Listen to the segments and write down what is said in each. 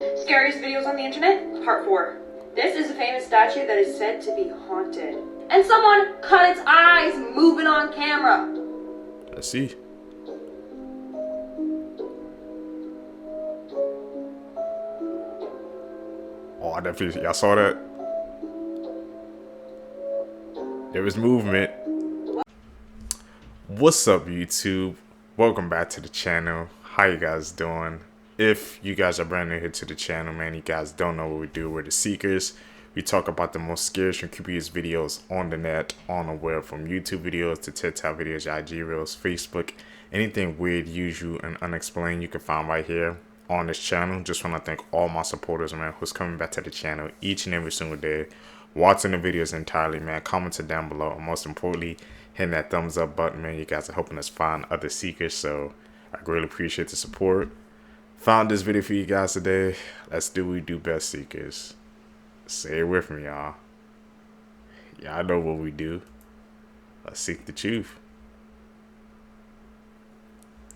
Scariest videos on the internet, part 4. This is a famous statue that is said to be haunted. And someone cut its eyes moving on camera. Let's see. Oh, I definitely, y'all saw that? There was movement. What's up, YouTube? Welcome back to the channel. How you guys doing? If you guys are brand new here to the channel, man, you guys don't know what we do. We're the Seekers. We talk about the most scariest and creepiest videos on the net, on the web, from YouTube videos to TikTok videos, IG Reels, Facebook, anything weird, usual, and unexplained you can find right here on this channel. Just want to thank all my supporters, man, who's coming back to the channel each and every single day, watching the videos entirely, man, commenting down below, and most importantly, hitting that thumbs up button, man. You guys are helping us find other Seekers, so I greatly appreciate the support. Found this video for you guys today. Let's do what we do best, Seekers. Say it with me, y'all. Y'all know what we do. Let's seek the truth.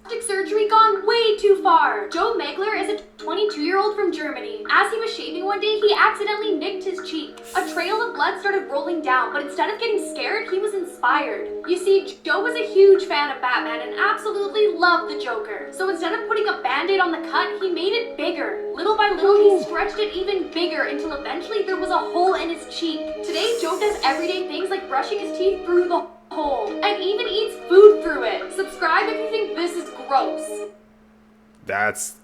Plastic surgery gone way too far. Joe Megler is a 22-year-old from Germany. As he was shaving one day, he accidentally nicked his cheek. A trail of blood started rolling down, but instead of getting scared, he was inspired. You see, Joe was a huge fan of Batman and absolutely loved the Joker. So instead of putting a band-aid on the cut, he made it bigger. Little by little, he stretched it even bigger until eventually there was a hole in his cheek. Today, Joe does everyday things like brushing his teeth through the hole and even eats food through it. Subscribe if you think this is gross. That's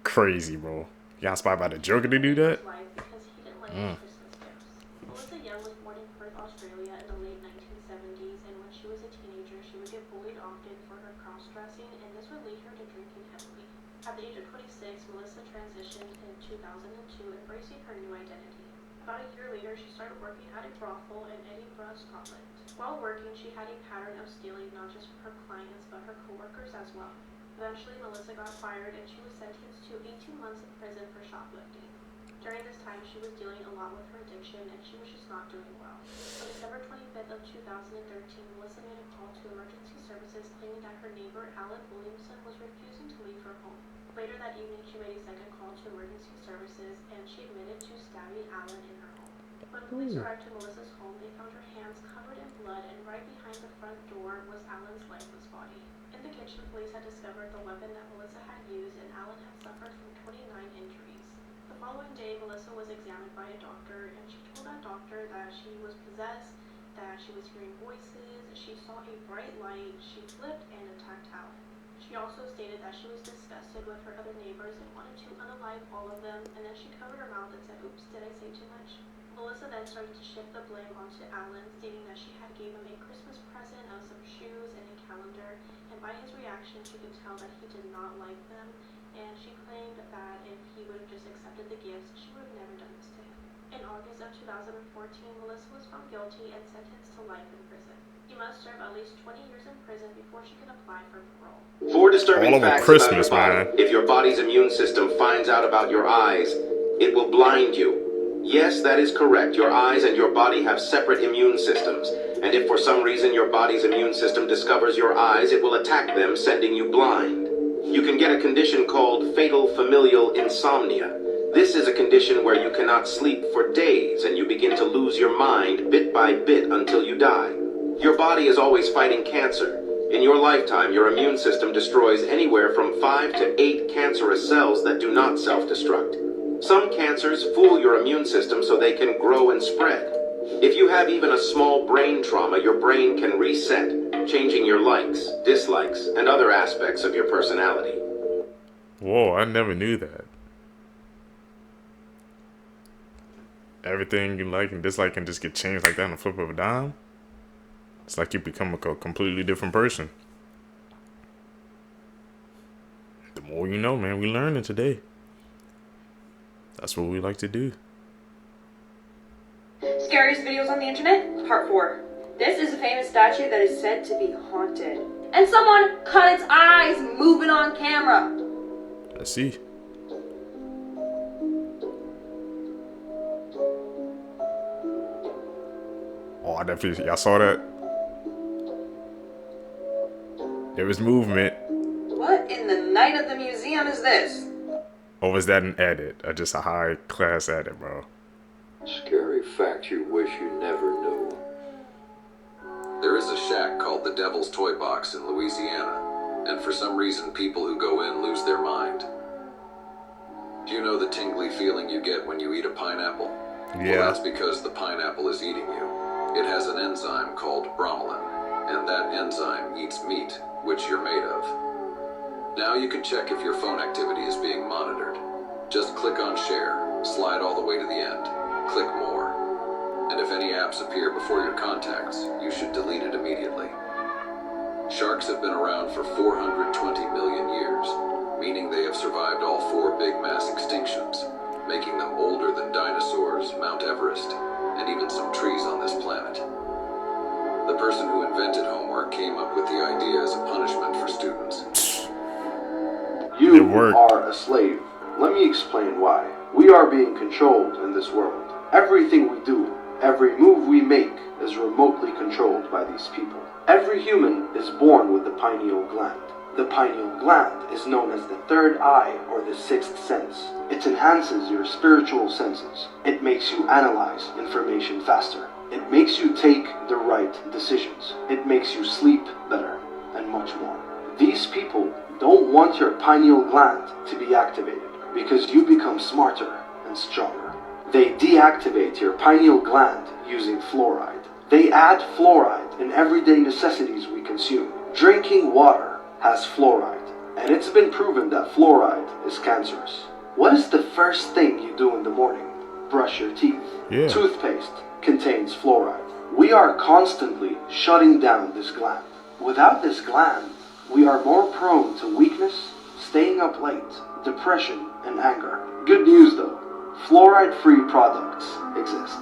crazy, bro. You got inspired by the Joker to do that? Because he didn't like Christmas gifts. Melissa Young was born in Perth, Australia in the late 1970s, and when she was a teenager, she would get bullied often for her cross-dressing, and this would lead her to drinking heavily. At the age of 26, Melissa transitioned in 2002, embracing her new identity. About a year later, she started working at a brothel in Edinburgh, Scotland. While working, she had a pattern of stealing not just from her clients, but her co-workers as well. Eventually, Melissa got fired and she was sentenced to 18 months in prison for shoplifting. During this time, she was dealing a lot with her addiction and she was just not doing well. On December 25th of 2013, Melissa made a call to emergency services claiming that her neighbor, Alan Williamson, was refusing to leave her home. Later that evening, she made a second call to emergency services and she admitted to stabbing Alan in her home. When police arrived to Melissa's home, they found her hands covered in blood and right behind the front door was Alan's lifeless body. In the kitchen, police had discovered the weapon that Melissa had used, and Alan had suffered from 29 injuries. The following day, Melissa was examined by a doctor, and she told that doctor that she was possessed, that she was hearing voices, she saw a bright light, she flipped and attacked Alan. She also stated that she was disgusted with her other neighbors and wanted to unalive all of them, and then she covered her mouth and said, "Oops, did I say too much?" Melissa then started to shift the blame onto Alan, stating that she had gave him a Christmas present of some shoes and a calendar, and by his reaction she could tell that he did not like them, and she claimed that if he would have just accepted the gifts, she would have never done this to him. In August of 2014, Melissa was found guilty and sentenced to life in prison. You must serve at least 20 years in prison before she can apply for parole. 4 disturbing All over facts Christmas, about your body. man. If your body's immune system finds out about your eyes, it will blind you. Yes, that is correct. Your eyes and your body have separate immune systems. And if for some reason your body's immune system discovers your eyes, it will attack them, sending you blind. You can get a condition called fatal familial insomnia. This is a condition where you cannot sleep for days and you begin to lose your mind bit by bit until you die. Your body is always fighting cancer. In your lifetime, your immune system destroys anywhere from 5 to 8 cancerous cells that do not self-destruct. Some cancers fool your immune system so they can grow and spread. If you have even a small brain trauma, your brain can reset, changing your likes, dislikes, and other aspects of your personality. Whoa, I never knew that. Everything you like and dislike can just get changed like that in a flip of a dime. It's like you become a completely different person. The more you know, man, we learning today. That's what we like to do. Scariest videos on the internet, part 4. This is a famous statue that is said to be haunted. And someone cut its eyes moving on camera. Let's see. Oh, I definitely, y'all saw that? There was movement. What in the night of the museum is this? Or was that an edit? Or just a high class edit, bro? Scary fact you wish you never knew. There is a shack called the Devil's Toy Box in Louisiana, and for some reason people who go in lose their mind. Do you know the tingly feeling you get when you eat a pineapple? Yeah. Well, that's because the pineapple is eating you. It has an enzyme called bromelain, and that enzyme eats meat, which you're made of. Now you can check if your phone activity is being monitored. Just click on share, slide all the way to the end, click more. And if any apps appear before your contacts, you should delete it immediately. Sharks have been around for 420 million years, meaning they have survived all 4 big mass extinctions, making them older than dinosaurs, Mount Everest, and even some trees on this planet. The person who invented homework came up with the idea as a punishment for students. It worked. You are a slave. Let me explain why. We are being controlled in this world. Everything we do, every move we make is remotely controlled by these people. Every human is born with the pineal gland. The pineal gland is known as the third eye or the sixth sense. It enhances your spiritual senses. It makes you analyze information faster. It makes you take the right decisions. It makes you sleep better, and much more. These people don't want your pineal gland to be activated because you become smarter and stronger. They deactivate your pineal gland using fluoride. They add fluoride in everyday necessities we consume. Drinking water has fluoride, and it's been proven that fluoride is cancerous. What is the first thing you do in the morning? Brush your teeth. Yeah. Toothpaste contains fluoride. We are constantly shutting down this gland. Without this gland, we are more prone to weakness, staying up late, depression, and anger. Good news though, fluoride-free products exist.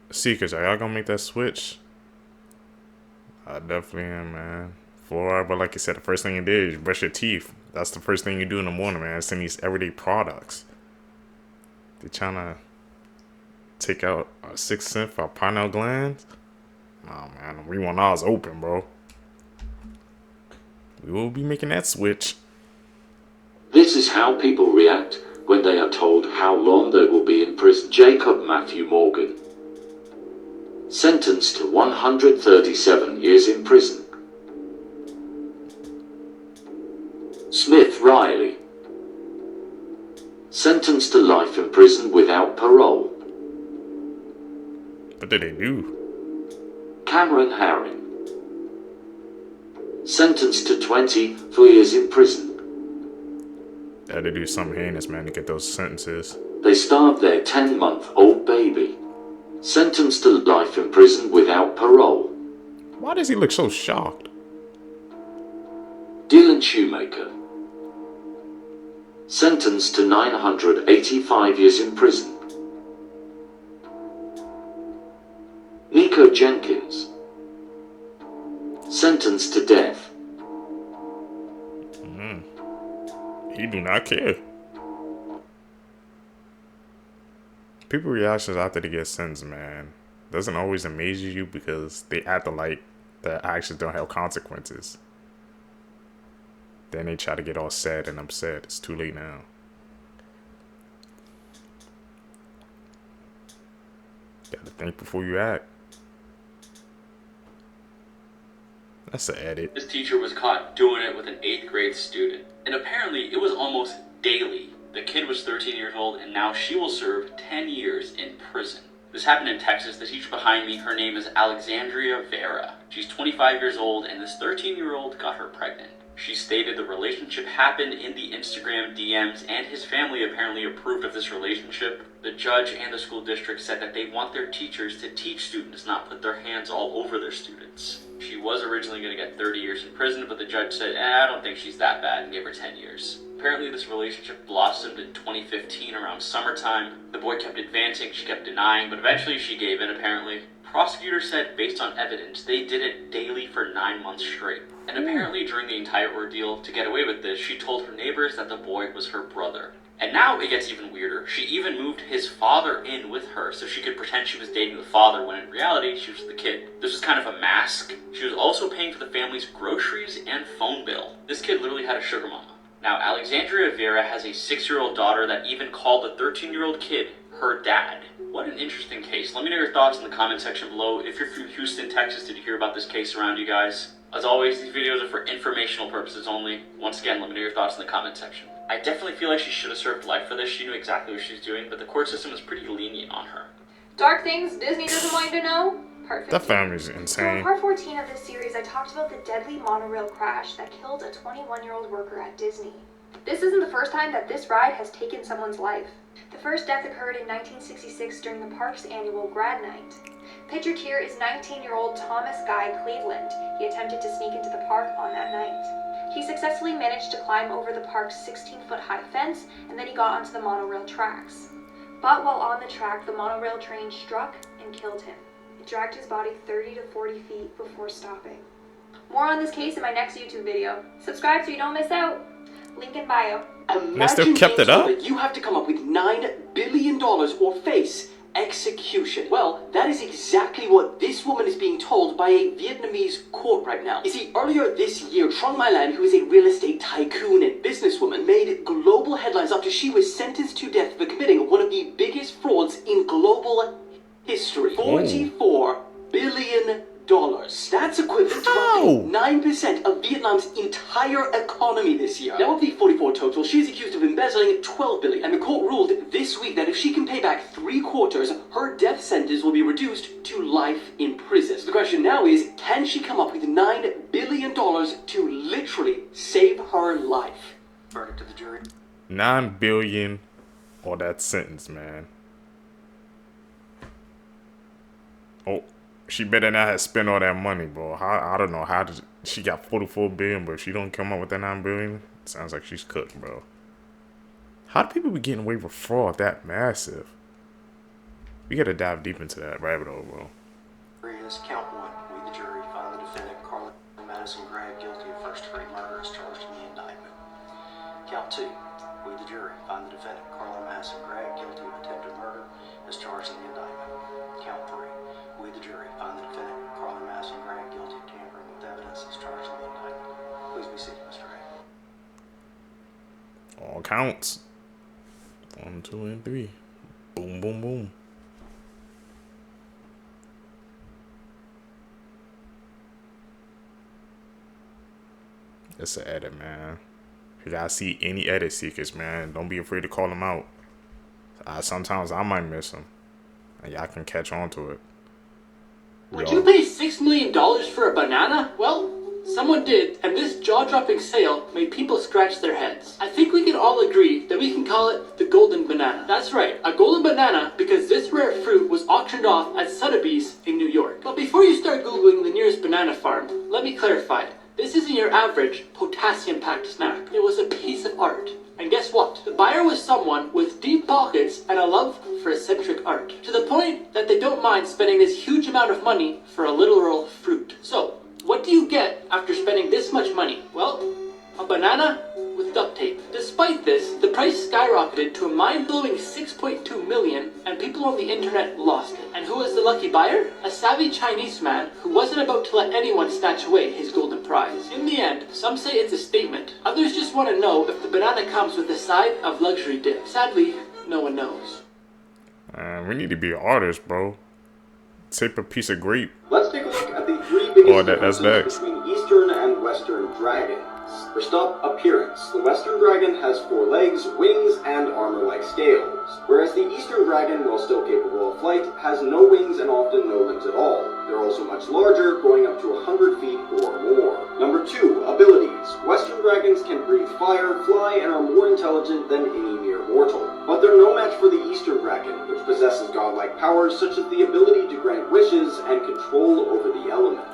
Seekers, are y'all gonna make that switch? I definitely am, man. Fluoride, but like you said, the first thing you did is brush your teeth. That's the first thing you do in the morning, man. It's in these everyday products. They're trying to take out our sixth sense for our pineal glands. Nah, man, we want ours open, bro. We will be making that switch. This is how people react when they are told how long they will be in prison. Jacob Matthew Morgan, sentenced to 137 years in prison. Smith Riley, sentenced to life in prison without parole. What did they do? Cameron Herring, sentenced to 24 years in prison. They had to do something heinous, man, to get those sentences. They starved their 10-month-old baby, sentenced to life in prison without parole. Why does he look so shocked? Dylan Shoemaker, sentenced to 985 years in prison. Nico Jenkins, sentenced to death. He do not care. People reactions after they get sentenced, man, doesn't always amaze you because they act like their actions don't have consequences. Then they try to get all sad and upset. It's too late now. Gotta think before you act. That's an edit. This teacher was caught doing it with an 8th grade student. And apparently it was almost daily. The kid was 13 years old and now she will serve 10 years in prison. This happened in Texas. The teacher behind me, her name is Alexandria Vera. She's 25 years old and this 13-year-old got her pregnant. She stated the relationship happened in the Instagram DMs and his family apparently approved of this relationship. The judge and the school district said that they want their teachers to teach students, not put their hands all over their students. She was originally going to get 30 years in prison, but the judge said, I don't think she's that bad, and gave her 10 years. Apparently this relationship blossomed in 2015 around summertime. The boy kept advancing, she kept denying, but eventually she gave in apparently. Prosecutors said, based on evidence, they did it daily for 9 months straight. And apparently during the entire ordeal, to get away with this, she told her neighbors that the boy was her brother. And now it gets even weirder. She even moved his father in with her so she could pretend she was dating the father when in reality she was the kid. This was kind of a mask. She was also paying for the family's groceries and phone bill. This kid literally had a sugar mama. Now, Alexandria Vera has a 6-year-old daughter that even called the 13-year-old kid her dad. What an interesting case. Let me know your thoughts in the comment section below. If you're from Houston, Texas, did you hear about this case around you guys? As always, these videos are for informational purposes only. Once again, let me know your thoughts in the comment section. I definitely feel like she should have served life for this. She knew exactly what she was doing, but the court system was pretty lenient on her. Dark things Disney doesn't want you to know. Part 15. That family's So in insane. part 14 of this series, I talked about the deadly monorail crash that killed a 21-year-old worker at Disney. This isn't the first time that this ride has taken someone's life. The first death occurred in 1966 during the park's annual grad night. Pictured here is 19-year-old Thomas Guy Cleveland. He attempted to sneak into the park on that night. He successfully managed to climb over the park's 16-foot high fence, and then he got onto the monorail tracks. But while on the track, the monorail train struck and killed him. It dragged his body 30 to 40 feet before stopping. More on this case in my next YouTube video. Subscribe so you don't miss out. Link in bio. They still kept it up? You have to come up with $9 billion or face execution. Well, that is exactly what this woman is being told by a Vietnamese court right now. You see, earlier this year, Trong My Lan, who is a real estate tycoon and businesswoman, made global headlines after she was sentenced to death for committing one of the biggest frauds in global history. $44 billion. That's equivalent to roughly 9% of Vietnam's entire economy this year. Now of the 44 total, she is accused of embezzling $12 billion, and the court ruled this week that if she can pay back 3/4, her death sentence will be reduced to life in prison. So the question now is, can she come up with $9 billion to literally save her life? Verdict to the jury. $9 billion or that sentence, man. Oh. She better not have spent all that money, bro. I don't know how did she got 44 billion, but if she don't come up with that 9 billion, sounds like she's cooked, bro. How do people be getting away with fraud that massive? We gotta dive deep into that rabbit hole, bro. Count 1. We, the jury, find the defendant, Carla Madison Gregg, guilty of first-degree murder as charged in the indictment. Count 2. We, the jury, find the defendant, Carla Madison Gregg, guilty of attempted murder as charged in the indictment. Count 3. We, the jury, find the defendant, Carla Madison Gregg, guilty of tampering with evidence as charged in the indictment. Please be seated, Mr. Gregg. All counts. 1, 2, and 3. Boom, boom, boom. It's an edit, man. If you guys see any edit seekers, man, don't be afraid to call them out. Sometimes I might miss them, and y'all can catch on to it. Would you pay $6 million for a banana? Well, someone did, and this jaw-dropping sale made people scratch their heads. I think we can all agree that we can call it the golden banana. That's right, a golden banana, because this rare fruit was auctioned off at Sotheby's in New York. But before you start Googling the nearest banana farm, let me clarify. This isn't your average potassium-packed snack. It was a piece of art. And guess what? The buyer was someone with deep pockets and a love for eccentric art. To the point that they don't mind spending this huge amount of money for a literal fruit. So, what do you get after spending this much money? Well, a banana with duct tape. Despite this, the price skyrocketed to a mind-blowing $6.2 million, and people on the internet lost it. And who was the lucky buyer? A savvy Chinese man who wasn't about to let anyone snatch away his golden prize. In the end, some say it's a statement. Others just want to know if the banana comes with a side of luxury dip. Sadly, no one knows. We need to be artists, bro. Take a piece of grape. Let's take a look at the three biggest that's differences between Eastern and Western dragons. First up, appearance. The Western dragon has 4 legs, wings, and armor-like scales, whereas the Eastern dragon, while still capable of flight, has no wings and often no limbs at all. They're also much larger, growing up to 100 feet or more. Number 2, abilities. Western dragons can breathe fire, fly, and are more intelligent than any mere mortal. But they're no match for the Eastern dragon, which possesses godlike powers such as the ability to grant wishes and control over the elements.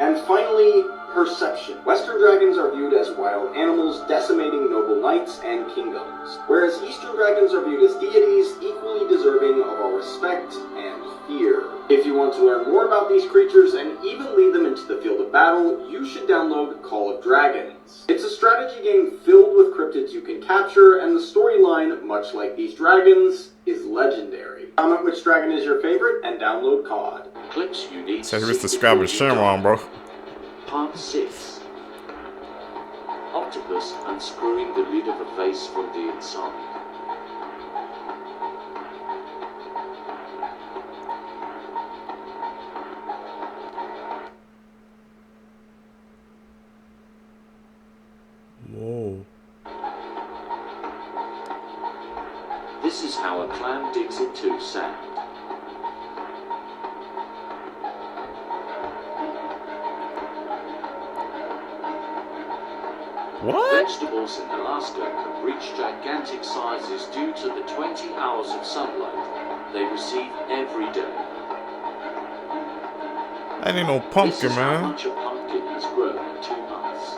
And finally, perception. Western dragons are viewed as wild animals decimating noble knights and kingdoms, whereas Eastern dragons are viewed as deities equally deserving of our respect and fear. If you want to learn more about these creatures and even lead them into the field of battle, you should download Call of Dragons. It's a strategy game filled with cryptids you can capture, and the storyline, much like these dragons, is legendary. Comment which dragon is your favorite and download COD. Clips you need. Says Mr. Scrabble Shenron, bro. Part 6. octopus unscrewing the lid of a vase from the inside. Whoa. This is how a clam digs into sand. What? Vegetables in Alaska can reach gigantic sizes due to the 20 hours of sunlight they receive every day. That ain't no pumpkin, This is man. how much a pumpkin has grown in 2 months.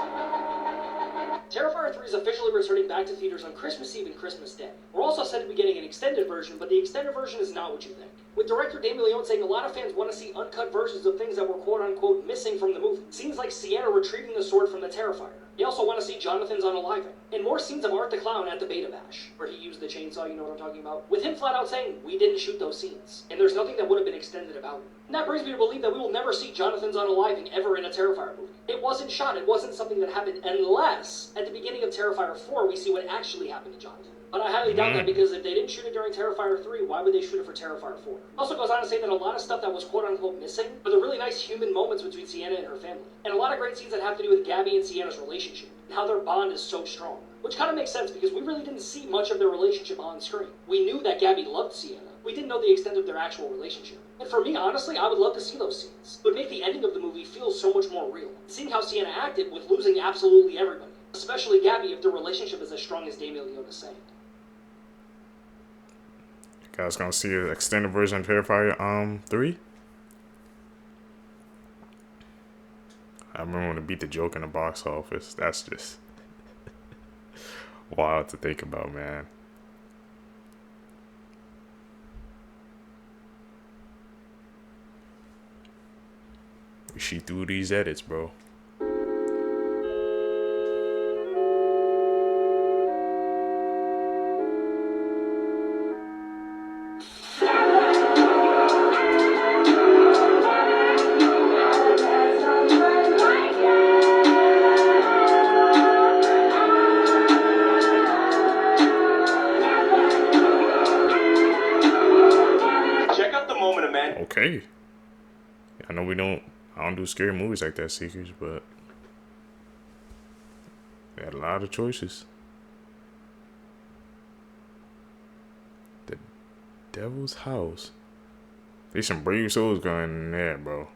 Terrifier 3 is officially returning back to theaters on Christmas Eve and Christmas Day. We're also said to be getting an extended version, but the extended version is not what you think. With director Damien Leone saying a lot of fans want to see uncut versions of things that were quote-unquote missing from the movie. Scenes like Sienna retrieving the sword from the Terrifier. They also want to see Jonathan's unaliving. And more scenes of Art the Clown at the Beta Bash, where he used the chainsaw, you know what I'm talking about, with him flat out saying, we didn't shoot those scenes, and there's nothing that would have been extended about it. And that brings me to believe that we will never see Jonathan's unaliving ever in a Terrifier movie. It wasn't shot, it wasn't something that happened unless, at the beginning of Terrifier 4, we see what actually happened to Jonathan. But I highly doubt that, because if they didn't shoot it during Terrifier 3, why would they shoot it for Terrifier 4? Also goes on to say that a lot of stuff that was quote-unquote missing are the really nice human moments between Sienna and her family. And a lot of great scenes that have to do with Gabby and Sienna's relationship, and how their bond is so strong. Which kind of makes sense, because we really didn't see much of their relationship on screen. We knew that Gabby loved Sienna. We didn't know the extent of their actual relationship. And for me, honestly, I would love to see those scenes. It would make the ending of the movie feel so much more real. Seeing how Sienna acted with losing absolutely everybody. Especially Gabby, if their relationship is as strong as Damien Leone is saying. You guys gonna see an extended version of Terrifier 3? I remember when it beat the joke in the box office. That's just wild to think about, man. We shoot through these edits, bro. Check out the moment a man. Okay. I know I don't do scary movies like that, Seekers, but they had a lot of choices. The Devil's House. There's some brave souls going in there, bro.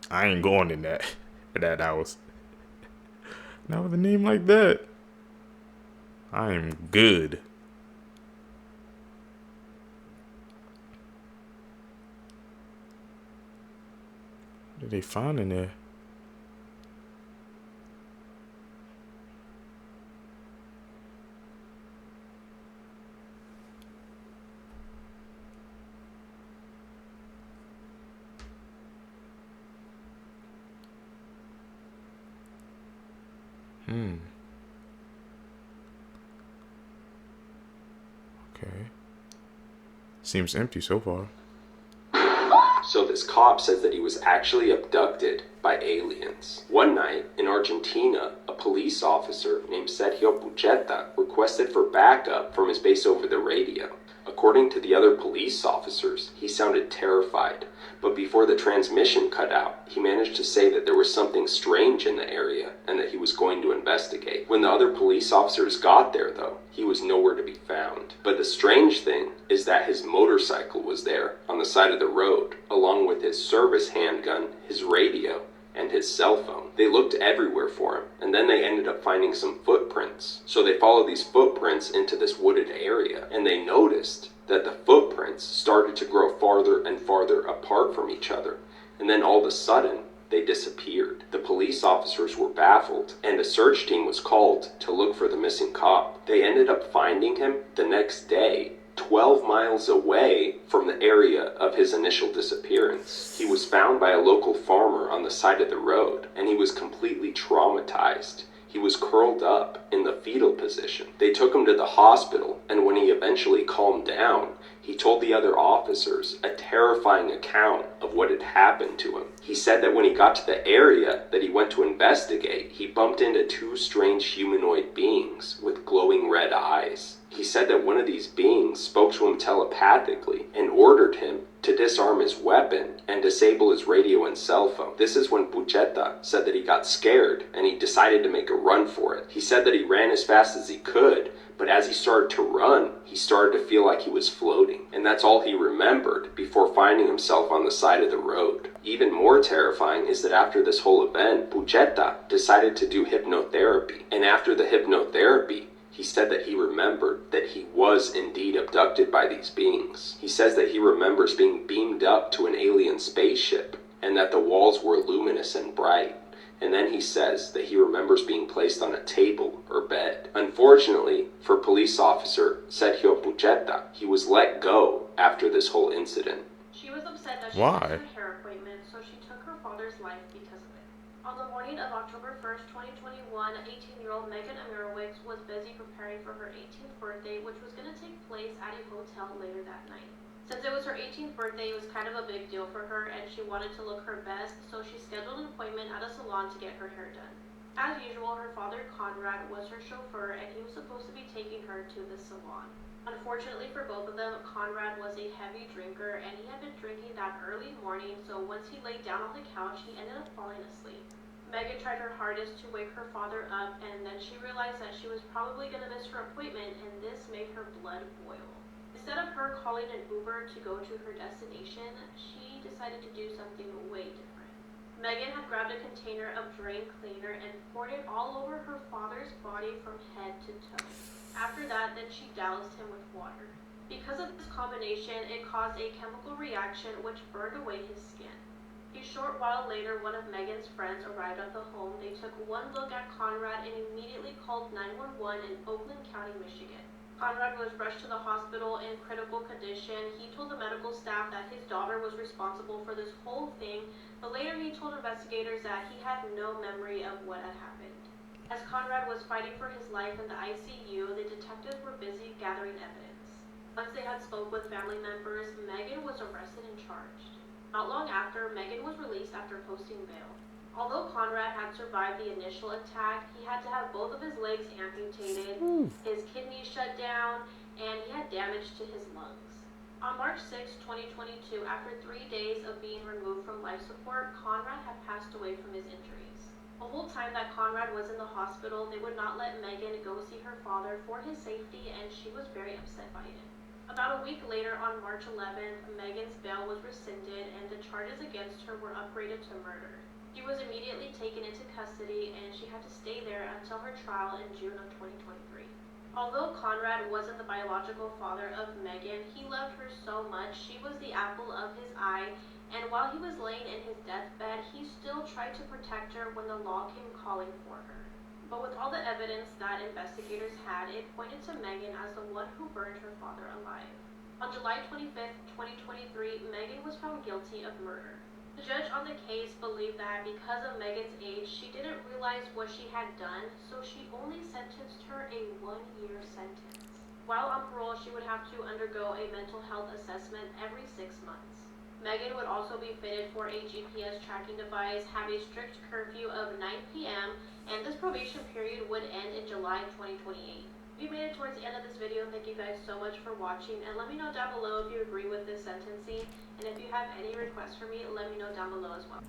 I ain't going in that house. Not with a name like that. I am good. What did they find in there? Okay. Seems empty so far. So this cop says that he was actually abducted by aliens. One night in Argentina, a police officer named Sergio Pucheta requested for backup from his base over the radio. According to the other police officers, he sounded terrified, but before the transmission cut out, he managed to say that there was something strange in the area and that he was going to investigate. When the other police officers got there, though, he was nowhere to be found. But the strange thing is that his motorcycle was there on the side of the road, along with his service handgun, his radio, and his cell phone. They looked everywhere for him, and then they ended up finding some footprints. So they followed these footprints into this wooded area, and they noticed that the footprints started to grow farther and farther apart from each other. And then all of a sudden, they disappeared. The police officers were baffled, and a search team was called to look for the missing cop. They ended up finding him the next day, 12 miles away from the area of his initial disappearance. He was found by a local farmer on the side of the road, and he was completely traumatized. He was curled up in the fetal position. They took him to the hospital, and when he eventually calmed down, he told the other officers a terrifying account of what had happened to him. He said that when he got to the area that he went to investigate, he bumped into two strange humanoid beings with glowing red eyes. He said that one of these beings spoke to him telepathically and ordered him to disarm his weapon and disable his radio and cell phone. This is when Project said that he got scared and he decided to make a run for it. He said that he ran as fast as he could, but as he started to run, he started to feel like he was floating. And that's all he remembered before finding himself on the side of the road. Even more terrifying is that after this whole event, Project decided to do hypnotherapy. And after the hypnotherapy, he said that he remembered that he was indeed abducted by these beings. He says that he remembers being beamed up to an alien spaceship and that the walls were luminous and bright. And then he says that he remembers being placed on a table or bed. Unfortunately, for police officer Sergio Project, he was let go after this whole incident. She was upset that she Why? missed her hair appointment, so she took her father's life because of it. On the morning of October 1st, 2021, 18-year-old Megan Amirowicz was busy preparing for her 18th birthday, which was going to take place at a hotel later that night. Since it was her 18th birthday, it was kind of a big deal for her, and she wanted to look her best, so she scheduled an appointment at a salon to get her hair done. As usual, her father, Conrad, was her chauffeur, and he was supposed to be taking her to the salon. Unfortunately for both of them, Conrad was a heavy drinker, and he had been drinking that early morning, so once he laid down on the couch, he ended up falling asleep. Megan tried her hardest to wake her father up, and then she realized that she was probably going to miss her appointment, and this made her blood boil. Instead of her calling an Uber to go to her destination, she decided to do something way different. Megan had grabbed a container of drain cleaner and poured it all over her father's body from head to toe. After that, then she doused him with water. Because of this combination, it caused a chemical reaction which burned away his skin. A short while later, one of Megan's friends arrived at the home. They took one look at Conrad and immediately called 911 in Oakland County, Michigan. Conrad was rushed to the hospital in critical condition. He told the medical staff that his daughter was responsible for this whole thing, but later he told investigators that he had no memory of what had happened. As Conrad was fighting for his life in the ICU, the detectives were busy gathering evidence. Once they had spoke with family members, Megan was arrested and charged. Not long after, Megan was released after posting bail. Although Conrad had survived the initial attack, he had to have both of his legs amputated, his kidneys shut down, and he had damage to his lungs. On March 6, 2022, after 3 days of being removed from life support, Conrad had passed away from his injuries. The whole time that Conrad was in the hospital, they would not let Megan go see her father for his safety, and she was very upset by it. About a week later, on March 11th, Megan's bail was rescinded, and the charges against her were upgraded to murder. She was immediately taken into custody, and she had to stay there until her trial in June of 2023. Although Conrad wasn't the biological father of Megan, he loved her so much. She was the apple of his eye, and while he was laying in his deathbed, he still tried to protect her when the law came calling for her. But with all the evidence that investigators had, it pointed to Megan as the one who burned her father alive. On July 25th, 2023, Megan was found guilty of murder. The judge on the case believed that because of Megan's age, she didn't realize what she had done, so she only sentenced her a 1-year sentence. While on parole, she would have to undergo a mental health assessment every 6 months. Megan would also be fitted for a GPS tracking device, have a strict curfew of 9 p.m., and this probation period would end in July 2028. We made it towards the end of this video. Thank you guys so much for watching, and let me know down below if you agree with this sentencing, and if you have any requests for me, let me know down below as well.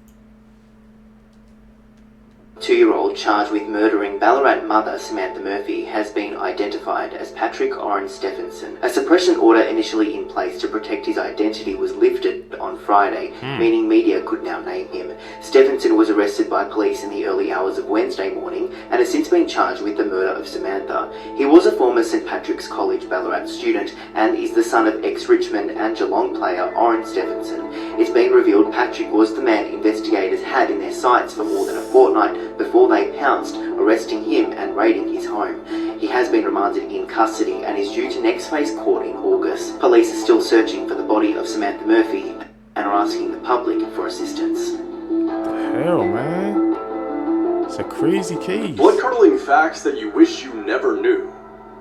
2-year-old charged with murdering Ballarat mother Samantha Murphy has been identified as Patrick Oren Stephenson. A suppression order initially in place to protect his identity was lifted on Friday, meaning media could now name him. Stephenson was arrested by police in the early hours of Wednesday morning and has since been charged with the murder of Samantha. He was a former St Patrick's College Ballarat student and is the son of ex-Richmond and Geelong player Oren Stephenson. It's been revealed Patrick was the man investigators had in their sights for more than a fortnight before they pounced, arresting him and raiding his home. He has been remanded in custody and is due to next face court in August. Police are still searching for the body of Samantha Murphy and are asking the public for assistance. The hell, man? It's a crazy case. Blood-curdling facts that you wish you never knew.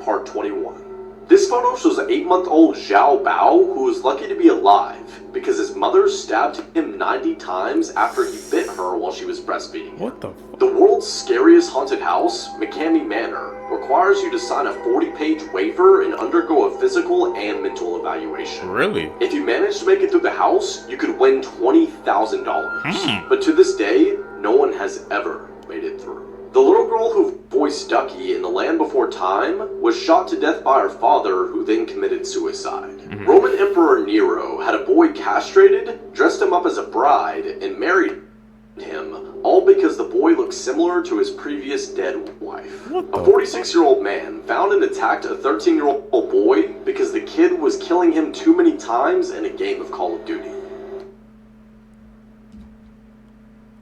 Part 21. This photo shows an 8-month-old Xiao Bao who is lucky to be alive because his mother stabbed him 90 times after he bit her while she was breastfeeding. What the? The world's scariest haunted house, McCamey Manor, requires you to sign a 40-page waiver and undergo a physical and mental evaluation. Really? If you manage to make it through the house, you could win $20,000. But to this day, no one has ever made it through. The little girl who voiced Ducky in The Land Before Time was shot to death by her father, who then committed suicide. Roman Emperor Nero had a boy castrated, dressed him up as a bride, and married him, all because the boy looked similar to his previous dead wife. A 46-year-old man found and attacked a 13-year-old boy because the kid was killing him too many times in a game of Call of Duty.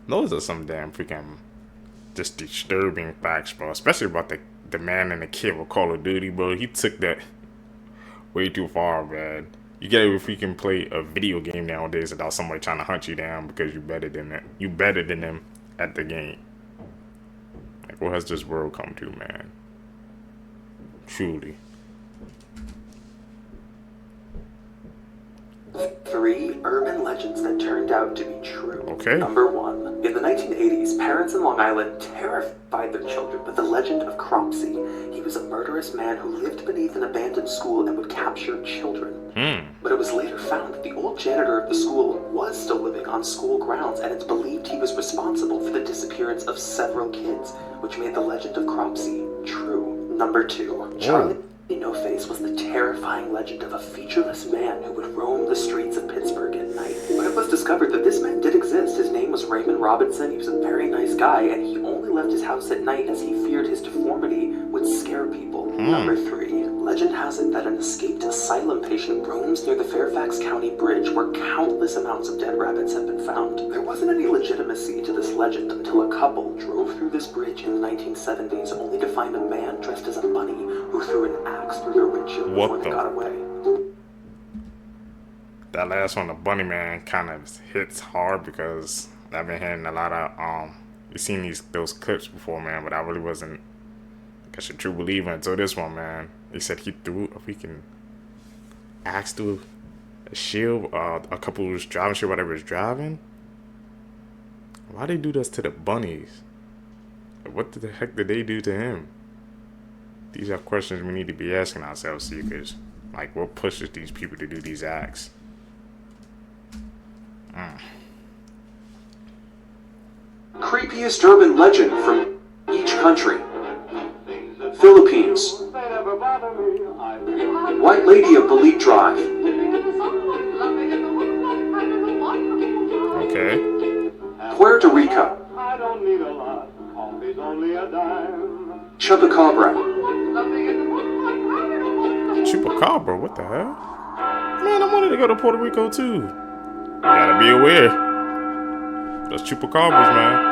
Those are some damn freaking just disturbing facts, bro. Especially about the man and the kid with Call of Duty, bro. He took that way too far, man. You gotta freaking play a video game nowadays without somebody trying to hunt you down because you better than it. You better than them at the game. Like, what has this world come to, man? Truly. 3 urban legends that turned out to be true. Okay. Number 1. In the 1980s, parents in Long Island terrified their children with the legend of Cropsey. He was a murderous man who lived beneath an abandoned school and would capture children. But it was later found that the old janitor of the school was still living on school grounds, and it's believed he was responsible for the disappearance of several kids, which made the legend of Cropsey true. Number 2. Charlie No Face was the terrifying legend of a featureless man who would roam the streets of Pittsburgh at night. But it was discovered that this man did exist. His name was Raymond Robinson. He was a very nice guy, and he only left his house at night as he feared his deformity would scare people. Number 3. Legend has it that an escaped asylum patient roams near the Fairfax County Bridge where countless amounts of dead rabbits have been found. There wasn't any legitimacy to this legend until a couple drove through this bridge in the 1970s only to find a man dressed as a bunny who threw an axe through their windshield before they got away. That last one, the bunny man, kind of hits hard because I've been hearing a lot of you've seen those clips before, man, but I really wasn't a true believer until this one, man. He said he threw a freaking axe through a shield, a couple was driving, sure whatever was driving. Why they do this to the bunnies? What the heck did they do to him? These are questions we need to be asking ourselves, seekers. Like, what pushes these people to do these acts? Creepiest urban legend from each country. Philippines. White Lady of Belize Drive. Okay. Puerto Rico. Chupacabra. Chupacabra? What the hell? Man, I wanted to go to Puerto Rico too. You gotta be aware. Those chupacabras, man.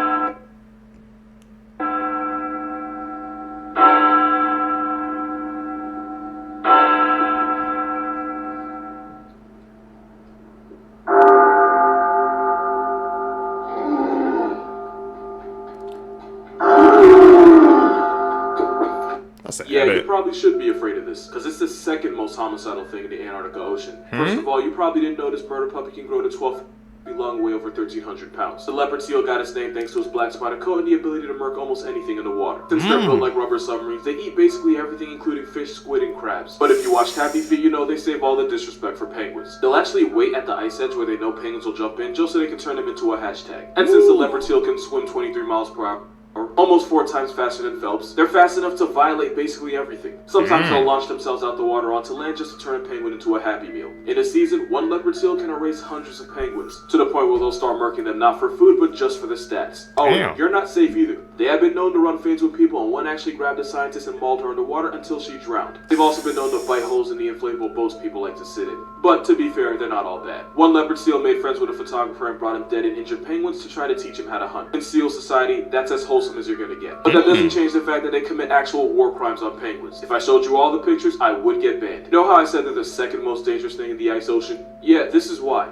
Yeah, you probably should be afraid of this, because it's the second most homicidal thing in the Antarctic Ocean. First of all, you probably didn't know this murder puppy can grow to 12 feet long, weigh over 1,300 pounds. The leopard seal got its name thanks to its black spotted coat and the ability to murk almost anything in the water. Since they're built like rubber submarines, they eat basically everything, including fish, squid, and crabs. But if you watch Happy Feet, you know they save all the disrespect for penguins. They'll actually wait at the ice edge where they know penguins will jump in, just so they can turn them into a hashtag. And since the leopard seal can swim 23 miles per hour, almost 4 times faster than Phelps, they're fast enough to violate basically everything. Sometimes they'll launch themselves out the water onto land just to turn a penguin into a Happy Meal. In a season, one leopard seal can erase hundreds of penguins, to the point where they'll start murking them not for food, but just for the stats. Oh, and you're not safe either. They have been known to run fades with people, and one actually grabbed a scientist and mauled her underwater until she drowned. They've also been known to bite holes in the inflatable boats people like to sit in. But to be fair, they're not all bad. One leopard seal made friends with a photographer and brought him dead and injured penguins to try to teach him how to hunt. In seal society, that's as wholesome as you're gonna get. But that doesn't change the fact that they commit actual war crimes on penguins. If I showed you all the pictures, I would get banned. You know how I said they're the second most dangerous thing in the ice ocean? Yeah, this is why.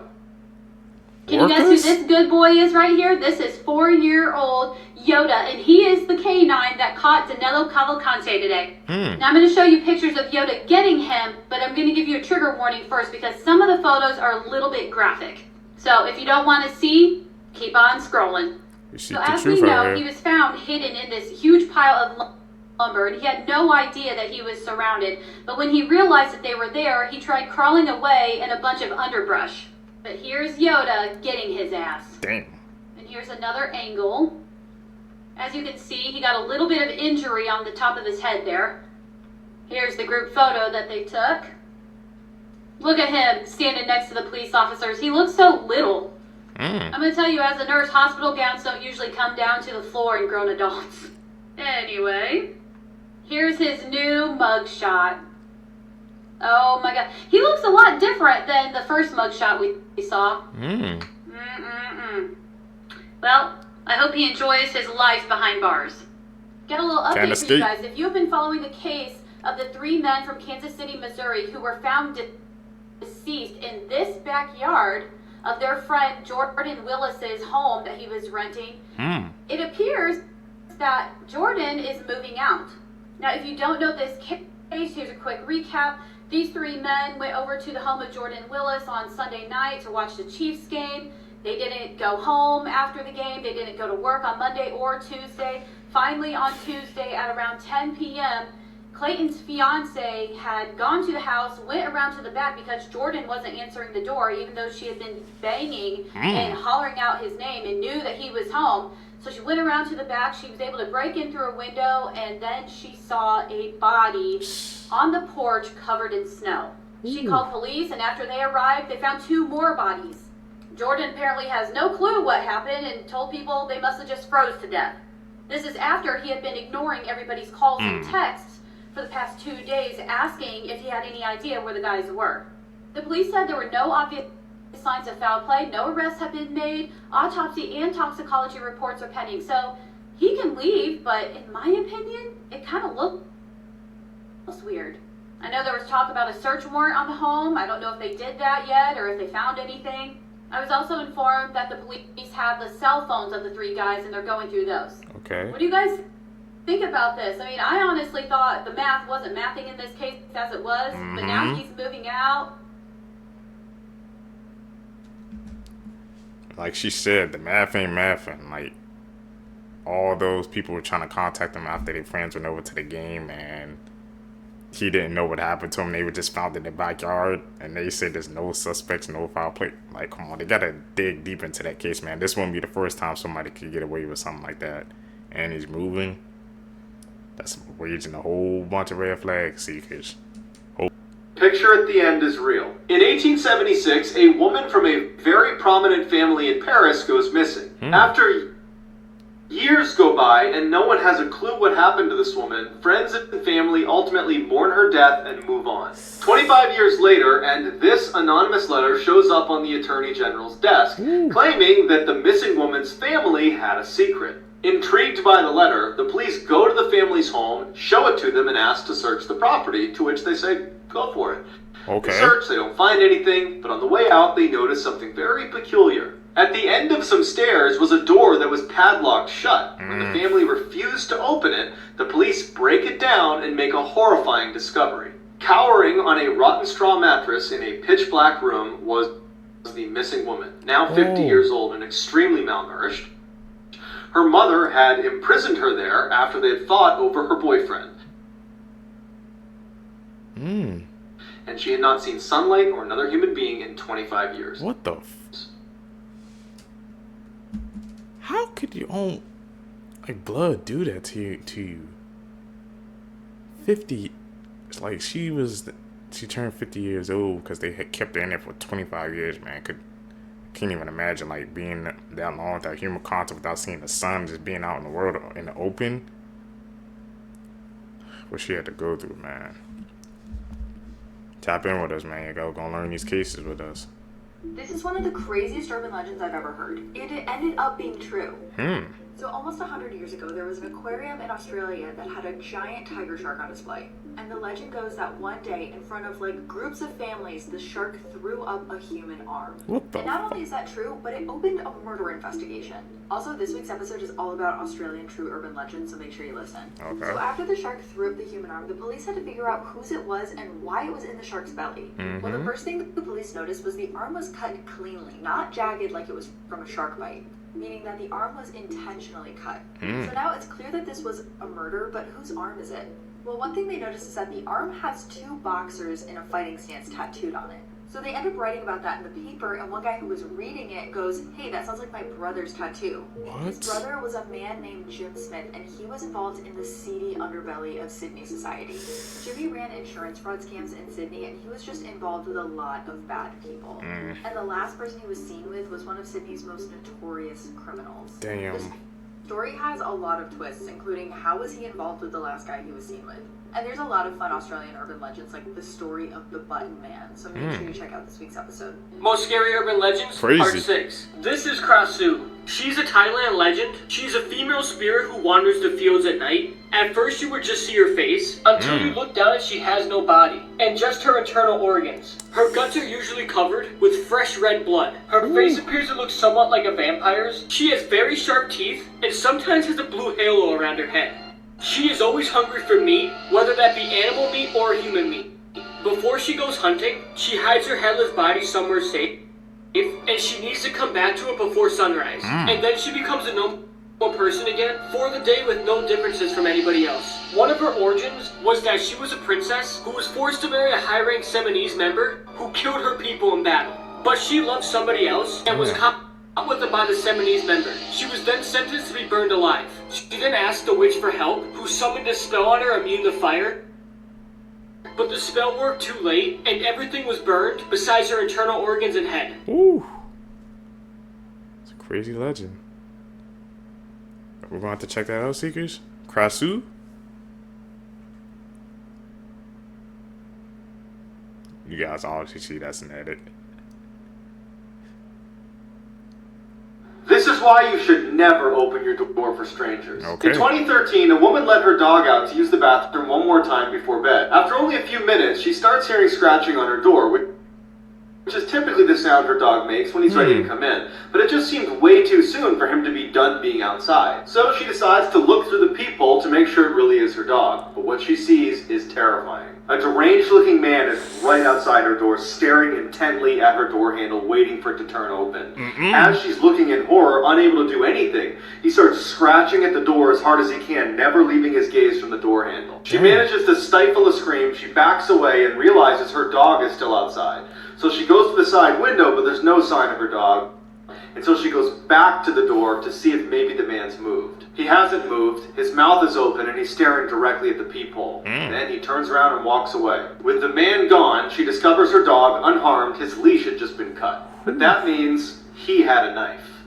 Can you guess who this good boy is right here? This is 4-year-old Yoda, and he is the canine that caught Danilo Cavalcante today. Now I'm going to show you pictures of Yoda getting him, but I'm going to give you a trigger warning first because some of the photos are a little bit graphic. So if you don't want to see, keep on scrolling. So as we know, he was found hidden in this huge pile of lumber, and he had no idea that he was surrounded. But when he realized that they were there, he tried crawling away in a bunch of underbrush. But here's Yoda getting his ass. Damn. And here's another angle. As you can see, he got a little bit of injury on the top of his head there. Here's the group photo that they took. Look at him standing next to the police officers. He looks so little. I'm going to tell you, as a nurse, hospital gowns don't usually come down to the floor in grown adults. Anyway, here's his new mugshot. Oh my god. He looks a lot different than the first mugshot we saw. Well, I hope he enjoys his life behind bars. Get a little update for you guys. If you've been following the case of the 3 men from Kansas City, Missouri who were found deceased in this backyard of their friend Jordan Willis's home that he was renting, it appears that Jordan is moving out. Now, if you don't know this case, here's a quick recap. These 3 men went over to the home of Jordan Willis on Sunday night to watch the Chiefs game. They didn't go home after the game. They didn't go to work on Monday or Tuesday. Finally, on Tuesday at around 10 p.m., Clayton's fiance had gone to the house, went around to the back because Jordan wasn't answering the door, even though she had been banging and hollering out his name and knew that he was home. So she went around to the back. She was able to break in through a window, and then she saw a body on the porch covered in snow. She called police, and after they arrived, they found 2 more bodies. Jordan apparently has no clue what happened and told people they must have just froze to death. This is after he had been ignoring everybody's calls and texts for the past 2 days, asking if he had any idea where the guys were. The police said there were no obvious signs of foul play, no arrests have been made, autopsy and toxicology reports are pending. So he can leave, but in my opinion, it kind of looks weird. I know there was talk about a search warrant on the home. I don't know if they did that yet or if they found anything. I was also informed that the police have the cell phones of the 3 guys and they're going through those. Okay. What do you guys think about this? I mean, I honestly thought the math wasn't mathing in this case as it was, but now he's moving out. Like she said, the math ain't mathing. Like, all those people were trying to contact him after their friends went over to the game, and he didn't know what happened to him. They were just found in the backyard, and they said there's no suspects, no foul play. Like, come on, they gotta dig deep into that case, man. This wouldn't be the first time somebody could get away with something like that. And he's moving. That's raising a whole bunch of red flag seekers. Picture at the end is real. In 1876, a woman from a very prominent family in Paris goes missing. After years go by and no one has a clue what happened to this woman, friends and family ultimately mourn her death and move on. 25 years later, and this anonymous letter shows up on the Attorney General's desk, claiming that the missing woman's family had a secret. Intrigued by the letter, the police go to the family's home, show it to them, and ask to search the property, to which they say, go for it. Okay. They search, they don't find anything, but on the way out, they notice something very peculiar. At the end of some stairs was a door that was padlocked shut. When the family refused to open it, the police break it down and make a horrifying discovery. Cowering on a rotten straw mattress in a pitch-black room was the missing woman, now 50 years old and extremely malnourished. Her mother had imprisoned her there after they had fought over her boyfriend. And she had not seen sunlight or another human being in 25 years. What the How could your own blood do that to you? 50, it's like she turned 50 years old because they had kept her in there for 25 years, man. Can't even imagine like being that long without human contact, without seeing the sun, just being out in the world in the open. What she had to go through, man. Tap in with us, man. You're gonna learn these cases with us. This is one of the craziest urban legends I've ever heard. It ended up being true. So almost 100 years ago, there was an aquarium in Australia that had a giant tiger shark on display. And the legend goes that one day, in front of like groups of families, the shark threw up a human arm. What the? And not only is that true, but it opened a murder investigation. Also, this week's episode is all about Australian true urban legends, so make sure you listen. Okay. So after the shark threw up the human arm, the police had to figure out whose it was and why it was in the shark's belly. Well, the first thing that the police noticed was the arm was cut cleanly, not jagged like it was from a shark bite, meaning that the arm was intentionally cut. So now it's clear that this was a murder, but whose arm is it? Well, one thing they noticed is that the arm has 2 boxers in a fighting stance tattooed on it. So they end up writing about that in the paper, and one guy who was reading it goes, "Hey, that sounds like my brother's tattoo." What? His brother was a man named Jim Smith, and he was involved in the seedy underbelly of Sydney society. Jimmy ran insurance fraud scams in Sydney, and he was just involved with a lot of bad people. And the last person he was seen with was one of Sydney's most notorious criminals. Damn. The story has a lot of twists, including how was he involved with the last guy he was seen with. And there's a lot of fun Australian urban legends, like the story of the Button Man, so make sure you check out this week's episode. Most Scary Urban Legends, Crazy. Part 6. This is Krasu. She's a Thailand legend. She's a female spirit who wanders the fields at night. At first you would just see her face, until you look down and she has no body, and just her internal organs. Her guts are usually covered with fresh red blood. Her face appears to look somewhat like a vampire's. She has very sharp teeth, and sometimes has a blue halo around her head. She is always hungry for meat, whether that be animal meat or human meat. Before she goes hunting, she hides her headless body somewhere safe, and she needs to come back to it before sunrise. And then she becomes a normal person again for the day with no differences from anybody else. One of her origins was that she was a princess who was forced to marry a high-ranked Seminese member who killed her people in battle. But she loved somebody else and was caught with them by the Seminese member. She was then sentenced to be burned alive. She then asked the witch for help, who summoned a spell on her immune to fire. But the spell worked too late, and everything was burned besides her internal organs and head. Ooh. It's a crazy legend. We're going to have to check that out, Seekers. Krasu? You guys obviously see that's an edit. This is why you should never open your door for strangers. Okay. In 2013, a woman let her dog out to use the bathroom one more time before bed. After only a few minutes, she starts hearing scratching on her door, which is typically the sound her dog makes when he's ready to come in. But it just seemed way too soon for him to be done being outside. So she decides to look through the peephole to make sure it really is her dog. But what she sees is terrifying. A deranged-looking man is right outside her door, staring intently at her door handle, waiting for it to turn open. As she's looking in horror, unable to do anything, he starts scratching at the door as hard as he can, never leaving his gaze from the door handle. She manages to stifle a scream, she backs away, and realizes her dog is still outside. So she goes to the side window, but there's no sign of her dog. And so she goes back to the door to see if maybe the man's moved. He hasn't moved, his mouth is open, and he's staring directly at the peephole. Then he turns around and walks away. With the man gone, she discovers her dog unharmed, his leash had just been cut. But that means he had a knife.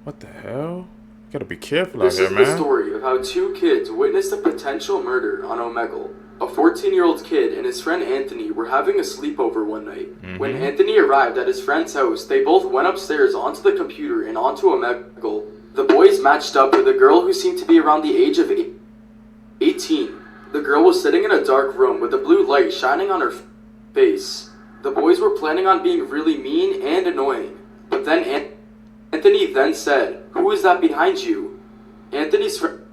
What the hell? You gotta be careful This out here, is man. the story of how 2 kids witnessed a potential murder on Omegle. A 14-year-old kid and his friend Anthony were having a sleepover one night. When Anthony arrived at his friend's house, they both went upstairs onto the computer and onto Omegle. The boys matched up with a girl who seemed to be around the age of 18. The girl was sitting in a dark room with a blue light shining on her face. The boys were planning on being really mean and annoying. But then Anthony then said, "Who is that behind you?" Anthony's friend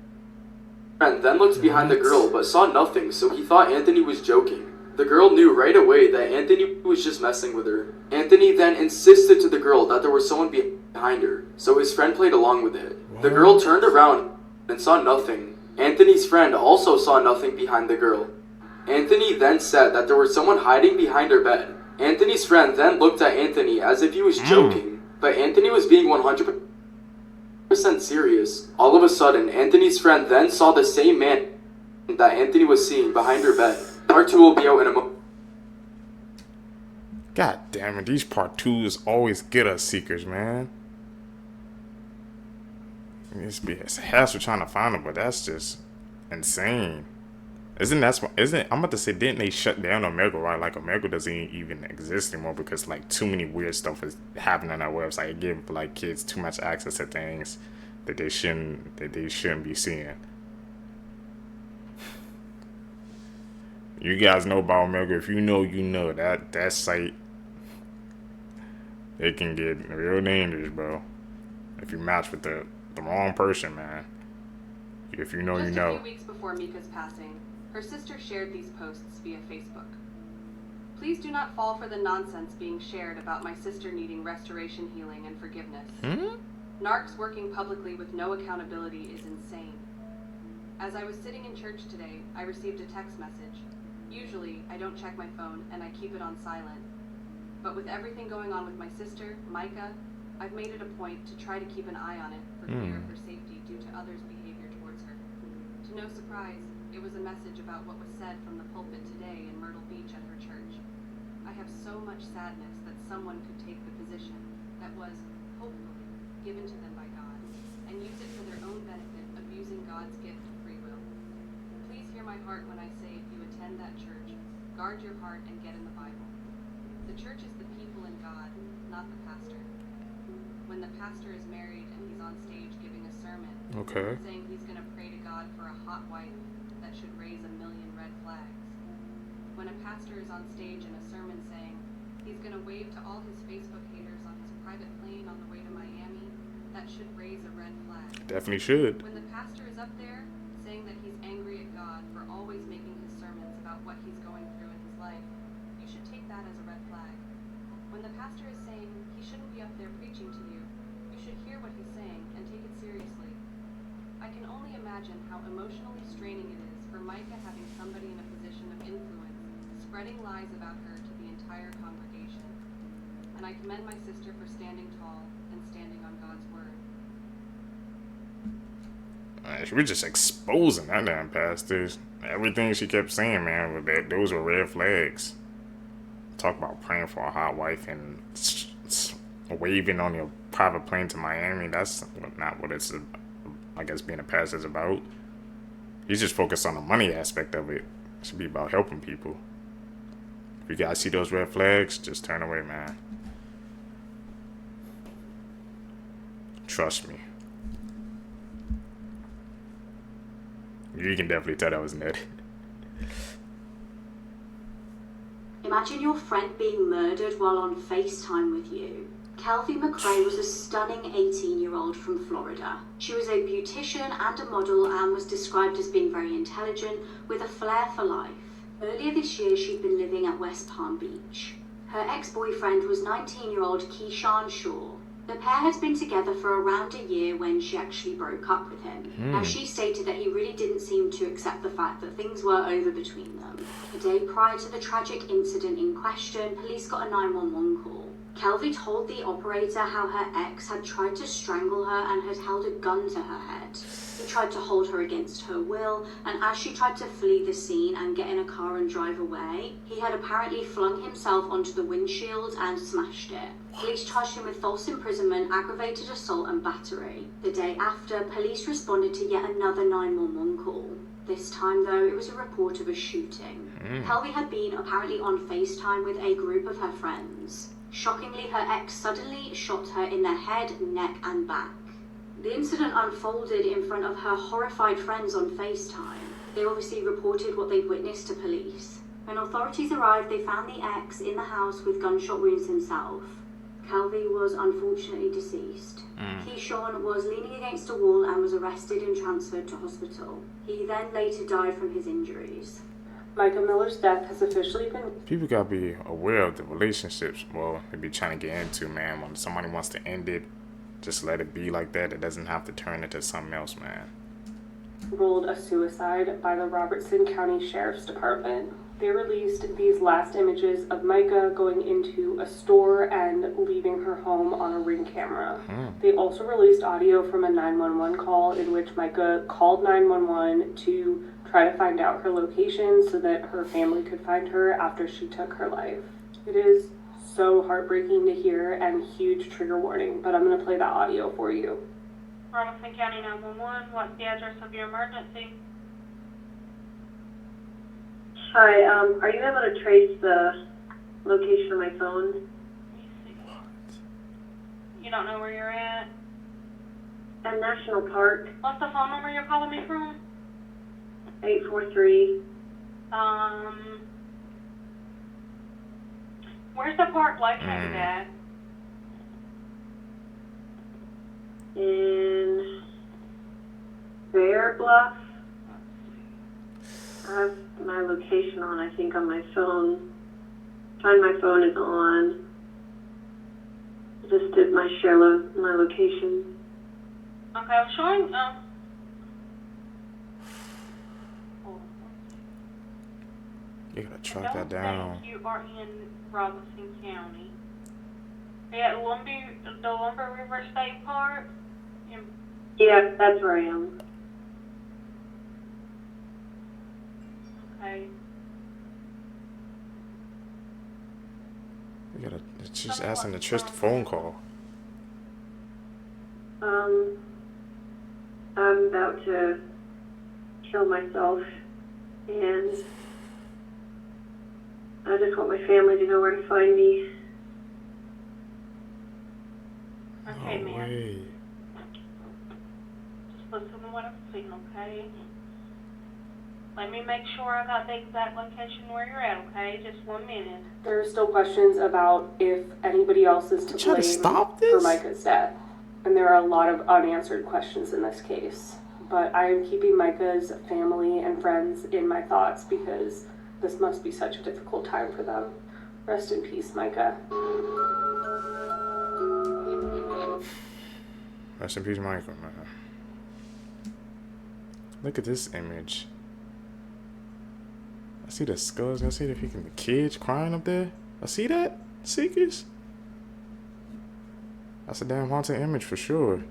then looked behind the girl but saw nothing, so he thought Anthony was joking. The girl knew right away that Anthony was just messing with her. Anthony then insisted to the girl that there was someone behind her, so his friend played along with it. The girl turned around and saw nothing. Anthony's friend also saw nothing behind the girl. Anthony then said that there was someone hiding behind her bed. Anthony's friend then looked at Anthony as if he was joking, but Anthony was being 100% serious. All of a sudden, Anthony's friend then saw the same man that Anthony was seeing behind her bed. Part 2 will be out in a moment. God damn it, these part 2s always get us, Seekers, man. It's a hassle trying to find them, but that's just insane. I'm about to say, didn't they shut down Omegle, right? Like, Omegle doesn't even exist anymore because, like, too many weird stuff is happening on that website. It gives, like, kids too much access to things that they shouldn't be seeing. You guys know about Omega. If you know, you know. That site, it can get real dangerous, bro. If you match with the wrong person, man. If you know, you know. Just a few weeks before Mika's passing, her sister shared these posts via Facebook. Please do not fall for the nonsense being shared about my sister needing restoration, healing, and forgiveness. Narcs working publicly with no accountability is insane. As I was sitting in church today, I received a text message. Usually, I don't check my phone and I keep it on silent. But with everything going on with my sister, Micah, I've made it a point to try to keep an eye on it for fear of her safety due to others' behavior towards her. To no surprise, it was a message about what was said from the pulpit today in Myrtle Beach at her church. I have so much sadness that someone could take the position that was, hopefully, given to them by God, and use it for their own benefit, abusing God's gift of free will. Please hear my heart when I say if you attend that church, guard your heart and get in the Bible. The church is the people and God, not the pastor. When the pastor is married and he's on stage giving a sermon, saying he's going to pray to God for a hot wife that should raise 1 million red flags. When a pastor is on stage in a sermon saying he's going to wave to all his Facebook haters on his private plane on the way to Miami, that should raise a red flag. Definitely should. When the pastor is up there saying that he's angry at God for always making his sermons about what he's going through in his life, you should take that as a red flag. When the pastor is saying he shouldn't be up there preaching to you, you should hear what he's saying and take it seriously. I can only imagine how emotionally straining it is for Micah having somebody in a position of influence spreading lies about her to the entire congregation. And I commend my sister for standing tall and standing on God's word. We're just exposing that damn pastors. Everything she kept saying, man, those were red flags. Talk about praying for a hot wife and waving on your private plane to Miami. That's not what it's, I guess, being a pastor is about. You just focus on the money aspect of it. It should be about helping people. If you guys see those red flags, just turn away, man. Trust me. You can definitely tell that was Ned. Imagine your friend being murdered while on FaceTime with you. Kelvie McRae was a stunning 18-year-old from Florida. She was a beautician and a model and was described as being very intelligent with a flair for life. Earlier this year, she'd been living at West Palm Beach. Her ex-boyfriend was 19-year-old Keyshawn Shaw. The pair had been together for around a year when she actually broke up with him. Now, she stated that he really didn't seem to accept the fact that things were over between them. A day prior to the tragic incident in question, police got a 911 call. Kelvie told the operator how her ex had tried to strangle her and had held a gun to her head. He tried to hold her against her will, and as she tried to flee the scene and get in a car and drive away, he had apparently flung himself onto the windshield and smashed it. Police charged him with false imprisonment, aggravated assault and battery. The day after, police responded to yet another 911 call. This time, though, it was a report of a shooting. Kelvie had been apparently on FaceTime with a group of her friends. Shockingly, her ex suddenly shot her in the head, neck and back. The incident unfolded in front of her horrified friends on FaceTime. They obviously reported what they'd witnessed to police. When authorities arrived, they found the ex in the house with gunshot wounds himself. Kelvie was unfortunately deceased. Keyshawn was leaning against a wall and was arrested and transferred to hospital. He then later died from his injuries. Micah Miller's death has officially been... People gotta be aware of the relationships, well, they be trying to get into, man. When somebody wants to end it, just let it be like that. It doesn't have to turn into something else, man. ruled a suicide by the Robertson County Sheriff's Department. They released these last images of Micah going into a store and leaving her home on a Ring camera. They also released audio from a 911 call in which Micah called 911 to try to find out her location so that her family could find her after she took her life. It is so heartbreaking to hear and huge trigger warning, but I'm going to play that audio for you. Robertson County 911, what's the address of your emergency? Hi, are you able to trace the location of my phone? You don't know where you're at? At National Park. What's the phone number you're calling me from? 843. Where's the park located at? In Bear Bluff. I have my location on, I think, on my phone. Find my phone is on. Just did my my location. Okay, I'm showing, You gotta track that down. you are in Robinson County. Are you at the Lumber River State Park? Yeah, that's where I am. Okay. You gotta just ask him to trust the phone call. I'm about to kill myself, and I just want my family to know where to find me. Okay, No man. way. Just listen to what I'm saying, okay? Let me make sure I got the exact location where you're at, okay? Just 1 minute. There are still questions about if anybody else is to Try to blame stop for this? Micah's death. And there are a lot of unanswered questions in this case. But I am keeping Micah's family and friends in my thoughts because this must be such a difficult time for them. Rest in peace, Micah. Rest in peace, Michael, man. Look at this image. I see the skulls. I see the freaking kids crying up there. I see that, Seekers. That's a damn haunted image for sure.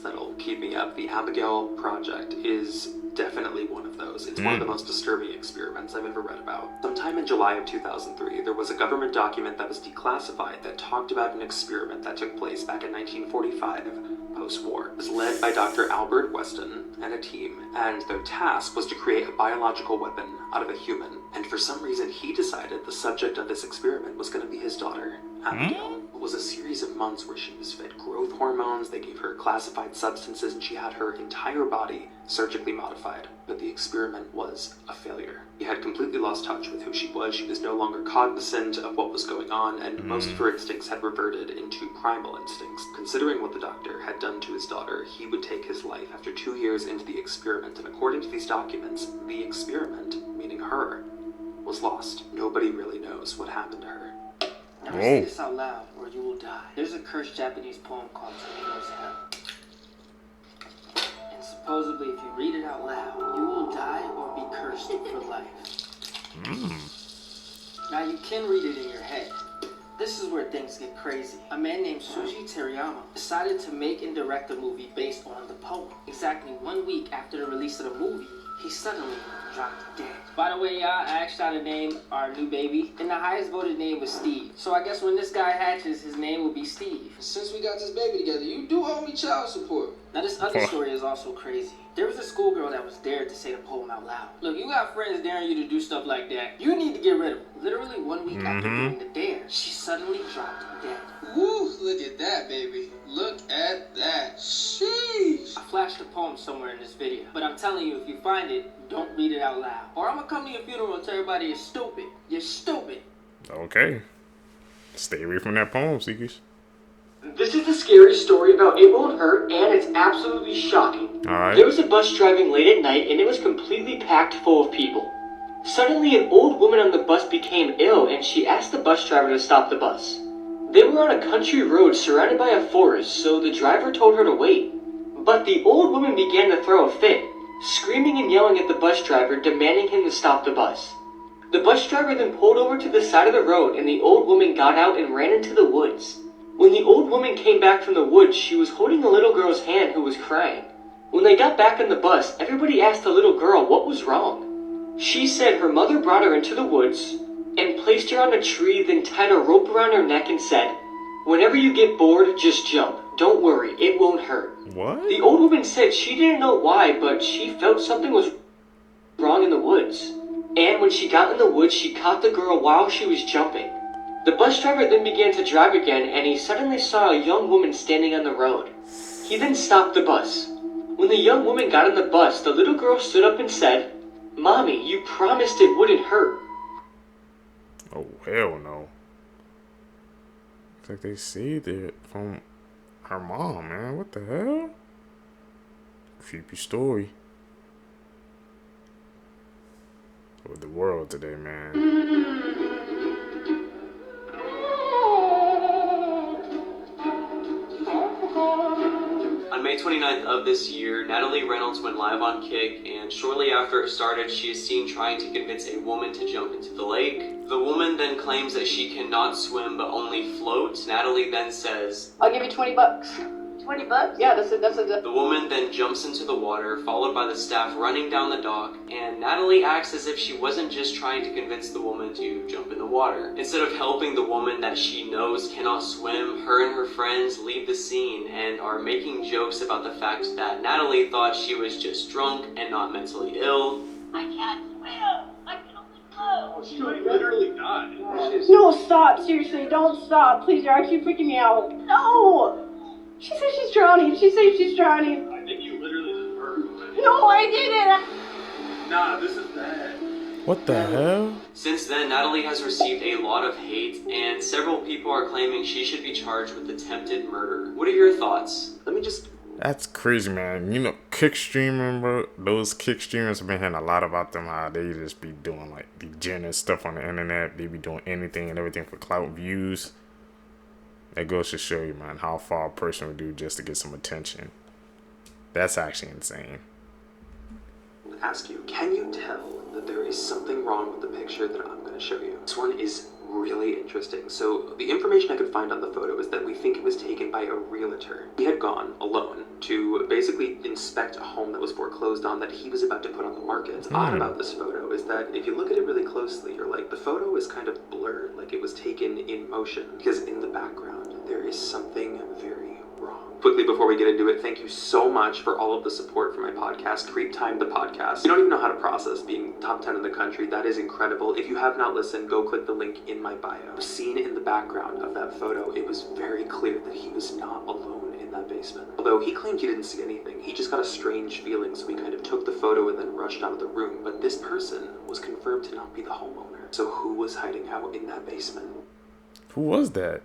That'll keep me up. The Abigail Project is definitely one of those. It's one of the most disturbing experiments I've ever read about. Sometime in July of 2003, there was a government document that was declassified that talked about an experiment that took place back in 1945, post-war. It was led by Dr. Albert Weston and a team, and their task was to create a biological weapon out of a human. And for some reason, he decided the subject of this experiment was going to be his daughter, Abigail. It was a series of months where she was fed growth hormones, they gave her classified substances, and she had her entire body surgically modified. But the experiment was a failure. She had completely lost touch with who she was no longer cognizant of what was going on, and most of her instincts had reverted into primal instincts. Considering what the doctor had done to his daughter, he would take his life after 2 years into the experiment, and according to these documents, the experiment, meaning her, was lost. Nobody really knows what happened to her. Never say this out loud, or you will die. There's a cursed Japanese poem called Tornado's Hell. And supposedly, if you read it out loud, you will die or be cursed for life. Now, you can read it in your head. This is where things get crazy. A man named Suji Teriyama decided to make and direct a movie based on the poem. Exactly 1 week after the release of the movie, he suddenly dropped dead. By the way, y'all, I asked y'all to name our new baby, and the highest voted name was Steve. So I guess when this guy hatches, his name will be Steve. Since we got this baby together, you do owe me child support. Now this other story is also crazy. There was a schoolgirl that was dared to say the poem out loud. Look, you got friends daring you to do stuff like that. You need to get rid of them. Literally 1 week after doing the dare, she suddenly dropped dead. Woo, look at that, baby. Look at that. Sheesh. I flashed the poem somewhere in this video, but I'm telling you, if you find it, don't read it out loud. Or I'm gonna come to your funeral and tell everybody you're stupid. You're stupid. Okay. Stay away from that poem, Seekers. This is a scary story about It Won't Hurt, and it's absolutely shocking. Alright. There was a bus driving late at night, and it was completely packed full of people. Suddenly, an old woman on the bus became ill, and she asked the bus driver to stop the bus. They were on a country road surrounded by a forest, so the driver told her to wait. But the old woman began to throw a fit, screaming and yelling at the bus driver, demanding him to stop the bus. The bus driver then pulled over to the side of the road, and the old woman got out and ran into the woods. When the old woman came back from the woods, she was holding a little girl's hand who was crying. When they got back on the bus, everybody asked the little girl what was wrong. She said her mother brought her into the woods and placed her on a tree, then tied a rope around her neck and said, "Whenever you get bored, just jump. Don't worry, it won't hurt." What? The old woman said she didn't know why, but she felt something was wrong in the woods. And when she got in the woods, she caught the girl while she was jumping. The bus driver then began to drive again, and he suddenly saw a young woman standing on the road. He then stopped the bus. When the young woman got on the bus, the little girl stood up and said, "Mommy, you promised it wouldn't hurt." Oh, hell no. It's like they saved it from her mom, man. What the hell? Creepy story. With the world today, man. On May 29th of this year, Natalie Reynolds went live on Kick, and shortly after it started, she is seen trying to convince a woman to jump into the lake. The woman then claims that she cannot swim but only float. Natalie then says, "I'll give you $20. $20? Yeah, that's it. The woman then jumps into the water, followed by the staff running down the dock, and Natalie acts as if she wasn't just trying to convince the woman to jump in the water. Instead of helping the woman that she knows cannot swim, her and her friends leave the scene and are making jokes about the fact that Natalie thought she was just drunk and not mentally ill. I can't swim. I can only float. She literally died. No, stop. Seriously, don't stop. Please, you're actually freaking me out. No. She says she's drowning. She says she's drowning. I think you literally just murdered her. No, I didn't. Nah, this is bad. What the hell? Since then, Natalie has received a lot of hate, and several people are claiming she should be charged with attempted murder. What are your thoughts? That's crazy, man. You know, kick streaming, bro. Those kick streamers, have been hearing a lot about them. How they just be doing like degenerate stuff on the internet. They be doing anything and everything for clout views. That goes to show you, man, how far a person would do just to get some attention. That's actually insane. Ask you, can you tell that there is something wrong with the picture that I'm going to show you? This one is really interesting. So the information I could find on the photo is that we think it was taken by a realtor. He had gone alone to basically inspect a home that was foreclosed on that he was about to put on the market. What's odd about this photo is that if you look at it really closely, you're like, the photo is kind of blurred, like it was taken in motion, because in the background there is something very wrong. Quickly before we get into it, thank you so much for all of the support for my podcast, FaceTime the Podcast. You don't even know how to process being top 10 in the country. That is incredible. If you have not listened, go click the link in my bio. Seen in the background of that photo, it was very clear that he was not alone in that basement. Although he claimed he didn't see anything, he just got a strange feeling, so he kind of took the photo and then rushed out of the room. But this person was confirmed to not be the homeowner. So who was hiding out in that basement? Who was that?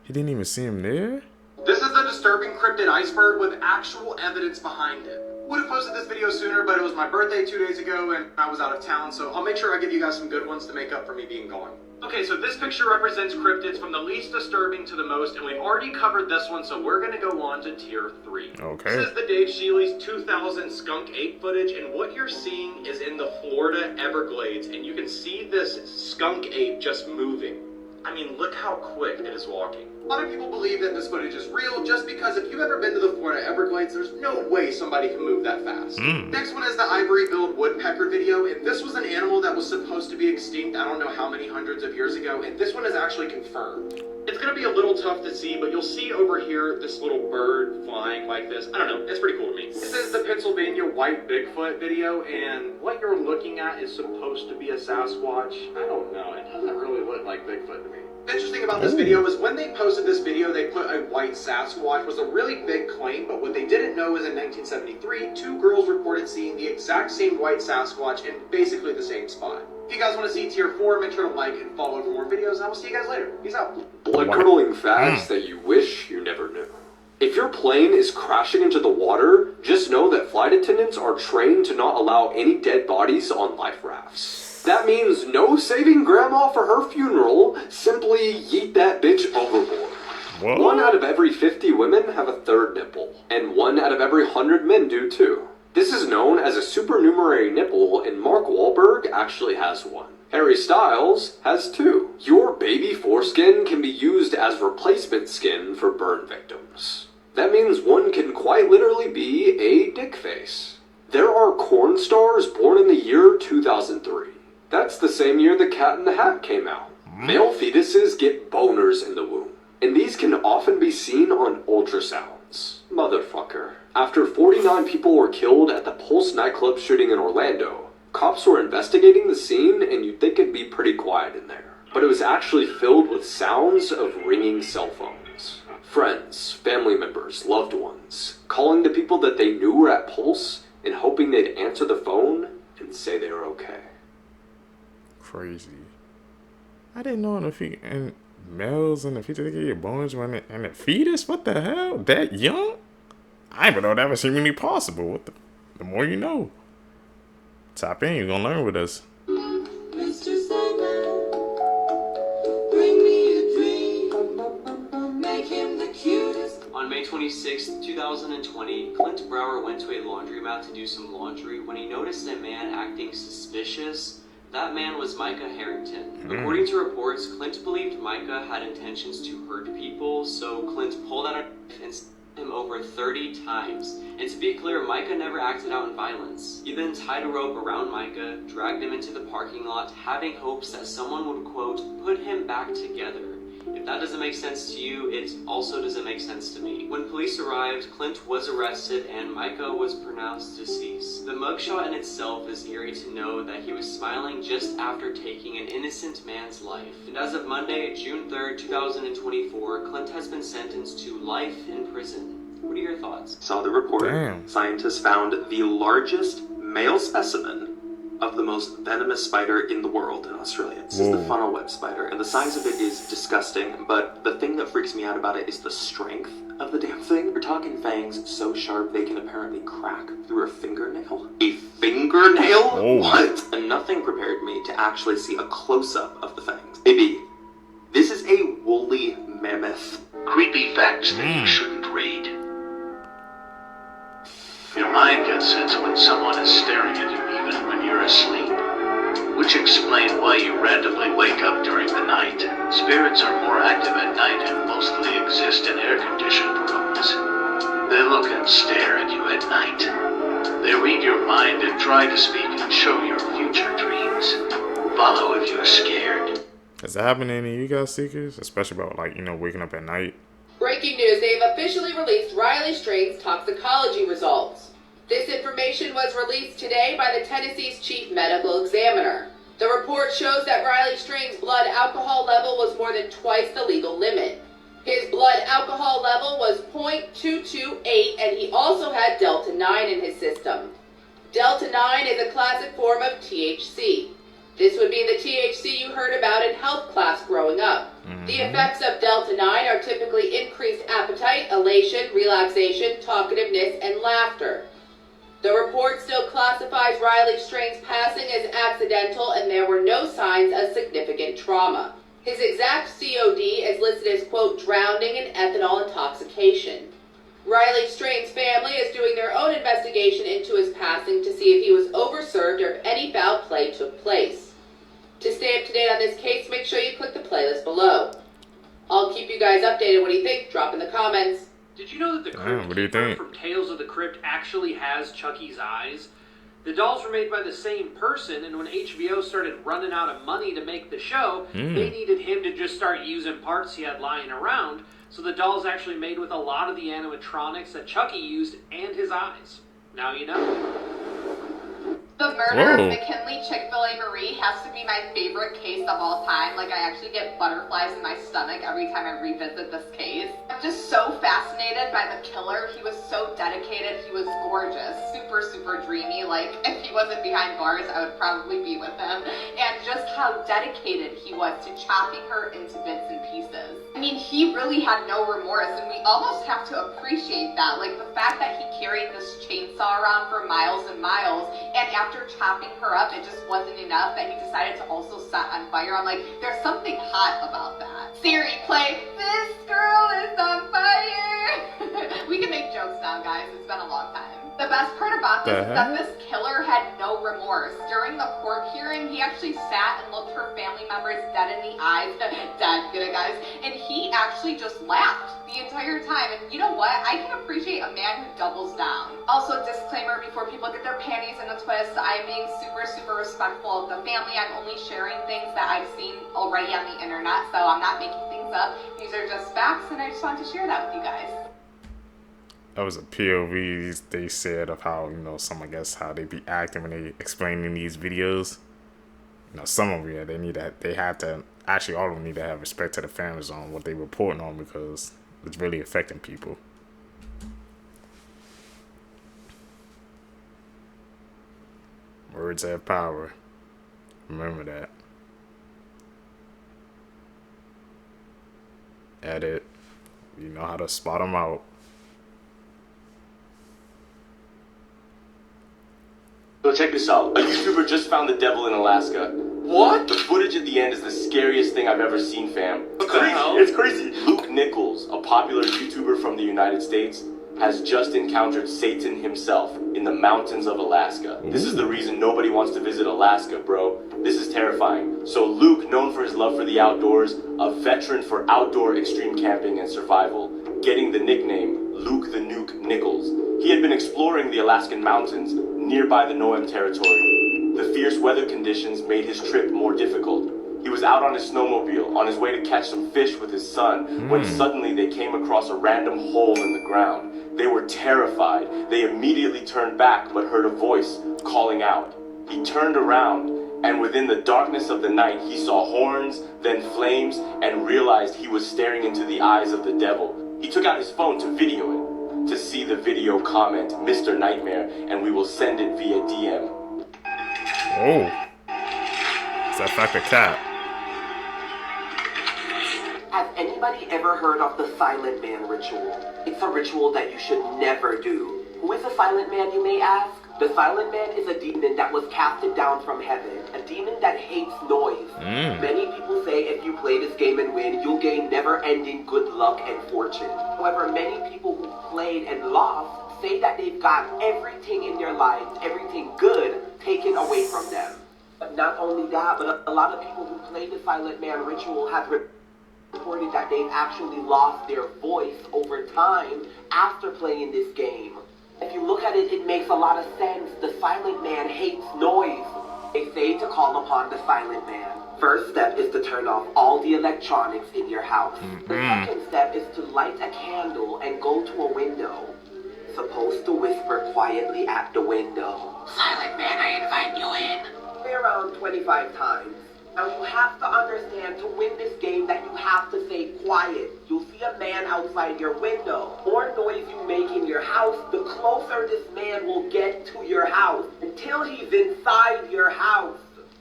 He didn't even see him there? This is the disturbing Crypted Iceberg with actual evidence behind it. Would have posted this video sooner, but it was my birthday 2 days ago and I was out of town, so I'll make sure I give you guys some good ones to make up for me being gone. Okay, so this picture represents cryptids from the least disturbing to the most, and we've already covered this one, so we're gonna go on to tier 3. Okay. This is the Dave Shealy's 2000 skunk ape footage, and what you're seeing is in the Florida Everglades, and you can see this skunk ape just moving. I mean, look how quick it is walking. A lot of people believe that this footage is real just because if you've ever been to the Florida Everglades, there's no way somebody can move that fast. Next one is the ivory-billed woodpecker video, and this was an animal that was supposed to be extinct I don't know how many hundreds of years ago, and this one is actually confirmed. It's going to be a little tough to see, but you'll see over here this little bird flying like this. I don't know, it's pretty cool to me. This is the Pennsylvania white Bigfoot video, and what you're looking at is supposed to be a Sasquatch. I don't know, it doesn't really look like Bigfoot to me. Interesting about this video is when they posted this video, they put a white Sasquatch. Was a really big claim, but what they didn't know is in 1973, 2 girls reported seeing the exact same white Sasquatch in basically the same spot. If you guys want to see tier 4, make sure to like and follow for more videos, and I will see you guys later. Peace out. Blood-curdling facts that you wish you never knew. If your plane is crashing into the water, just know that flight attendants are trained to not allow any dead bodies on life rafts. That means no saving grandma for her funeral, simply yeet that bitch overboard. What? 1 out of every 50 women have a third nipple, and 1 out of every 100 men do too. This is known as a supernumerary nipple, and Mark Wahlberg actually has one. Harry Styles has 2. Your baby foreskin can be used as replacement skin for burn victims. That means one can quite literally be a dick face. There are corn stars born in the year 2003. That's the same year The Cat in the Hat came out. Male fetuses get boners in the womb, and these can often be seen on ultrasounds. Motherfucker. After 49 people were killed at the Pulse nightclub shooting in Orlando, cops were investigating the scene, and you'd think it'd be pretty quiet in there. But it was actually filled with sounds of ringing cell phones. Friends, family members, loved ones, calling the people that they knew were at Pulse and hoping they'd answer the phone and say they were okay. Crazy. I didn't know in males in the fetus they get bones when in the fetus. What the hell? That young? I didn't even know that was humanly possible. What the more you know. Tap in, you're gonna learn with us. Mr. Sandman, bring me a dream. Make him the cutest. On May 26, 2020, Clint Brower went to a laundromat to do some laundry when he noticed a man acting suspicious. That man was Micah Harrington. According to reports, Clint believed Micah had intentions to hurt people, so Clint pulled out a knife and stabbed him over 30 times. And to be clear, Micah never acted out in violence. He then tied a rope around Micah, dragged him into the parking lot, having hopes that someone would, quote, put him back together. If that doesn't make sense to you, it also doesn't make sense to me. When police arrived, Clint was arrested and Micah was pronounced deceased. The mugshot in itself is eerie to know that he was smiling just after taking an innocent man's life. And as of Monday, June 3rd, 2024, Clint has been sentenced to life in prison. What are your thoughts? Saw the report. Damn. Scientists found the largest male specimen of the most venomous spider in the world in Australia. This is the funnel web spider, and the size of it is disgusting, but the thing that freaks me out about it is the strength of the damn thing. We're talking fangs so sharp they can apparently crack through a fingernail. A fingernail? Oh. What? And nothing prepared me to actually see a close-up of the fangs. Maybe this is a woolly mammoth. Creepy facts that you shouldn't read. Your mind gets sense when someone is staring at you even when you're asleep, which explains why you randomly wake up during the night. Spirits are more active at night and mostly exist in air-conditioned rooms. They look and stare at you at night. They read your mind and try to speak and show your future dreams. Follow if you're scared. Has that happened to any of you guys, Seekers? Especially about, like, waking up at night? Breaking news, they've officially released Riley Strain's toxicology results. This information was released today by the Tennessee's chief medical examiner. The report shows that Riley Strain's blood alcohol level was more than twice the legal limit. His blood alcohol level was .228, and he also had Delta-9 in his system. Delta-9 is a classic form of THC. This would be the THC you heard about in health class growing up. The effects of Delta-9 are typically increased appetite, elation, relaxation, talkativeness, and laughter. The report still classifies Riley Strain's passing as accidental, and there were no signs of significant trauma. His exact COD is listed as, quote, drowning in ethanol intoxication. Riley Strain's family is doing their own investigation into his passing to see if he was overserved or if any foul play took place. To stay up to date on this case, make sure you click the playlist below. I'll keep you guys updated. What do you think? Drop in the comments. Did you know that the Crypt Keeper from Tales of the Crypt actually has Chucky's eyes? The dolls were made by the same person, and when HBO started running out of money to make the show, they needed him to just start using parts he had lying around, so the doll's actually made with a lot of the animatronics that Chucky used and his eyes. Now you know. The murder of McKinley Chick-fil-A Marie has to be my favorite case of all time. Like, I actually get butterflies in my stomach every time I revisit this case. I'm just so fascinated by the killer. He was so dedicated. He was gorgeous. Super, super dreamy. Like, if he wasn't behind bars, I would probably be with him. And just how dedicated he was to chopping her into bits and pieces. I mean, he really had no remorse, and we almost have to appreciate that. Like, the fact that he carried this chainsaw around for miles and miles, and after chopping her up, it just wasn't enough that he decided to also set on fire. I'm like, there's something hot about that. Siri, play This Girl Is on Fire. We can make jokes now, guys. It's been a long time. The best part about this is that this killer had no remorse. During the court hearing, he actually sat and looked her family members dead in the eyes. Dead, get it, guys? And he actually just laughed the entire time. And you know what? I can appreciate a man who doubles down. Also, disclaimer before people get their panties in a twist, I'm being super, super respectful of the family. I'm only sharing things that I've seen already on the internet, so I'm not making things up. These are just facts, and I just wanted to share that with you guys. That was a POV they said of how, some, I guess, how they be acting when they explaining these videos. Some of them, they have to, actually all of them need to have respect to the families on what they reporting on, because it's really affecting people. Words have power. Remember that. Edit. You know how to spot them out. So check this out. A YouTuber just found the devil in Alaska. What? The footage at the end is the scariest thing I've ever seen, fam. It's crazy. It's crazy. Luke Nichols, a popular YouTuber from the United States, has just encountered Satan himself in the mountains of Alaska. This is the reason nobody wants to visit Alaska, bro. This is terrifying. So Luke, known for his love for the outdoors, a veteran for outdoor extreme camping and survival, getting the nickname Luke the Nuke Nichols. He had been exploring the Alaskan mountains nearby the Noam territory. The fierce weather conditions made his trip more difficult. He was out on his snowmobile on his way to catch some fish with his son when suddenly they came across a random hole in the ground. They were terrified. They immediately turned back but heard a voice calling out. He turned around, and within the darkness of the night he saw horns, then flames, and realized he was staring into the eyes of the devil. He took out his phone to video it. To see the video, comment Mr. Nightmare, and we will send it via DM. Oh. Is that fact a cat? Has anybody ever heard of the Silent Man ritual? It's a ritual that you should never do. Who is the Silent Man, you may ask? The Silent Man is a demon that was casted down from heaven, a demon that hates noise. Many people say if you play this game and win, you'll gain never-ending good luck and fortune. However, many people who played and lost say that they've got everything in their lives, everything good, taken away from them. But not only that, but a lot of people who play the Silent Man ritual have reported that they've actually lost their voice over time after playing this game. If you look at it, it makes a lot of sense. The Silent Man hates noise. They say to call upon the Silent Man. First step is to turn off all the electronics in your house. The second step is to light a candle and go to a window. Supposed to whisper quietly at the window. Silent Man, I invite you in. Around 25 times. Now you have to understand, to win this game, that you have to stay quiet. You'll see a man outside your window. The more noise you make in your house, the closer this man will get to your house, until he's inside your house.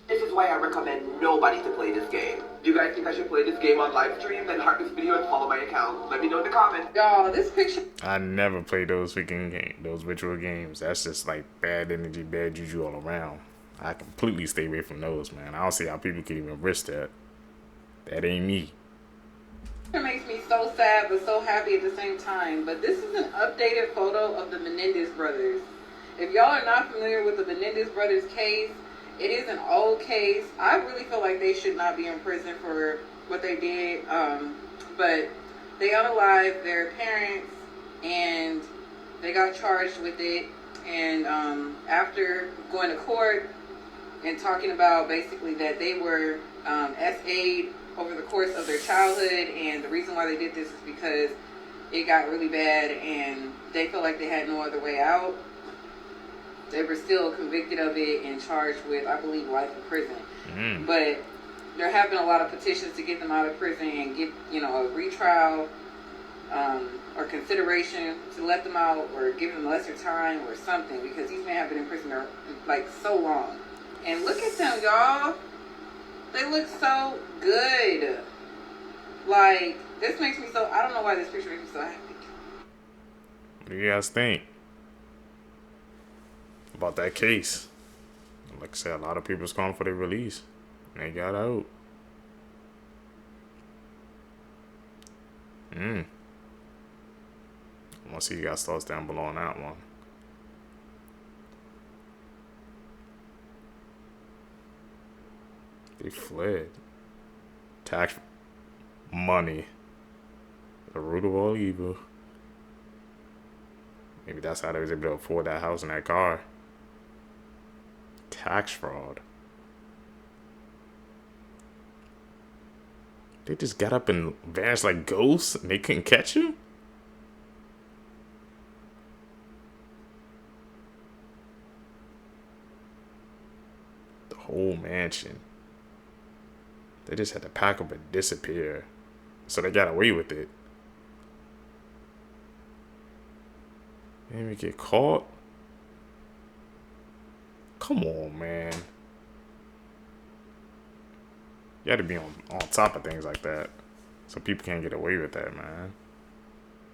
This is why I recommend nobody to play this game. Do you guys think I should play this game on live stream? Then heart this video and follow my account. Let me know in the comments. Y'all, this picture... I never play those freaking games, those ritual games. That's just like bad energy, bad juju all around. I completely stay away from those, man. I don't see how people can even risk that. That ain't me. It makes me so sad but so happy at the same time. But this is an updated photo of the Menendez brothers. If y'all are not familiar with the Menendez brothers case, it is an old case. I really feel like they should not be in prison for what they did. But they unalived their parents and they got charged with it. And after going to court and talking about basically that they were SA'd over the course of their childhood, and the reason why they did this is because it got really bad and they felt like they had no other way out. They were still convicted of it and charged with, I believe, life in prison. But there have been a lot of petitions to get them out of prison and get, a retrial or consideration to let them out or give them lesser time or something, because these men have been in prison like so long. And look at them, y'all. They look so good. Like, this makes me so... I don't know why this picture makes me so happy. What do you guys think about that case? Like I said, a lot of people's calling for their release. And they got out. I want to see you guys' thoughts down below on that one. They fled. Tax money. The root of all evil. Maybe that's how they was able to afford that house and that car. Tax fraud. They just got up and vanished like ghosts and they couldn't catch you? The whole mansion. They just had to pack up and disappear. So they got away with it. Didn't even get caught. Come on, man. You gotta be on top of things like that, so people can't get away with that, man.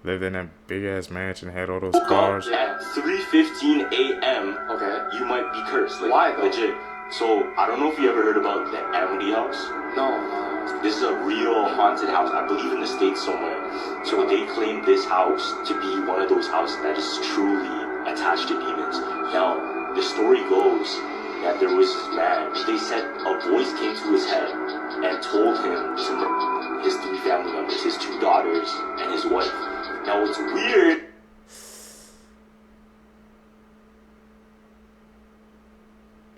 Lived in that big ass mansion, had all those cars. At 3:15 a.m. Okay. You might be cursed. Like, why though? Legit. So I don't know if you ever heard about the Amity House. No. This is a real haunted house. I believe in the States somewhere. So they claim this house to be one of those houses that is truly attached to demons. Now the story goes that there was this man. They said a voice came to his head and told him to murder his 3 family members, his 2 daughters, and his wife. Now it's weird.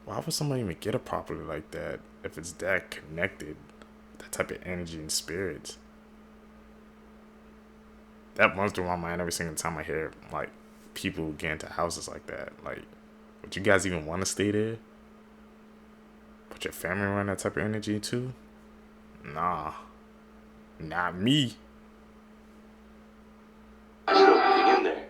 Why would somebody even get a property like that if it's that connected? That type of energy and spirits. That runs through my mind every single time I hear like people get into houses like that. Like, would you guys even want to stay there? Put your family around that type of energy too? Nah. Not me. I ended up moving in there.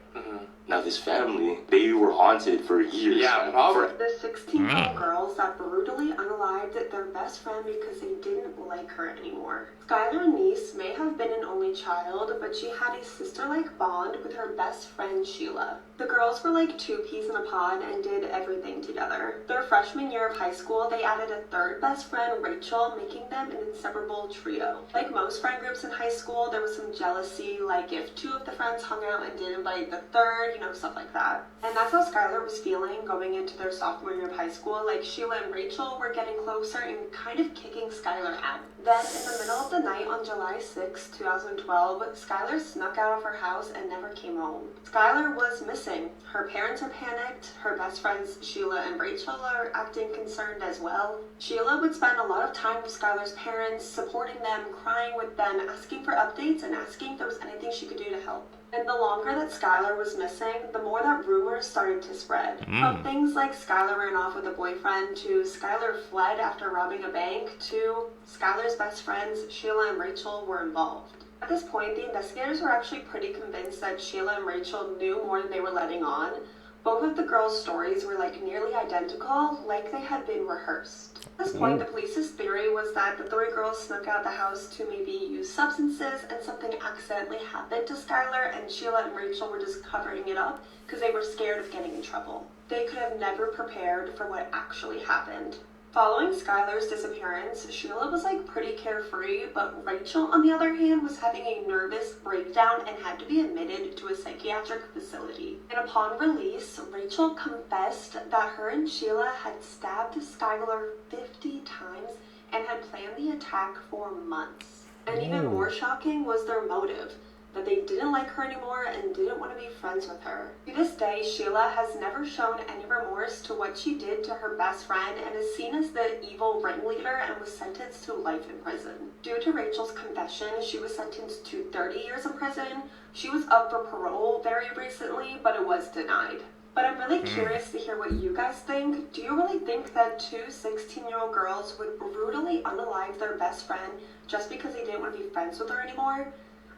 Now this family, they were haunted for years. Yeah, probably. The 16-year-old girls that brutally unalived their best friend because they didn't like her anymore. Skylar Niece may have been an only child, but she had a sister-like bond with her best friend Sheila. The girls were like 2 peas in a pod and did everything together. Their freshman year of high school, they added a 3rd best friend, Rachel, making them an inseparable trio. Like most friend groups in high school, there was some jealousy, like if 2 of the friends hung out and didn't invite the 3rd, stuff like that. And that's how Skylar was feeling going into their sophomore year of high school. Like Sheila and Rachel were getting closer and kind of kicking Skylar out. Then in the middle of the night on July 6, 2012, Skylar snuck out of her house and never came home. Skylar was missing. Her parents are panicked. Her best friends Sheila and Rachel are acting concerned as well. Sheila would spend a lot of time with Skylar's parents, supporting them, crying with them, asking for updates, and asking if there was anything she could do to help. And the longer that Skylar was missing, the more that rumors started to spread. From things like Skylar ran off with a boyfriend, to Skylar fled after robbing a bank, to Skylar's best friends, Sheila and Rachel, were involved. At this point, the investigators were actually pretty convinced that Sheila and Rachel knew more than they were letting on. Both of the girls' stories were like nearly identical, like they had been rehearsed. At this point, the police's theory was that the 3 girls snuck out the house to maybe use substances and something accidentally happened to Skylar, and Sheila and Rachel were just covering it up because they were scared of getting in trouble. They could have never prepared for what actually happened. Following Skylar's disappearance, Sheila was like pretty carefree, but Rachel, on the other hand, was having a nervous breakdown and had to be admitted to a psychiatric facility. And upon release, Rachel confessed that her and Sheila had stabbed Skylar 50 times and had planned the attack for months. And even more shocking was their motive, that they didn't like her anymore and didn't want to be friends with her. To this day, Sheila has never shown any remorse to what she did to her best friend and is seen as the evil ringleader and was sentenced to life in prison. Due to Rachel's confession, she was sentenced to 30 years in prison. She was up for parole very recently, but it was denied. But I'm really curious to hear what you guys think. Do you really think that 2 16-year-old girls would brutally unalive their best friend just because they didn't want to be friends with her anymore?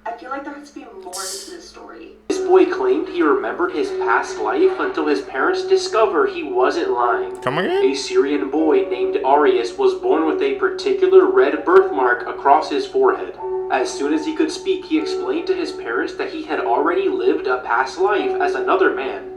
I feel like there has to be more to this story. This boy claimed he remembered his past life until his parents discovered he wasn't lying. Come again? A Syrian boy named Arius was born with a particular red birthmark across his forehead. As soon as he could speak, he explained to his parents that he had already lived a past life as another man,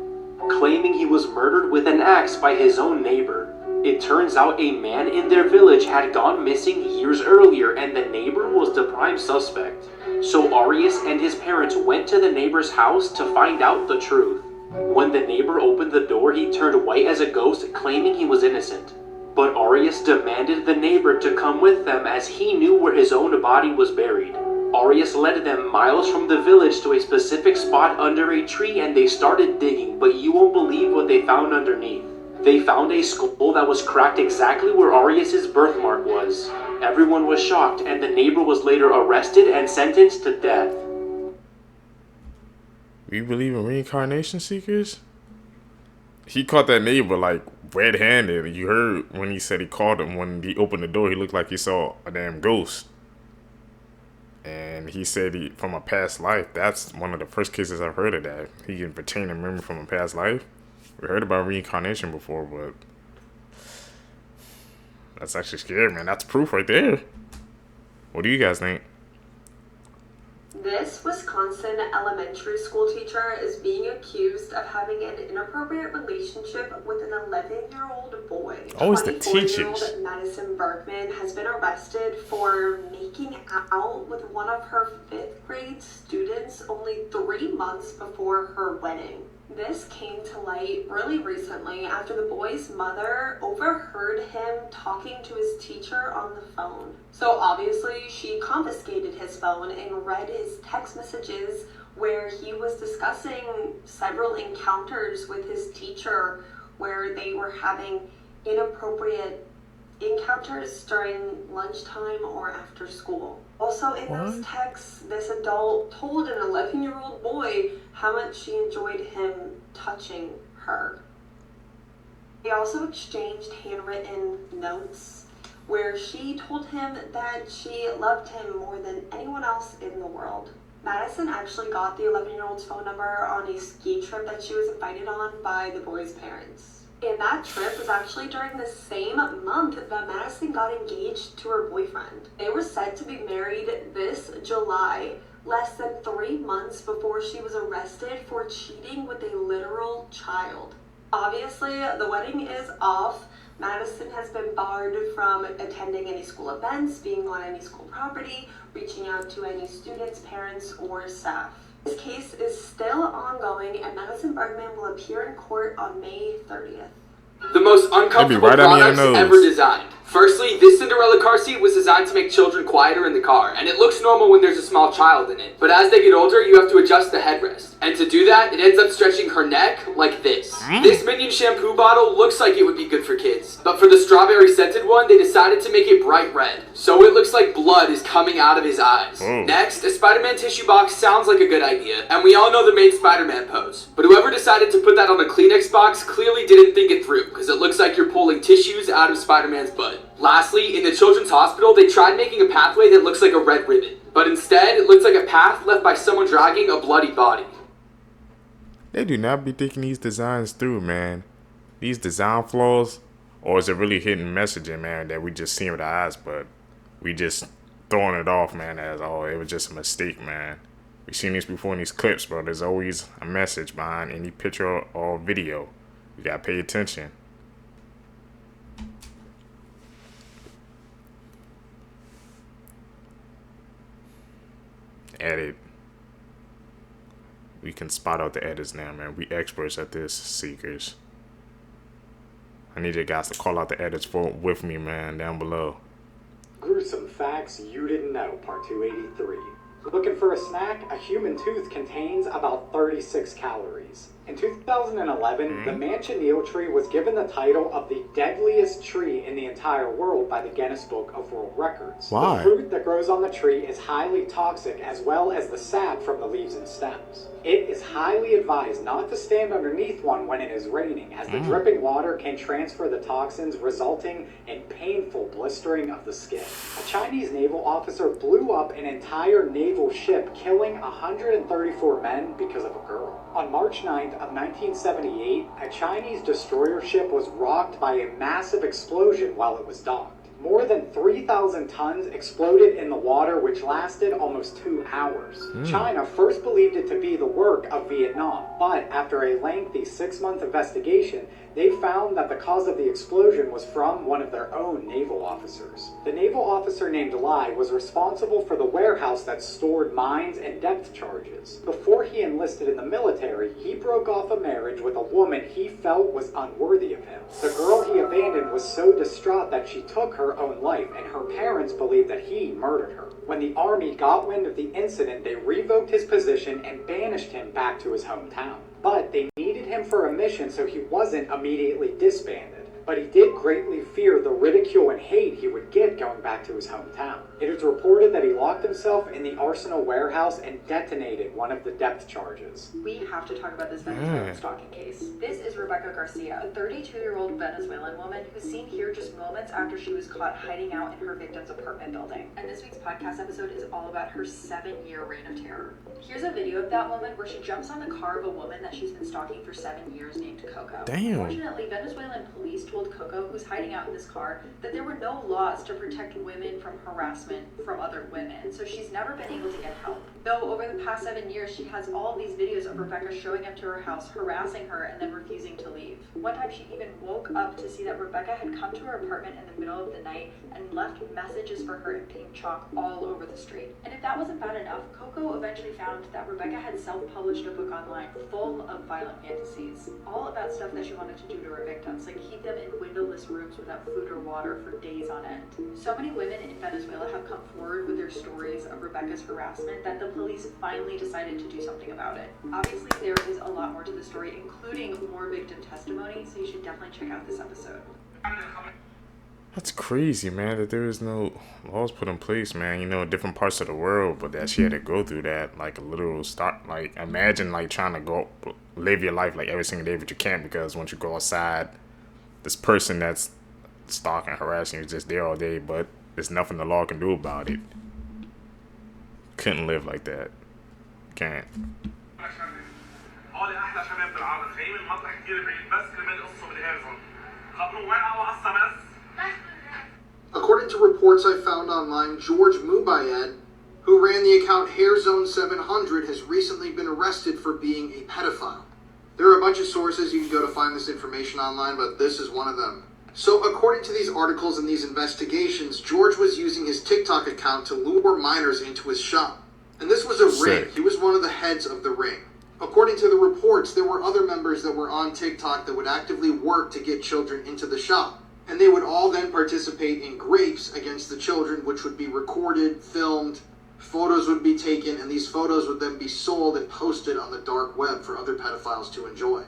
claiming he was murdered with an axe by his own neighbor. It turns out a man in their village had gone missing years earlier and the neighbor was the prime suspect. So Arius and his parents went to the neighbor's house to find out the truth. When the neighbor opened the door, he turned white as a ghost, claiming he was innocent. But Arius demanded the neighbor to come with them as he knew where his own body was buried. Arius led them miles from the village to a specific spot under a tree and they started digging, but you won't believe what they found underneath. They found a skull that was cracked exactly where Arius' birthmark was. Everyone was shocked, and the neighbor was later arrested and sentenced to death. We believe in reincarnation seekers? He caught that neighbor like red-handed. You heard when he said he called him, when he opened the door, he looked like he saw a damn ghost. And he said from a past life, that's one of the first cases I've heard of that. He can retain a memory from a past life. We heard about reincarnation before, but that's actually scary, man. That's proof right there. What do you guys think? This Wisconsin elementary school teacher is being accused of having an inappropriate relationship with an 11-year-old boy. Always the teachers. 24-year-old Madison Bergman has been arrested for making out with one of her 5th grade students only 3 months before her wedding. This came to light really recently after the boy's mother overheard him talking to his teacher on the phone. So obviously she confiscated his phone and read his text messages where he was discussing several encounters with his teacher where they were having inappropriate encounters during lunchtime or after school. Also in those texts, this adult told an 11-year-old boy how much she enjoyed him touching her. They also exchanged handwritten notes where she told him that she loved him more than anyone else in the world. Madison actually got the 11-year-old's phone number on a ski trip that she was invited on by the boy's parents. And that trip was actually during the same month that Madison got engaged to her boyfriend. They were said to be married this July, less than 3 months before she was arrested for cheating with a literal child. Obviously, the wedding is off. Madison has been barred from attending any school events, being on any school property, reaching out to any students, parents, or staff. This case is still ongoing, and Madison Bergman will appear in court on May 30th. The most uncomfortable products ever designed. Firstly, this Cinderella car seat was designed to make children quieter in the car, and it looks normal when there's a small child in it. But as they get older, you have to adjust the headrest. And to do that, it ends up stretching her neck like this. This Minion shampoo bottle looks like it would be good for kids. But for the strawberry scented one, they decided to make it bright red. So it looks like blood is coming out of his eyes. Next, a Spider-Man tissue box sounds like a good idea, and we all know the main Spider-Man pose. But whoever decided to put that on a Kleenex box clearly didn't think it through, because it looks like you're pulling tissues out of Spider-Man's butt. Lastly, in the children's hospital, they tried making a pathway that looks like a red ribbon. But instead, it looks like a path left by someone dragging a bloody body. They do not be thinking these designs through, man. These design flaws, or is it really hidden messaging, man, that we just seen with our eyes, but we just throwing it off, man, as, oh, it was just a mistake, man. We've seen this before in these clips, bro. There's always a message behind any picture or video. You gotta pay attention. Edit. We can spot out the edits now, man. We experts at this, Seekers. I need you guys to call out the edits with me, man, down below. Gruesome facts you didn't know, part 283. Looking for a snack? A human tooth contains about 36 calories. In 2011, the Manchineel tree was given the title of the deadliest tree in the entire world by the Guinness Book of World Records. Why? The fruit that grows on the tree is highly toxic, as well as the sap from the leaves and stems. It is highly advised not to stand underneath one when it is raining, as the dripping water can transfer the toxins, resulting in painful blistering of the skin. A Chinese naval officer blew up an entire naval ship, killing 134 men because of a girl. On March 9th of 1978, a Chinese destroyer ship was rocked by a massive explosion while it was docked. More than 3,000 tons exploded in the water, which lasted almost 2 hours. China first believed it to be the work of Vietnam, but after a lengthy 6-month investigation, they found that the cause of the explosion was from one of their own naval officers. The naval officer named Lai was responsible for the warehouse that stored mines and depth charges. Before he enlisted in the military, he broke off a marriage with a woman he felt was unworthy of him. The girl he abandoned was so distraught that she took her own life, and her parents believed that he murdered her. When the army got wind of the incident, they revoked his position and banished him back to his hometown. But they needed him for a mission, so he wasn't immediately disbanded. but he did greatly fear the ridicule and hate he would get going back to his hometown. It is reported that he locked himself in the Arsenal warehouse and detonated one of the depth charges. We have to talk about this Venezuelan stalking case. This is Rebecca Garcia, a 32-year-old Venezuelan woman who's seen here just moments after she was caught hiding out in her victim's apartment building. And this week's podcast episode is all about her 7-year reign of terror. Here's a video of that woman where she jumps on the car of a woman that she's been stalking for 7 years named Coco. Damn. Fortunately, Venezuelan police told Coco, who's hiding out in this car, that there were no laws to protect women from harassment from other women, so she's never been able to get help. Though over the past 7 years, she has all these videos of Rebecca showing up to her house, harassing her, and then refusing to leave. One time she even woke up to see that Rebecca had come to her apartment in the middle of the night and left messages for her in pink chalk all over the street. And if that wasn't bad enough, Coco eventually found that Rebecca had self-published a book online full of violent fantasies, all about stuff that she wanted to do to her victims, like keep them in windowless rooms without food or water for days on end. So many women in Venezuela have come forward with their stories of Rebecca's harassment that the police finally decided to do something about it. Obviously, there is a lot more to the story, including more victim testimony, so you should definitely check out this episode. That's crazy, man, that there is no laws put in place, man, you know, in different parts of the world, but that she had to go through that, like a literal start. Like, imagine, like, trying to go live your life, like, every single day, but you can't, because once you go outside, this person that's stalking, harassing you is just there all day, but there's nothing the law can do about it. Couldn't live like that. Can't. According to reports I found online, George Mubayed, who ran the account HairZone700, has recently been arrested for being a pedophile. There are a bunch of sources you can go to find this information online, but this is one of them. So according to these articles and these investigations, George was using his TikTok account to lure minors into his shop. And this was a ring. He was one of the heads of the ring. According to the reports, there were other members that were on TikTok that would actively work to get children into the shop. And they would all then participate in grapes against the children, which would be recorded, filmed, photos would be taken, and these photos would then be sold and posted on the dark web for other pedophiles to enjoy.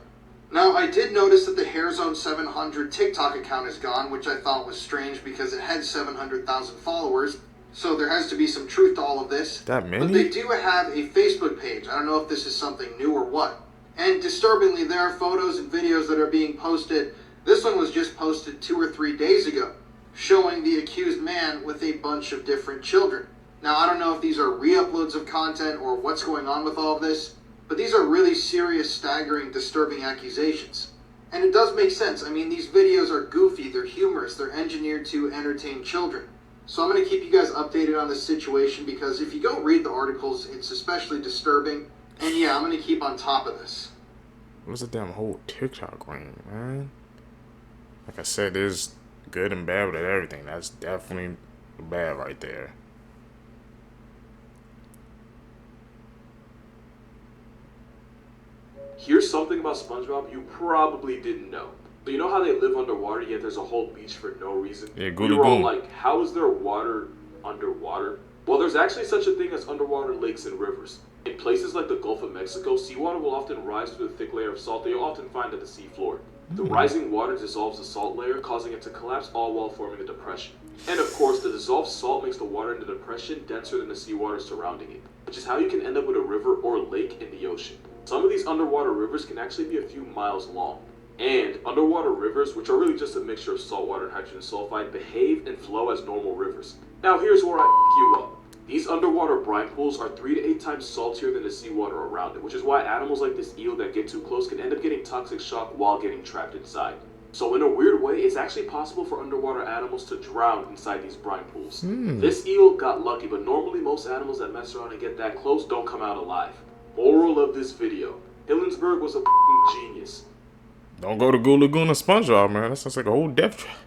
Now, I did notice that the HairZone700 TikTok account is gone, which I thought was strange because it had 700,000 followers, so there has to be some truth to all of this. That many? But they do have a Facebook page. I don't know if this is something new or what. And disturbingly, there are photos and videos that are being posted. This one was just posted 2 or 3 days ago, showing the accused man with a bunch of different children. Now, I don't know if these are re-uploads of content or what's going on with all of this, but these are really serious, staggering, disturbing accusations. And it does make sense. I mean, these videos are goofy, they're humorous, they're engineered to entertain children. So I'm going to keep you guys updated on this situation, because if you go read the articles, it's especially disturbing. And yeah, I'm going to keep on top of this. What's the damn whole TikTok ring, man? Like I said, there's good and bad with everything. That's definitely bad right there. Here's something about SpongeBob you probably didn't know. So you know how they live underwater, yet there's a whole beach for no reason? Yeah, we were all like, how is there water underwater? Well, there's actually such a thing as underwater lakes and rivers. In places like the Gulf of Mexico, seawater will often rise through a thick layer of salt that you'll often find at the seafloor. The rising water dissolves the salt layer, causing it to collapse, all while forming a depression. And of course, the dissolved salt makes the water in the depression denser than the seawater surrounding it, which is how you can end up with a river or lake in the ocean. Some of these underwater rivers can actually be a few miles long. And underwater rivers, which are really just a mixture of saltwater and hydrogen sulfide, behave and flow as normal rivers. Now here's where I f*** you up. These underwater brine pools are 3 to 8 times saltier than the seawater around it, which is why animals like this eel that get too close can end up getting toxic shock while getting trapped inside. So in a weird way, it's actually possible for underwater animals to drown inside these brine pools. This eel got lucky, but normally most animals that mess around and get that close don't come out alive. Moral of this video, Hillenberg was a genius. Don't go to Goo Lagoon or SpongeBob, man. That sounds like a whole death trap.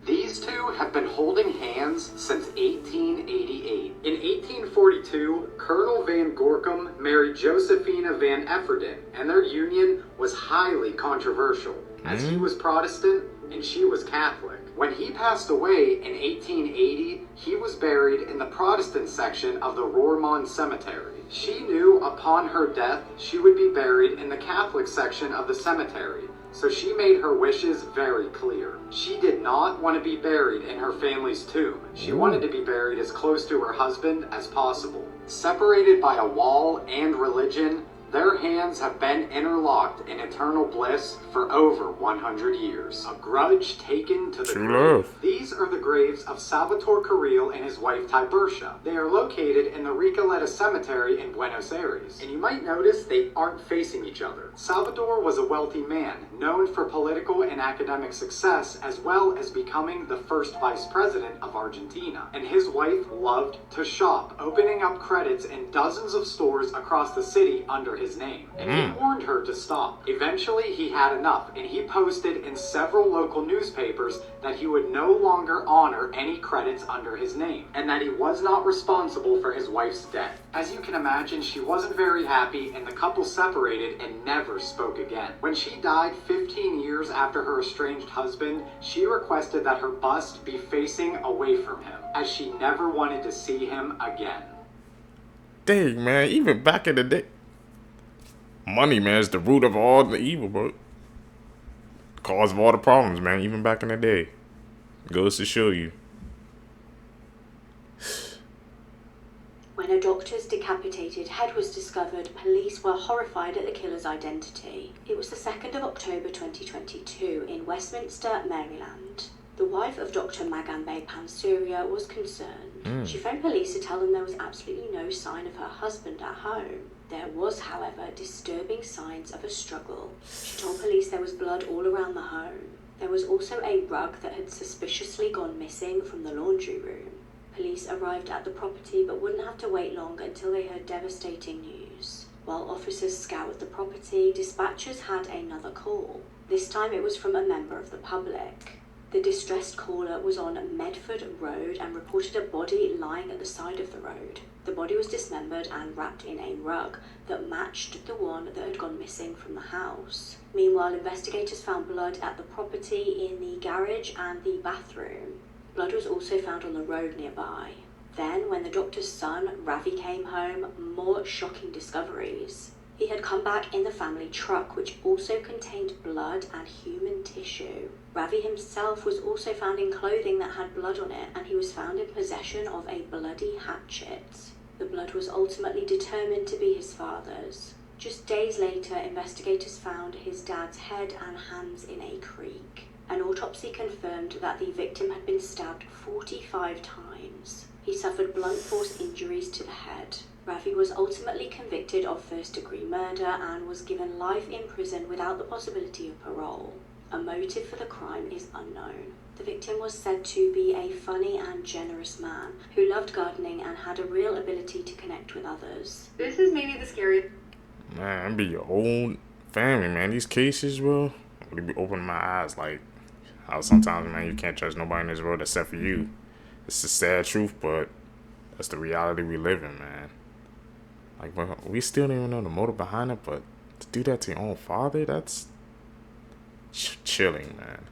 These two have been holding hands since 1888. In 1842, Colonel Van Gorkum married Josephina Van Efferden, and their union was highly controversial, as he was Protestant and she was Catholic. When he passed away in 1880, he was buried in the Protestant section of the Roermond Cemetery. She knew upon her death she would be buried in the Catholic section of the cemetery, so she made her wishes very clear. She did not want to be buried in her family's tomb. She wanted to be buried as close to her husband as possible. Separated by a wall and religion, their hands have been interlocked in eternal bliss for over 100 years. A grudge taken to the grave. These are the graves of Salvatore Carril and his wife Tibercia. They are located in the Recoleta Cemetery in Buenos Aires. And you might notice they aren't facing each other. Salvador was a wealthy man, known for political and academic success, as well as becoming the first vice president of Argentina. And his wife loved to shop, opening up credits in dozens of stores across the city under his name. And he warned her to stop. Eventually, he had enough, and he posted in several local newspapers that he would no longer honor any credits under his name, and that he was not responsible for his wife's death. As you can imagine, she wasn't very happy, and the couple separated and never spoke again. When she died 15 years after her estranged husband, she requested that her bust be facing away from him, as she never wanted to see him again. Dang, man, even back in the day, money, man, is the root of all the evil, bro. Cause of all the problems, man, even back in the day. Goes to show you. When a doctor's decapitated head was discovered, police were horrified at the killer's identity. It was the 2nd of October 2022 in Westminster, Maryland. The wife of Dr. Magambe Pansuria was concerned. She phoned police to tell them there was absolutely no sign of her husband at home. There was, however, disturbing signs of a struggle. She told police there was blood all around the home. There was also a rug that had suspiciously gone missing from the laundry room. Police arrived at the property but wouldn't have to wait long until they heard devastating news. While officers scoured the property, dispatchers had another call. This time it was from a member of the public. The distressed caller was on Medford Road and reported a body lying at the side of the road. The body was dismembered and wrapped in a rug that matched the one that had gone missing from the house. Meanwhile, investigators found blood at the property in the garage and the bathroom. Blood was also found on the road nearby. Then, when the doctor's son, Ravi, came home, more shocking discoveries. He had come back in the family truck, which also contained blood and human tissue. Ravi himself was also found in clothing that had blood on it, and he was found in possession of a bloody hatchet. The blood was ultimately determined to be his father's. Just days later, investigators found his dad's head and hands in a creek. An autopsy confirmed that the victim had been stabbed 45 times. He suffered blunt force injuries to the head. Ravi was ultimately convicted of first-degree murder and was given life in prison without the possibility of parole. A motive for the crime is unknown. The victim was said to be a funny and generous man who loved gardening and had a real ability to connect with others. This is maybe the scariest. Man, that'd be your own family, man. These cases, bro, would be opening my eyes. Like, how sometimes, man, you can't trust nobody in this world except for you. It's the sad truth, but that's the reality we live in, man. Like, bro, we still don't even know the motive behind it, but to do that to your own father, that's chilling, man.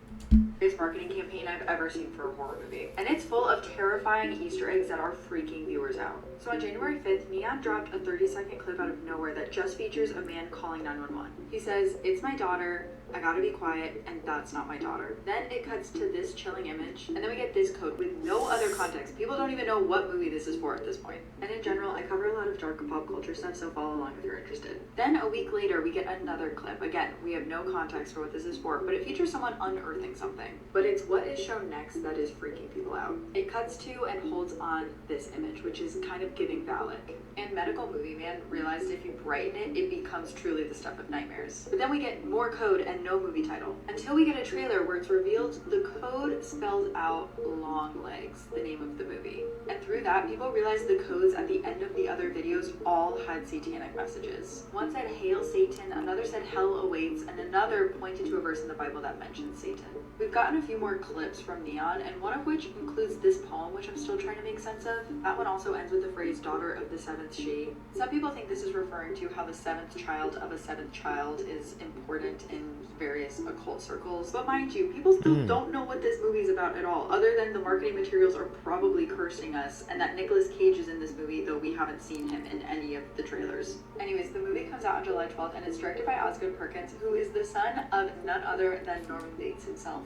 Biggest marketing campaign I've ever seen for a horror movie. And it's full of terrifying Easter eggs that are freaking viewers out. So on January 5th, Neon dropped a 30-second clip out of nowhere that just features a man calling 911. He says, "It's my daughter, I gotta be quiet, and that's not my daughter." Then it cuts to this chilling image, and then we get this code with no other context. People don't even know what movie this is for at this point. And in general, I cover a lot of dark pop culture stuff, so follow along if you're interested. Then a week later, we get another clip. Again, we have no context for what this is for, but it features someone unearthing something. But it's what is shown next that is freaking people out. It cuts to and holds on this image, which is kind of giving Valak. And Medical Movie Man realized if you brighten it, it becomes truly the stuff of nightmares. But then we get more code and no movie title. Until we get a trailer where it's revealed the code spells out Long Legs, the name of the movie. And through that, people realized the codes at the end of the other videos all had satanic messages. One said, "Hail Satan," another said, "Hell awaits," and another pointed to a verse in the Bible that mentions Satan. We've gotten a few more clips from Neon, and one of which includes this poem, which I'm still trying to make sense of. That one also ends with the phrase, "daughter of the seventh she." Some people think this is referring to how the seventh child of a seventh child is important in various occult circles. But mind you, people still don't know what this movie's about at all, other than the marketing materials are probably cursing us, and that Nicolas Cage is in this movie, though we haven't seen him in any of the trailers. Anyways, the movie comes out on July 12th, and it's directed by Osgood Perkins, who is the son of none other than Norman Bates himself.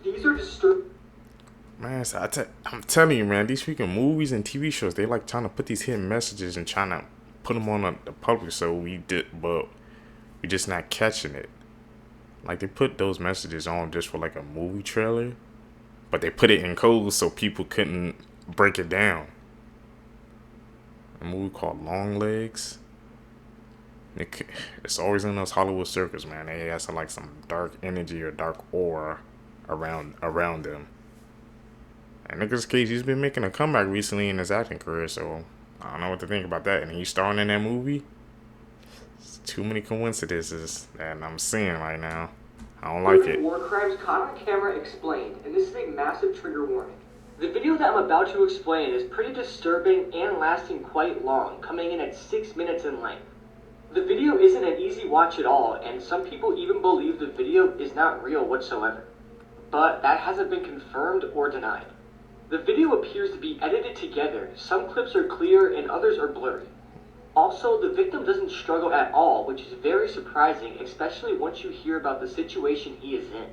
These are disturbing. Man, so I'm telling you, man, these freaking movies and TV shows, they like trying to put these hidden messages and trying to put them on the public, so but we're just not catching it. Like, they put those messages on just for like a movie trailer, but they put it in code so people couldn't break it down. A movie called Long Legs. It's always in those Hollywood circles, man. They have some, like, some dark energy or dark aura around them. And Nicolas Cage, he's been making a comeback recently in his acting career, so I don't know what to think about that. And he's starring in that movie. It's too many coincidences that I'm seeing right now. I don't like it. War crimes caught on camera explained, and this is a massive trigger warning. The video that I'm about to explain is pretty disturbing and lasting quite long, coming in at 6 minutes in length. The video isn't an easy watch at all, and some people even believe the video is not real whatsoever. But that hasn't been confirmed or denied. The video appears to be edited together. Some clips are clear and others are blurry. Also, the victim doesn't struggle at all, which is very surprising, especially once you hear about the situation he is in.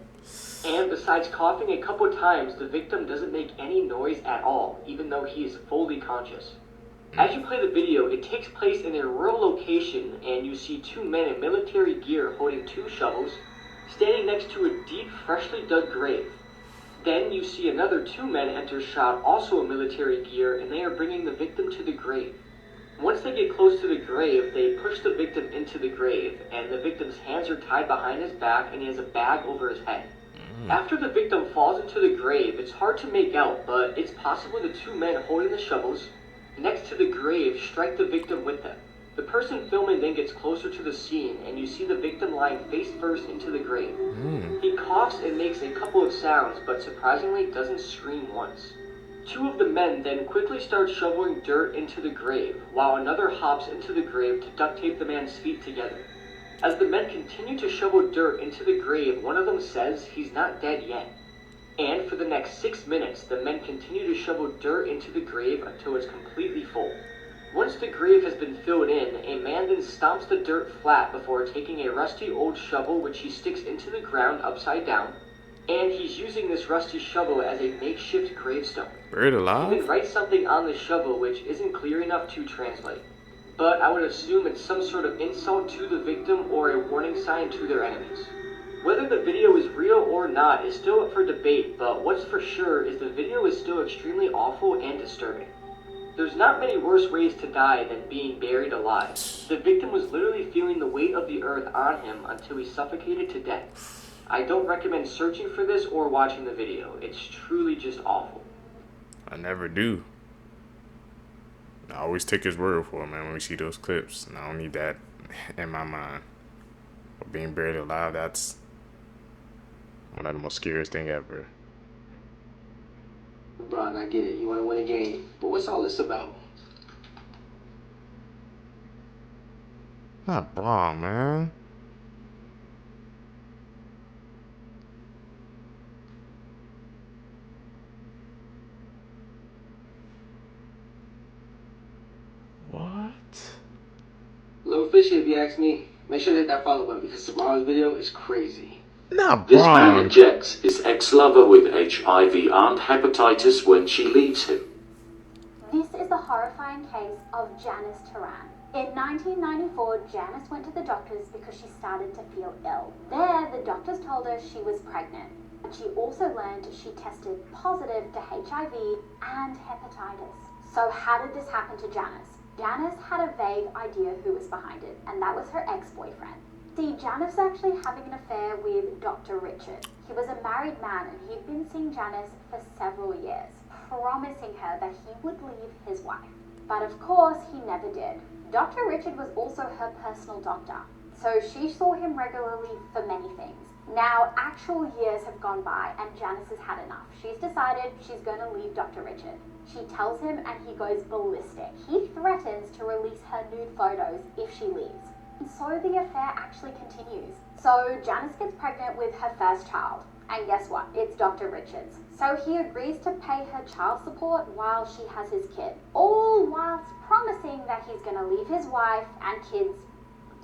And besides coughing a couple times, the victim doesn't make any noise at all, even though he is fully conscious. As you play the video, it takes place in a rural location, and you see two men in military gear holding two shovels, standing next to a deep, freshly dug grave. Then you see another two men enter shot, also in military gear, and they are bringing the victim to the grave. Once they get close to the grave, they push the victim into the grave, and the victim's hands are tied behind his back, and he has a bag over his head. After the victim falls into the grave, it's hard to make out, but it's possible the two men holding the shovels next to the grave strike the victim with them. The person filming then gets closer to the scene, and you see the victim lying face first into the grave. He coughs and makes a couple of sounds, but surprisingly doesn't scream once. Two of the men then quickly start shoveling dirt into the grave, while another hops into the grave to duct tape the man's feet together. As the men continue to shovel dirt into the grave, one of them says he's not dead yet. And for the next 6 minutes, the men continue to shovel dirt into the grave until it's completely full. Once the grave has been filled in, a man then stomps the dirt flat before taking a rusty old shovel which he sticks into the ground upside down, and he's using this rusty shovel as a makeshift gravestone. Buried alive? He then writes something on the shovel which isn't clear enough to translate, but I would assume it's some sort of insult to the victim or a warning sign to their enemies. Whether the video is real or not is still up for debate, but what's for sure is the video is still extremely awful and disturbing. There's not many worse ways to die than being buried alive. The victim was literally feeling the weight of the earth on him until he suffocated to death. I don't recommend searching for this or watching the video. It's truly just awful. I never do. I always take his word for it, man, when we see those clips. And I don't need that in my mind. But being buried alive, that's one of the most scariest thing ever. Bron, I get it. You want to win a game. But what's all this about? Not Braun, man. What? Little fishy, if you ask me. Make sure to hit that follow button because tomorrow's video is crazy. Not This man injects his ex-lover with HIV and hepatitis when she leaves him. This is the horrifying case of Janice Turan. In 1994, Janice went to the doctors because she started to feel ill. There, the doctors told her she was pregnant. But she also learned she tested positive to HIV and hepatitis. So how did this happen to Janice? Janice had a vague idea who was behind it, and that was her ex-boyfriend. See, Janice was actually having an affair with Dr. Richard. He was a married man and he'd been seeing Janice for several years, promising her that he would leave his wife. But of course, he never did. Dr. Richard was also her personal doctor, so she saw him regularly for many things. Now, actual years have gone by and Janice has had enough. She's decided she's going to leave Dr. Richard. She tells him and he goes ballistic. He threatens to release her nude photos if she leaves. And so the affair actually continues. So Janice gets pregnant with her first child, and guess what? It's Dr. Richards. So he agrees to pay her child support while she has his kid, all whilst promising that he's going to leave his wife and kids,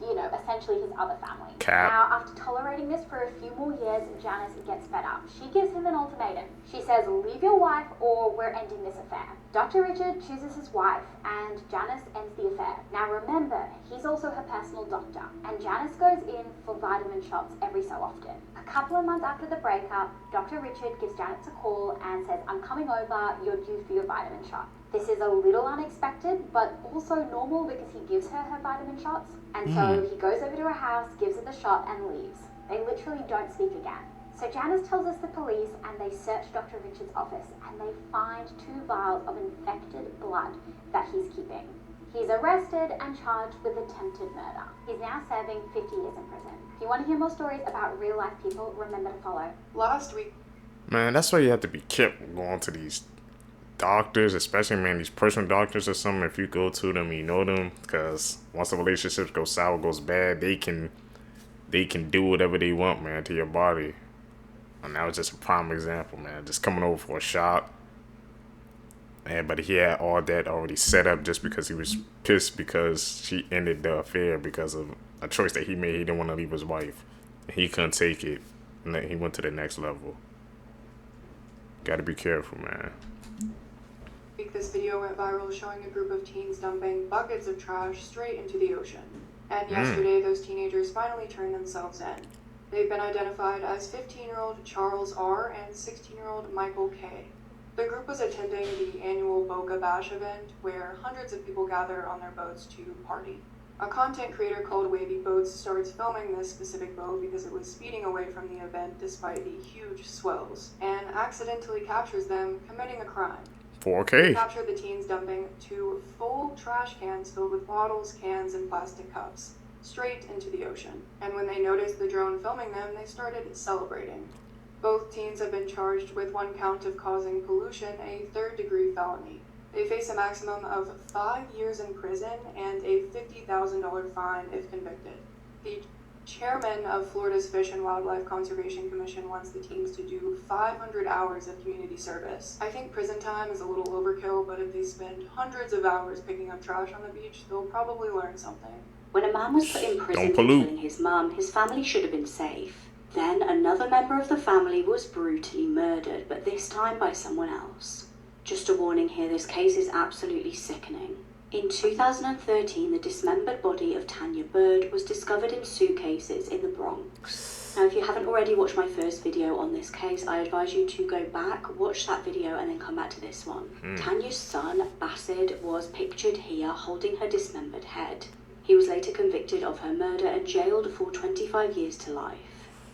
you know, essentially his other family. Cap. Now, after tolerating this for a few more years, Janice gets fed up. She gives him an ultimatum. She says, leave your wife or we're ending this affair. Dr. Richard chooses his wife, and Janice ends the affair. Now remember, he's also her personal doctor, and Janice goes in for vitamin shots every so often. A couple of months after the breakup, Dr. Richard gives Janice a call and says, I'm coming over, you're due for your vitamin shot. This is a little unexpected, but also normal because he gives her vitamin shots. And so he goes over to her house, gives her the shot, and leaves. They literally don't speak again. So Janice tells us the police, and they search Dr. Richard's office, and they find 2 vials of infected blood that he's keeping. He's arrested and charged with attempted murder. He's now serving 50 years in prison. If you want to hear more stories about real-life people, remember to follow. Last week... Man, that's why you have to be careful going to these doctors, especially, man, these personal doctors or something. If you go to them, you know them, because once the relationships go sour, goes bad, they can do whatever they want, man, to your body. And that was just a prime example, man. Just coming over for a shot. And but he had all that already set up just because he was pissed because she ended the affair because of a choice that he made. He didn't want to leave his wife. He couldn't take it. And then he went to the next level. Gotta be careful, man. This video went viral showing a group of teens dumping buckets of trash straight into the ocean. And yesterday, those teenagers finally turned themselves in. They've been identified as 15-year-old Charles R. and 16-year-old Michael K. The group was attending the annual Boca Bash event, where hundreds of people gather on their boats to party. A content creator called Wavy Boats starts filming this specific boat because it was speeding away from the event despite the huge swells, and accidentally captures them committing a crime. 4K. They captured the teens dumping 2 full trash cans filled with bottles, cans, and plastic cups straight into the ocean. And when they noticed the drone filming them, they started celebrating. Both teens have been charged with 1 count of causing pollution, a 3rd-degree felony. They face a maximum of 5 years in prison and a $50,000 fine if convicted. The chairman of Florida's Fish and Wildlife Conservation Commission wants the teens to do 500 hours of community service. I think prison time is a little overkill, but if they spend hundreds of hours picking up trash on the beach, they'll probably learn something. When a man was put in prison for killing his mum, his family should have been safe. Then another member of the family was brutally murdered, but this time by someone else. Just a warning here, this case is absolutely sickening. In 2013, the dismembered body of Tanya Bird was discovered in suitcases in the Bronx. Now, if you haven't already watched my first video on this case, I advise you to go back, watch that video, and then come back to this one. Tanya's son, Basid, was pictured here holding her dismembered head. He was later convicted of her murder and jailed for 25 years to life.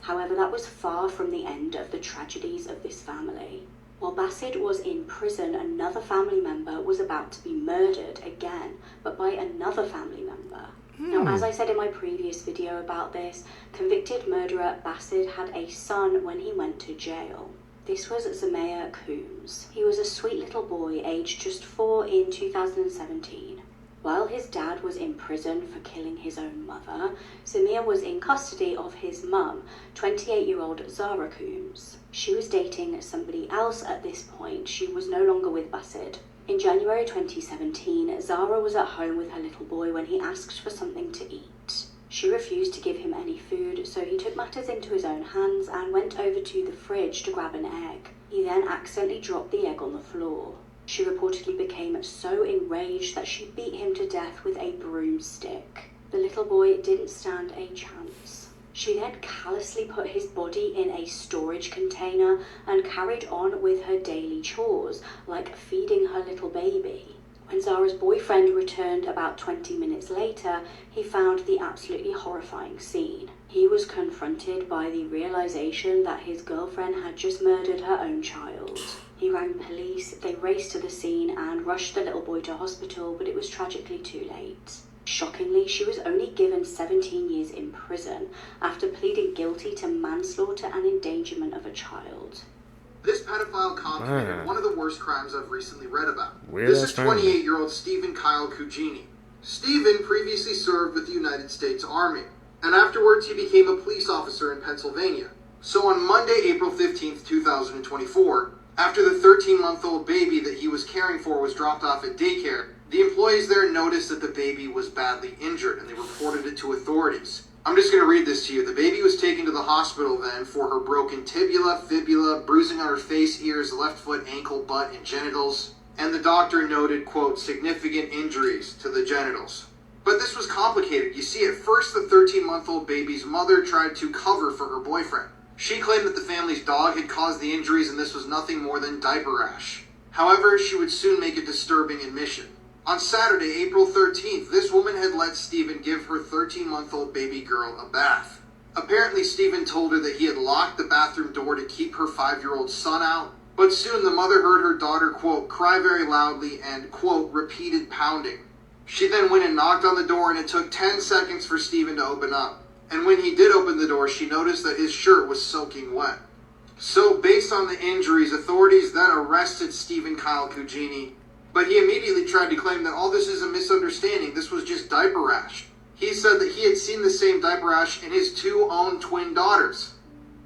However, that was far from the end of the tragedies of this family. While Basid was in prison, another family member was about to be murdered again, but by another family member. Now, as I said in my previous video about this, convicted murderer Basid had a son when he went to jail. This was Zamea Coombs. He was a sweet little boy, aged just 4 in 2017. While his dad was in prison for killing his own mother, Zamea was in custody of his mum, 28-year-old Zara Coombs. She was dating somebody else at this point. She was no longer with Basid. In January 2017, Zara was at home with her little boy when he asked for something to eat. She refused to give him any food, so he took matters into his own hands and went over to the fridge to grab an egg. He then accidentally dropped the egg on the floor. She reportedly became so enraged that she beat him to death with a broomstick. The little boy didn't stand a chance. She then callously put his body in a storage container and carried on with her daily chores, like feeding her little baby. When Zara's boyfriend returned about 20 minutes later, he found the absolutely horrifying scene. He was confronted by the realization that his girlfriend had just murdered her own child. He rang police, they raced to the scene and rushed the little boy to hospital, but it was tragically too late. Shockingly, she was only given 17 years in prison after pleading guilty to manslaughter and endangerment of a child. This pedophile cop committed one of the worst crimes I've recently read about. Weird This is 28-year-old Stephen Kyle Cugini. Stephen previously served with the United States Army. and afterwards he became a police officer in Pennsylvania. So on Monday, April 15th, 2024, after the 13-month-old baby that he was caring for was dropped off at daycare, the employees there noticed that the baby was badly injured, and they reported it to authorities. I'm just going to read this to you. The baby was taken to the hospital then for her broken tibia, fibula, bruising on her face, ears, left foot, ankle, butt, and genitals. And the doctor noted, quote, significant injuries to the genitals. But this was complicated. You see, at first the 13-month-old baby's mother tried to cover for her boyfriend. She claimed that the family's dog had caused the injuries and this was nothing more than diaper rash. However, she would soon make a disturbing admission. On Saturday, April 13th, this woman had let Stephen give her 13-month-old baby girl a bath. Apparently, Stephen told her that he had locked the bathroom door to keep her 5-year-old son out, but soon the mother heard her daughter, quote, cry very loudly and, quote, repeated pounding. She then went and knocked on the door, and it took 10 seconds for Stephen to open up. And when he did open the door, she noticed that his shirt was soaking wet. So, based on the injuries, authorities then arrested Stephen Kyle Cugini, but he immediately tried to claim that all this is a misunderstanding. This was just diaper rash. He said that he had seen the same diaper rash in his 2 own twin daughters.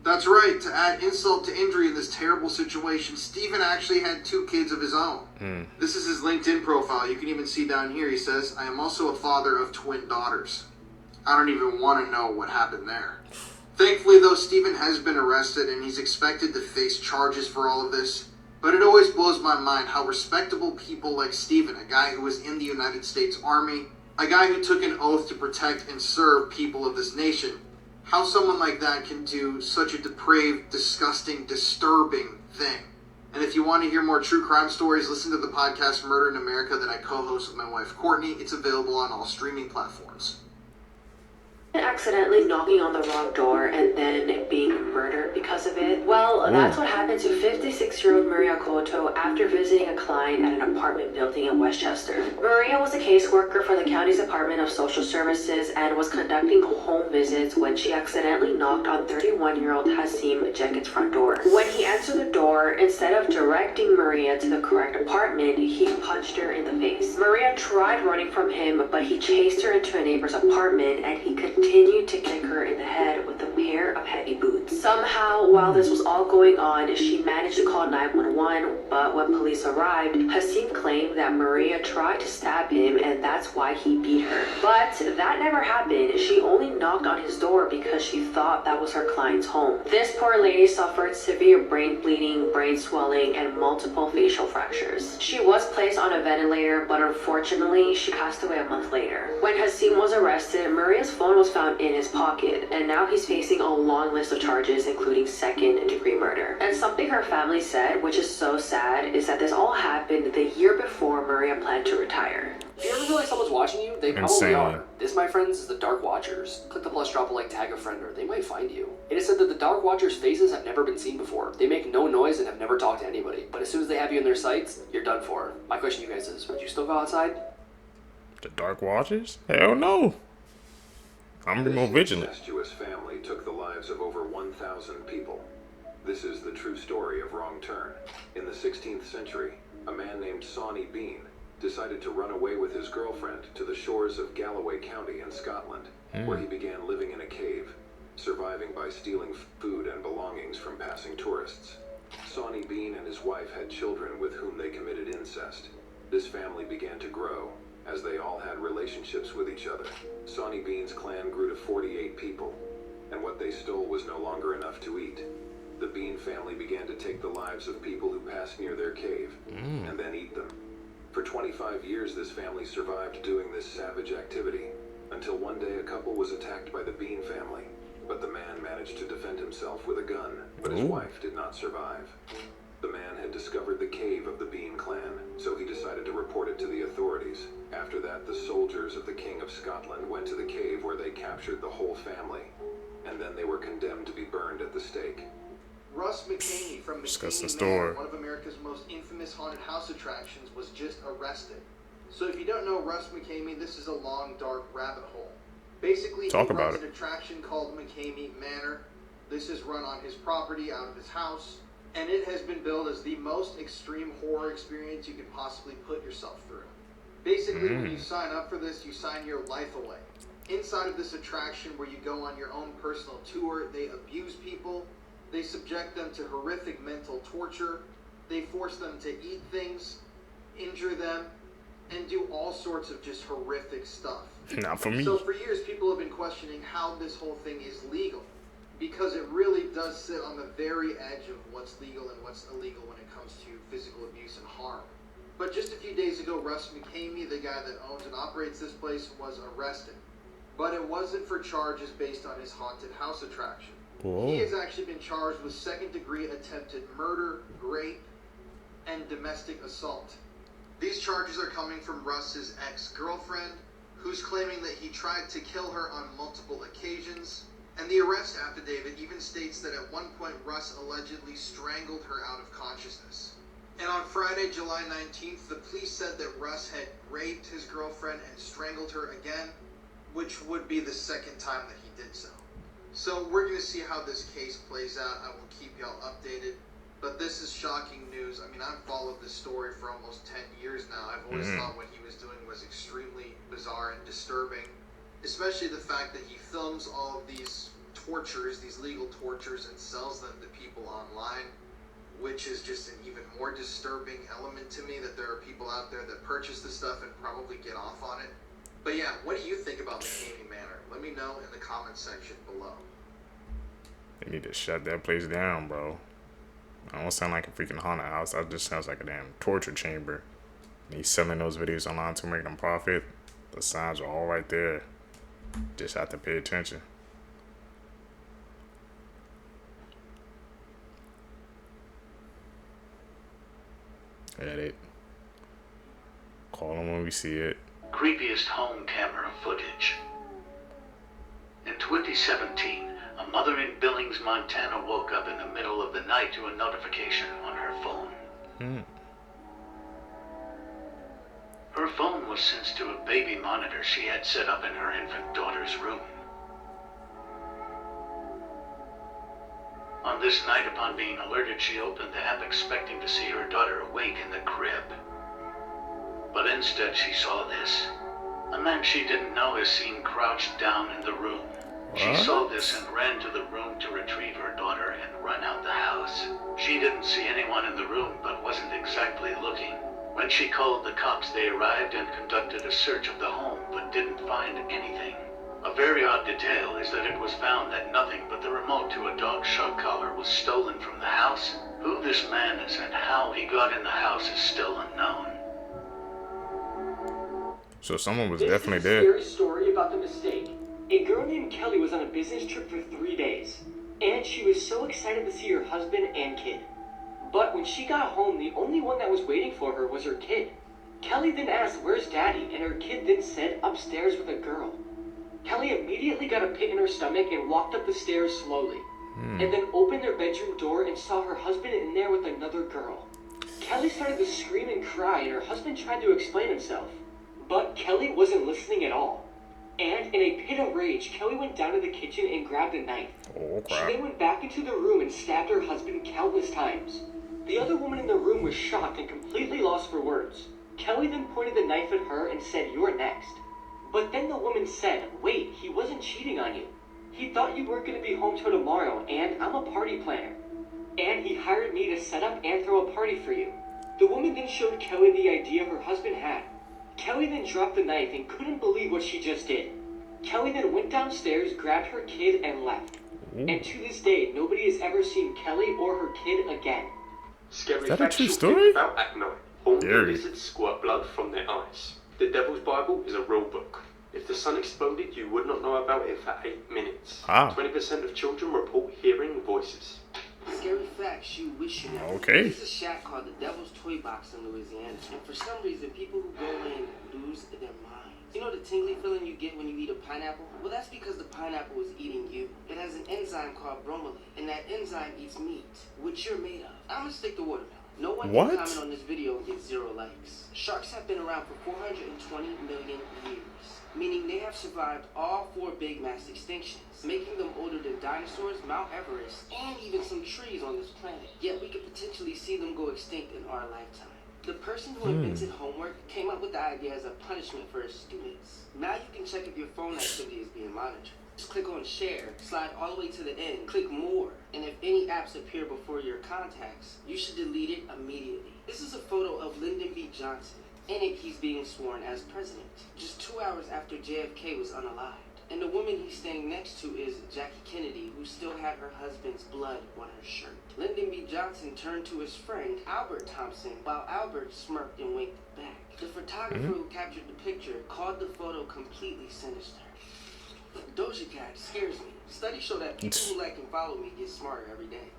That's right, to add insult to injury in this terrible situation, Stephen actually had 2 kids of his own. This is his LinkedIn profile. You can even see down here, he says, I am also a father of twin daughters. I don't even want to know what happened there. Thankfully, though, Stephen has been arrested and he's expected to face charges for all of this. But it always blows my mind how respectable people like Stephen, a guy who was in the United States Army, a guy who took an oath to protect and serve people of this nation, how someone like that can do such a depraved, disgusting, disturbing thing. And if you want to hear more true crime stories, listen to the podcast Murder in America that I co-host with my wife Courtney. It's available on all streaming platforms. Accidentally knocking on the wrong door and then being murdered because of it. Well, that's what happened to 56-year-old Maria Cotto after visiting a client at an apartment building in Westchester. Maria was a caseworker for the county's Department of Social Services and was conducting home visits when she accidentally knocked on 31-year-old Hasim Jenkins' front door. When he answered the door, instead of directing Maria to the correct apartment, he punched her in the face. Maria tried running from him, but he chased her into a neighbor's apartment and he continued to kick her in the head with a pair of heavy boots. Somehow, while this was all going on, she managed to call 911, but when police arrived, Hasim claimed that Maria tried to stab him and that's why he beat her. But that never happened. She only knocked on his door because she thought that was her client's home. This poor lady suffered severe brain bleeding, brain swelling, and multiple facial fractures. She was placed on a ventilator, but unfortunately, she passed away a month later. When Hasim was arrested, Maria's phone was found in his pocket, and now he's facing a long list of charges, including second-degree murder. And something her family said, which is so sad, is that this all happened the year before Maria planned to retire. If you ever feel like someone's watching you, they probably are. This, my friends, is the Dark Watchers. Click the plus, drop a like, tag a friend, or they might find you. It is said that the Dark Watchers' faces have never been seen before. They make no noise and have never talked to anybody. But as soon as they have you in their sights, you're done for. My question to you guys is, would you still go outside? The Dark Watchers? Hell no. I'm more vigilant. This incestuous family took the lives of over 1,000 people. This is the true story of Wrong Turn. In the 16th century, a man named Sawney Bean decided to run away with his girlfriend to the shores of Galloway County in Scotland, where he began living in a cave, surviving by stealing food and belongings from passing tourists. Sawney Bean and his wife had children with whom they committed incest. This family began to grow, as they all had relationships with each other. Sawney Bean's clan grew to 48 people, and what they stole was no longer enough to eat. The Bean family began to take the lives of people who passed near their cave, and then eat them. For 25 years, this family survived doing this savage activity, until one day a couple was attacked by the Bean family, but the man managed to defend himself with a gun, but his wife did not survive. The man had discovered the cave of the Bean clan, so he decided to report it to the authorities. After that, the soldiers of the King of Scotland went to the cave where they captured the whole family, and then they were condemned to be burned at the stake. Russ McKamey from McKamey Manor, one of America's most infamous haunted house attractions, was just arrested. So if you don't know Russ McKamey, this is a long, dark rabbit hole. Basically, he runs an attraction called McKamey Manor. This is run on his property, out of his house, and it has been billed as the most extreme horror experience you could possibly put yourself through. Basically, when you sign up for this, you sign your life away. Inside of this attraction where you go on your own personal tour, they abuse people, they subject them to horrific mental torture, they force them to eat things, injure them, and do all sorts of just horrific stuff. Not for me. So for years, people have been questioning how this whole thing is legal, because it really does sit on the very edge of what's legal and what's illegal when it comes to physical abuse and harm. But just a few days ago, Russ McCamey, the guy that owns and operates this place, was arrested. But it wasn't for charges based on his haunted house attraction. Whoa. He has actually been charged with second-degree attempted murder, rape, and domestic assault. These charges are coming from Russ's ex-girlfriend, who's claiming that he tried to kill her on multiple occasions. And the arrest affidavit even states that at one point Russ allegedly strangled her out of consciousness. And on Friday, July 19th, the police said that Russ had raped his girlfriend and strangled her again, which would be the second time that he did so. So we're going to see how this case plays out. I will keep y'all updated. But this is shocking news. I mean, I've followed this story for almost 10 years now. I've always thought what he was doing was extremely bizarre and disturbing. Especially the fact that he films all of these tortures, these legal tortures, and sells them to people online, which is just an even more disturbing element to me, that there are people out there that purchase this stuff and probably get off on it. But yeah, what do you think about McCamey Manor? Let me know in the comment section below. They need to shut that place down, bro. I don't sound like a freaking haunted house. That just sounds like a damn torture chamber. And he's selling those videos online to make them profit. The signs are all right there. Just have to pay attention. Edit. Call them when we see it. Creepiest home camera footage. In 2017, a mother in Billings, Montana woke up in the middle of the night to a notification on her phone. Her phone was synced to a baby monitor she had set up in her infant daughter's room. On this night, upon being alerted, she opened the app expecting to see her daughter awake in the crib. But instead she saw this. A man she didn't know is seen crouched down in the room. She saw this and ran to the room to retrieve her daughter and run out the house. She didn't see anyone in the room, but wasn't exactly looking. When she called the cops, they arrived and conducted a search of the home, but didn't find anything. A very odd detail is that it was found that nothing but the remote to a dog shock collar was stolen from the house. Who this man is and how he got in the house is still unknown. So someone was definitely dead. This is a scary story about the mistake. A girl named Kelly was on a business trip for 3 days, and she was so excited to see her husband and kid. But when she got home, the only one that was waiting for her was her kid. Kelly then asked, "Where's Daddy?" and her kid then said, "Upstairs with a girl." Kelly immediately got a pit in her stomach and walked up the stairs slowly, and then opened their bedroom door and saw her husband in there with another girl. Kelly started to scream and cry, and her husband tried to explain himself, but Kelly wasn't listening at all. And in a pit of rage, Kelly went down to the kitchen and grabbed a knife. She then went back into the room and stabbed her husband countless times. The other woman in the room was shocked and completely lost for words. Kelly then pointed the knife at her and said, "You're next." But then the woman said, "Wait, he wasn't cheating on you. He thought you weren't going to be home till tomorrow, and I'm a party planner. And he hired me to set up and throw a party for you." The woman then showed Kelly the idea her husband had. Kelly then dropped the knife and couldn't believe what she just did. Kelly then went downstairs, grabbed her kid, and left. And to this day, nobody has ever seen Kelly or her kid again. Scary Is that a facts true you'll story? think about at night. Horned Scary. lizards squirt blood from their eyes. The Devil's Bible is a real book. If the sun exploded, you would not know about it for 8 minutes. 20% of children report hearing voices. Scary facts you wish you knew. Okay. There's a shack called the Devil's Toy Box in Louisiana. And for some reason, people who go in lose their minds. You know the tingly feeling you get when you eat a pineapple? Well, that's because the pineapple is eating you. It has an enzyme called bromelain, and that enzyme eats meat, which you're made of. I'm gonna stick to watermelon. No one can comment on this video and get 0 likes. Sharks have been around for 420 million years, meaning they have survived all 4 big mass extinctions, making them older than dinosaurs, Mount Everest, and even some trees on this planet. Yet we could potentially see them go extinct in our lifetime. The person who invented homework came up with the idea as a punishment for his students. Now you can check if your phone activity is being monitored. Just click on share, slide all the way to the end, click more, and if any apps appear before your contacts, you should delete it immediately. This is a photo of Lyndon B. Johnson. In it, he's being sworn as president, just 2 hours after JFK was unalived. And the woman he's standing next to is Jackie Kennedy, who still had her husband's blood on her shirt. Lyndon B. Johnson turned to his friend, Albert Thompson, while Albert smirked and winked back. The photographer who captured the picture called the photo completely sinister. Doja Cat scares me. Studies show that people who like and follow me get smarter every day.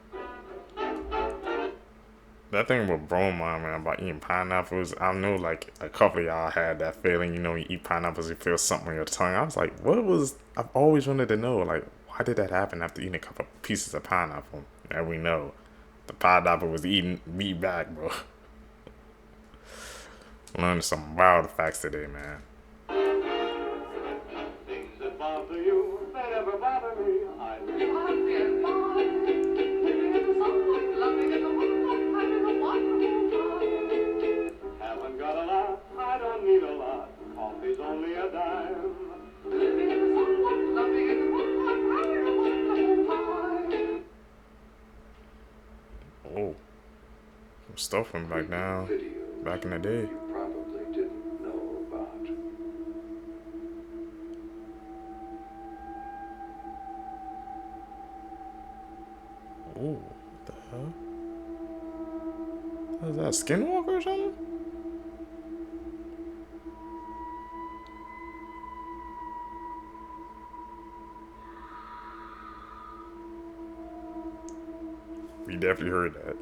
That thing with bromine, man, about eating pineapples, I know like a couple of y'all had that feeling, you know, you eat pineapples, you feel something on your tongue. I was like, I've always wanted to know, like, why did that happen after eating a couple pieces of pineapple? And we know the pineapple was eating me back, bro. Learning some wild facts today, man. Things that bother you, they never bother me. Haven't got a lot, I don't need a lot. Coffee's only a dime. Oh, some stuff from back now, back in the day. You probably didn't know about. Oh, what the hell? Is that a skinwalker or something? We definitely heard that.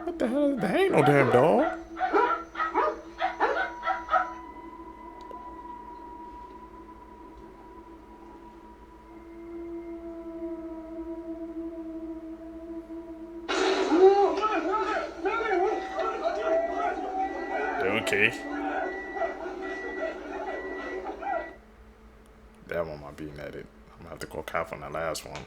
What the hell? That ain't no damn dog. Okay. That one might be an edit. I'm gonna have to go cap on that last one.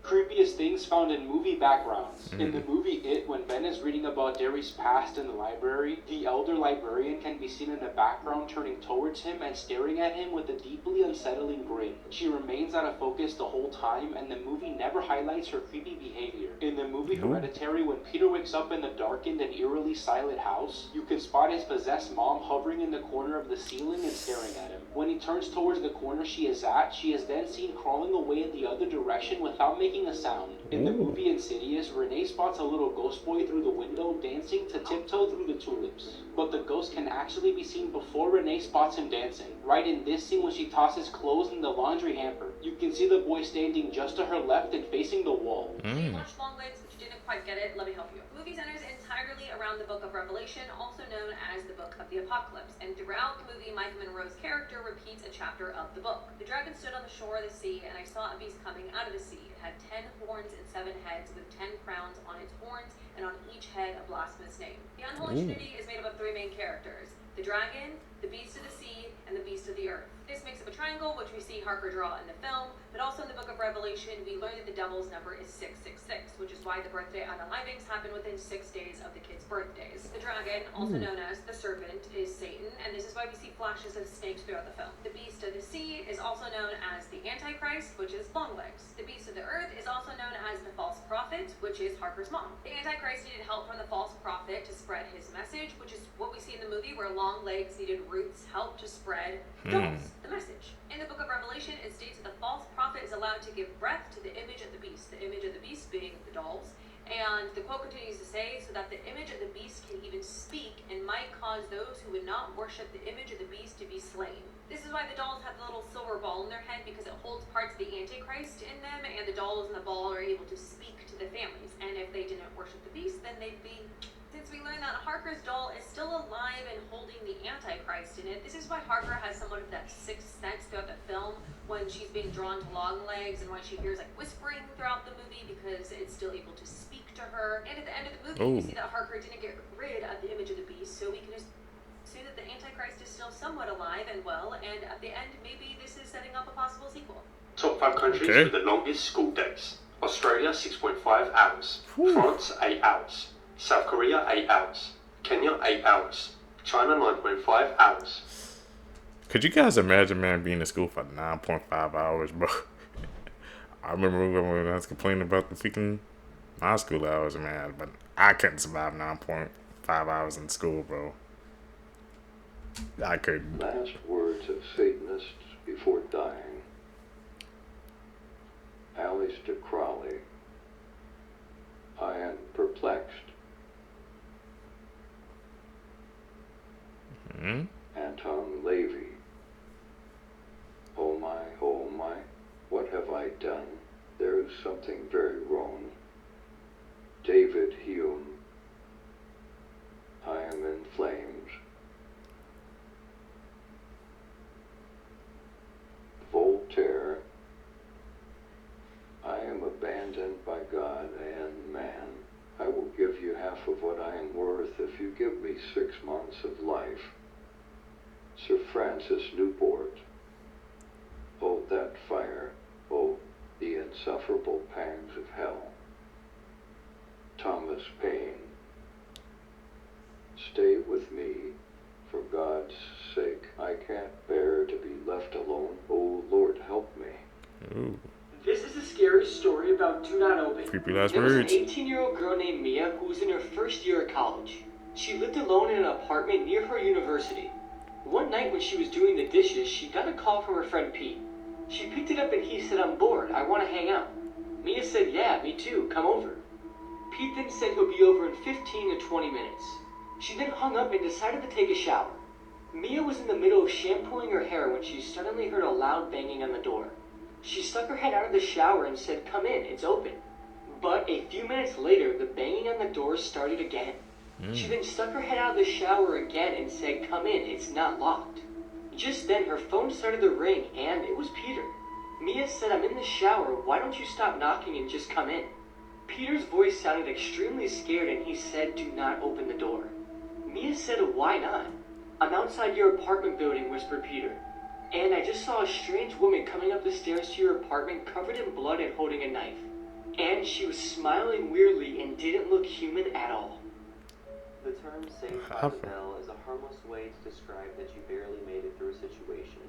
Creepiest things found in movie backgrounds. In the movie It, when Ben is reading about Derry's past in the library, the elder librarian can be seen in the background turning towards him and staring at him with a deeply unsettling grin. She remains out of focus the whole time, and the movie never highlights her creepy behavior. In the movie Hereditary, when Peter wakes up in the darkened and eerily silent house, you can spot his possessed mom hovering in the corner of the ceiling and staring at him. When he turns towards the corner she is at, she is then seen crawling away in the other direction without making a sound. In the movie Insidious, Renee spots a little ghost boy through the window dancing to Tiptoe Through the Tulips. But the ghost can actually be seen before Renee spots him dancing. Right in this scene when she tosses clothes in the laundry hamper. You can see the boy standing just to her left and facing the wall. You watched Longlegs, but you didn't quite get it. Let me help you. The movie centers entirely around the Book of Revelation, also known as the Book of the Apocalypse. And throughout the movie, Michael Monroe's character repeats a chapter of the book. The dragon stood on the shore of the sea, and I saw a beast coming out of the sea. It had 10 horns and 7 heads, with 10 crowns on its horns, and on each head a blasphemous name. The Unholy Trinity is made up of 3 main characters: the dragon, the beast of the sea, and the beast of the earth. This makes up a triangle, which we see Harker draw in the film, but also in the Book of Revelation, we learn that the devil's number is 666, which is why the birthday unalivings happen within 6 days of the kids' birthdays. The dragon, also known as the serpent, is Satan, and this is why we see flashes of snakes throughout the film. The beast of the sea is also known as the Antichrist, which is Longlegs. The beast of the earth is also known as the false prophet, which is Harker's mom. The Antichrist needed help from the false prophet to spread his message, which is what we see in the movie, where Longlegs needed Ruth's help to spread the message. In the Book of Revelation, it states that the false prophet is allowed to give breath to the image of the beast being the dolls. And the quote continues to say, so that the image of the beast can even speak and might cause those who would not worship the image of the beast to be slain. This is why the dolls have the little silver ball in their head, because it holds parts of the Antichrist in them, and the dolls and the ball are able to speak to the families. And if they didn't worship the beast, then they'd be... Since we learned that Harker's doll is still alive and holding the Antichrist in it, this is why Harker has somewhat of that sixth sense throughout the film when she's being drawn to Longlegs, and why she hears like whispering throughout the movie, because it's still able to speak to her. And at the end of the movie, We see that Harker didn't get rid of the image of the beast, so we can just say that the Antichrist is still somewhat alive and well, and at the end, maybe this is setting up a possible sequel. Top 5 countries with the longest school days. Australia, 6.5 hours. France, 8 hours. South Korea, 8 hours. Kenya, 8 hours. China, 9.5 hours. Could you guys imagine, man, being in school for 9.5 hours, bro? I remember when I was complaining about the freaking my school hours, man, but I couldn't survive 9.5 hours in school, bro. I couldn't. Last words of Satanists before dying. Aleister Crowley. I am perplexed. Anton Lavey. Oh my, what have I done? There is something very wrong. David Hume. I am in flames. Voltaire. I am abandoned by God and man. I will give you half of what I am worth if you give me 6 months of life. Sir Francis Newport. Oh, that fire. Oh, the insufferable pangs of hell. Thomas Paine. Stay with me, for God's sake. I can't bear to be left alone. Oh, Lord, help me. Ooh. This is a scary story about Do Not Open. Creepy last There was an words. 18-year-old girl named Mia who was in her first year of college. She lived alone in an apartment near her university. One night when she was doing the dishes, she got a call from her friend Pete. She picked it up and he said, "I'm bored, I want to hang out." Mia said, "Yeah, me too, come over." Pete then said he'll be over in 15 to 20 minutes. She then hung up and decided to take a shower. Mia was in the middle of shampooing her hair when she suddenly heard a loud banging on the door. She stuck her head out of the shower and said, "Come in, it's open." But a few minutes later, the banging on the door started again. She then stuck her head out of the shower again and said, "Come in, it's not locked." Just then, her phone started to ring, and it was Peter. Mia said, "I'm in the shower, why don't you stop knocking and just come in?" Peter's voice sounded extremely scared, and he said, "Do not open the door." Mia said, "Why not?" "I'm outside your apartment building," whispered Peter. "And I just saw a strange woman coming up the stairs to your apartment covered in blood and holding a knife. And she was smiling weirdly and didn't look human at all." The term "saved by the bell" is a harmless way to describe that you barely made it through a situation.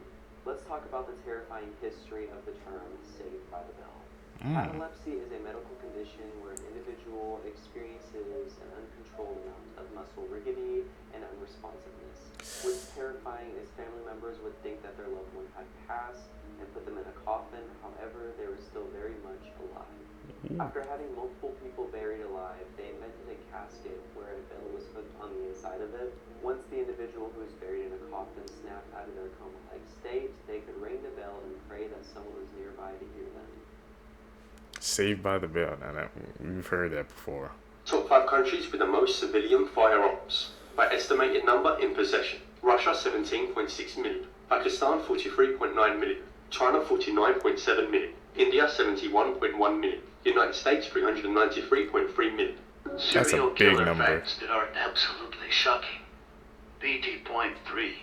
Let's talk about the terrifying history of the term "saved by the bell." Catalepsy is a medical condition where an individual experiences an uncontrolled amount of muscle rigidity and unresponsiveness. What's terrifying is family members would think that their loved one had passed and put them in a coffin, however, they were still very much alive. After having multiple people buried alive, they invented a casket where a bell was hooked on the inside of it. Once the individual who was buried in a coffin snapped out of their coma-like state, they could ring the bell and pray that someone was nearby to hear them. Saved by the Bell. Now, we've heard that before. Top 5 countries with the most civilian firearms. By estimated number in possession. Russia, 17.6 million. Pakistan, 43.9 million. China, 49.7 million. India, 71.1 million. United States, 393.3 million. Serial killer facts that are absolutely shocking. BT.3.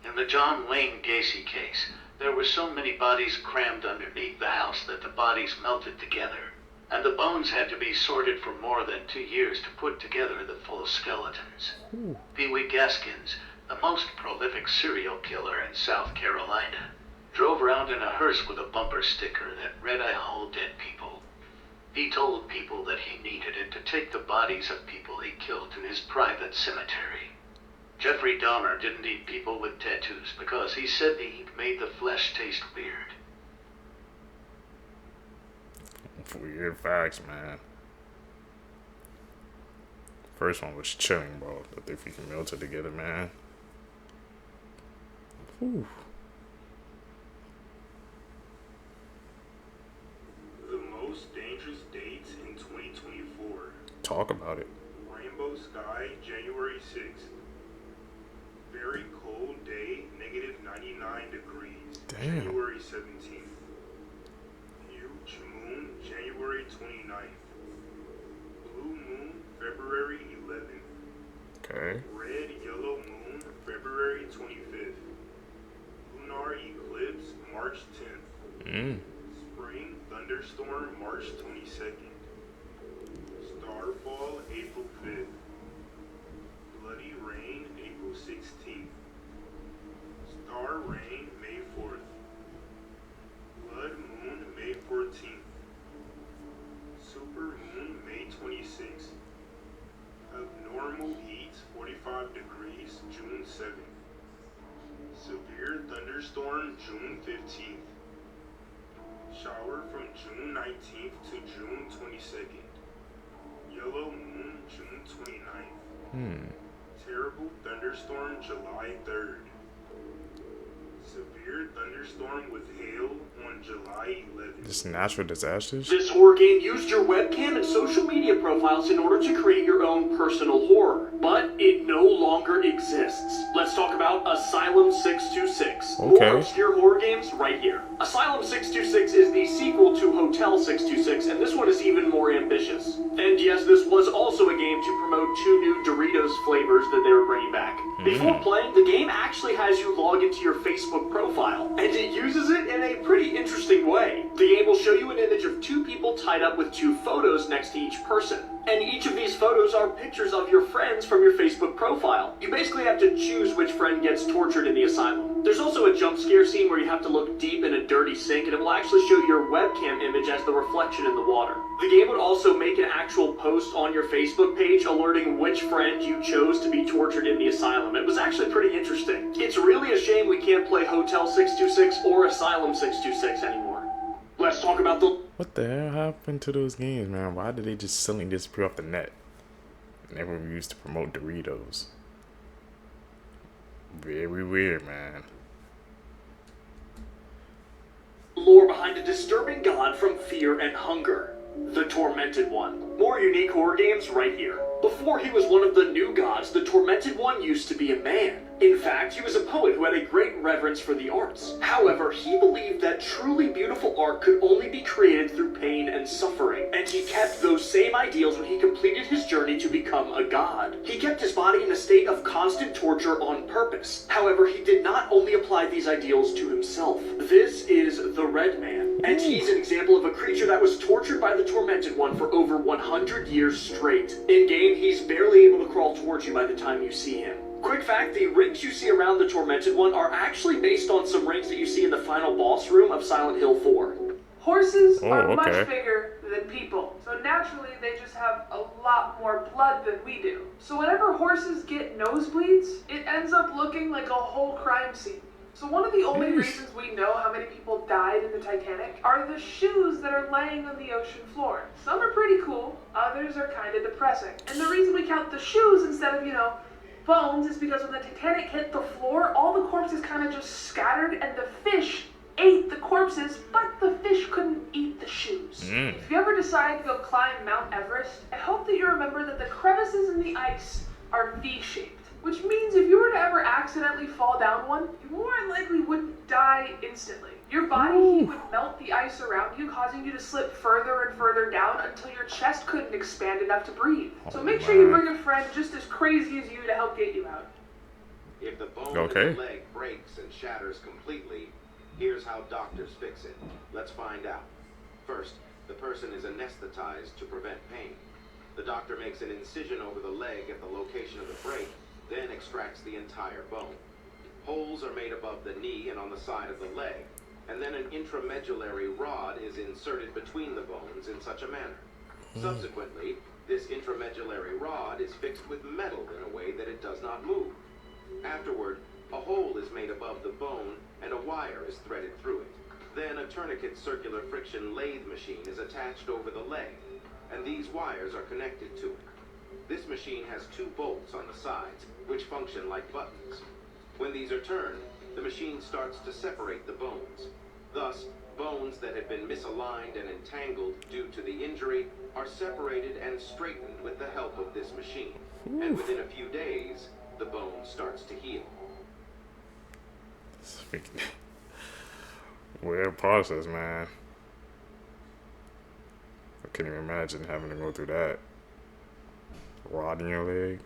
In the John Wayne Gacy case, there were so many bodies crammed underneath the house that the bodies melted together, and the bones had to be sorted for more than 2 years to put together the full skeletons. Pee Wee Gaskins, the most prolific serial killer in South Carolina, drove around in a hearse with a bumper sticker that read, "I hold dead people." He told people that he needed it to take the bodies of people he killed in his private cemetery. Jeffrey Dahmer didn't eat people with tattoos because he said the ink made the flesh taste weird. Weird facts, man. First one was chilling, bro. That they freaking melted together, man. Whew. The most dangerous dates in 2024. Talk about it. Rainbow sky, January 6th. Very cold day, negative 99 degrees, Damn. January 17th. Huge moon, January 29th. Blue moon, February Thunderstorm, March 22nd. Starfall, April 5th. Bloody Rain, April 16th. Star Rain, May 4th. Blood Moon, May 14th. Super Moon, May 26th. Abnormal Heat, 45 degrees, June 7th. Severe Thunderstorm, June 15th. Shower from June 19th to June 22nd. Yellow Moon, June 29th. Terrible Thunderstorm, July 3rd. Severe Thunderstorm with hail on July 11th. Just natural disasters? This horror game used your webcam and social media profiles in order to create your own personal horror, but it no longer exists. Let's talk about Asylum 626. Okay. More obscure horror games right here. Asylum 626 is the sequel to Hotel 626, and this one is even more ambitious. And yes, this was also a game to promote 2 new Doritos flavors that they were bringing back. Before playing, the game actually has you log into your Facebook profile, and it uses it in a pretty interesting way. The game will show you an image of 2 people tied up with 2 photos next to each person. And each of these photos are pictures of your friends from your Facebook profile. You basically have to choose which friend gets tortured in the asylum. There's also a jump scare scene where you have to look deep in a dirty sink, and it will actually show your webcam image as the reflection in the water. The game would also make an actual post on your Facebook page alerting which friend you chose to be tortured in the asylum. It was actually pretty interesting. It's really a shame we can't play Hotel 626 or Asylum 626 anymore. Let's talk about the... What the hell happened to those games, man? Why did they just suddenly disappear off the net? Never used to promote Doritos. Very weird, man. Lore behind a disturbing god from fear and hunger. The Tormented One. More unique horror games right here. Before he was one of the new gods, the Tormented One used to be a man. In fact, he was a poet who had a great reverence for the arts. However, he believed that truly beautiful art could only be created through pain and suffering, and he kept those same ideals when he completed his journey to become a god. He kept his body in a state of constant torture on purpose. However, he did not only apply these ideals to himself. This is the Red Man, and he's an example of a creature that was tortured by the Tormented One for over 100 years straight. In-game, he's barely able to crawl towards you by the time you see him. Quick fact, the rings you see around the Tormented One are actually based on some rings that you see in the final boss room of Silent Hill 4. Horses are much bigger than people, so naturally they just have a lot more blood than we do. So whenever horses get nosebleeds, it ends up looking like a whole crime scene. So one of the only reasons we know how many people died in the Titanic are the shoes that are laying on the ocean floor. Some are pretty cool, others are kind of depressing. And the reason we count the shoes instead of, bones is because when the Titanic hit the floor, all the corpses kind of just scattered and the fish ate the corpses, but the fish couldn't eat the shoes. If you ever decide to go climb Mount Everest, I hope that you remember that the crevices in the ice are V-shaped. Which means if you were to ever accidentally fall down one, you more than likely wouldn't die instantly. Your body heat would melt the ice around you, causing you to slip further and further down until your chest couldn't expand enough to breathe. So make sure you bring a friend just as crazy as you to help get you out. If the bone in the leg breaks and shatters completely, here's how doctors fix it. Let's find out. First, the person is anesthetized to prevent pain. The doctor makes an incision over the leg at the location of the break, then extracts the entire bone. Holes are made above the knee and on the side of the leg, and then an intramedullary rod is inserted between the bones in such a manner. Subsequently, this intramedullary rod is fixed with metal in a way that it does not move. Afterward, a hole is made above the bone and a wire is threaded through it. Then a tourniquet circular friction lathe machine is attached over the leg, and these wires are connected to it. This machine has 2 bolts on the sides, which function like buttons. When these are turned, the machine starts to separate the bones. Thus, bones that have been misaligned and entangled due to the injury are separated and straightened with the help of this machine. And within a few days, the bone starts to heal. Weird process, man. I can't even imagine having to go through that. Rod in your leg.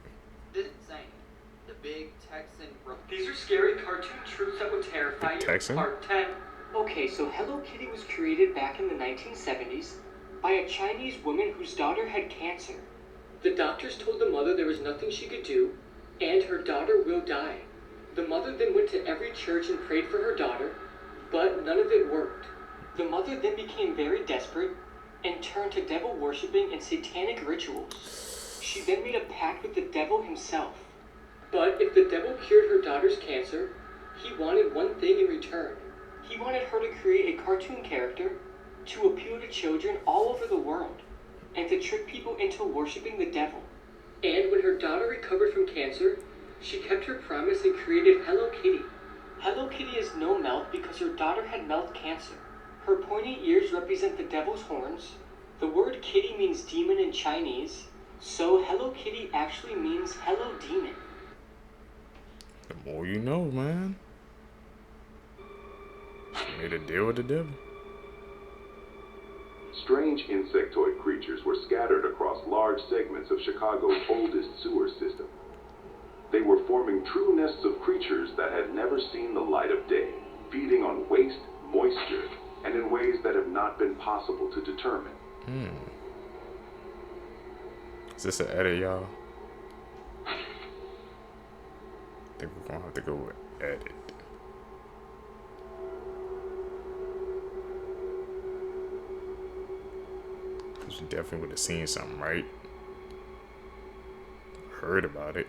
This is insane. The big Texan. These are scary cartoon truths that would terrify you. Texan? Part 10. Okay, so Hello Kitty was created back in the 1970s by a Chinese woman whose daughter had cancer. The doctors told the mother there was nothing she could do, and her daughter will die. The mother then went to every church and prayed for her daughter, but none of it worked. The mother then became very desperate and turned to devil worshipping and satanic rituals. She then made a pact with the devil himself. But if the devil cured her daughter's cancer, he wanted one thing in return. He wanted her to create a cartoon character to appeal to children all over the world and to trick people into worshipping the devil. And when her daughter recovered from cancer, she kept her promise and created Hello Kitty. Hello Kitty is no mouth because her daughter had mouth cancer. Her pointy ears represent the devil's horns. The word kitty means demon in Chinese, so Hello Kitty actually means hello demon. The more you know, man. She made a deal with the devil. Strange insectoid creatures were scattered across large segments of Chicago's oldest sewer system. They were forming true nests of creatures that had never seen the light of day, feeding on waste, moisture, and in ways that have not been possible to determine. Is this an edit, y'all? I think we're gonna have to go with edit. Cause you definitely would have seen something, right? Heard about it.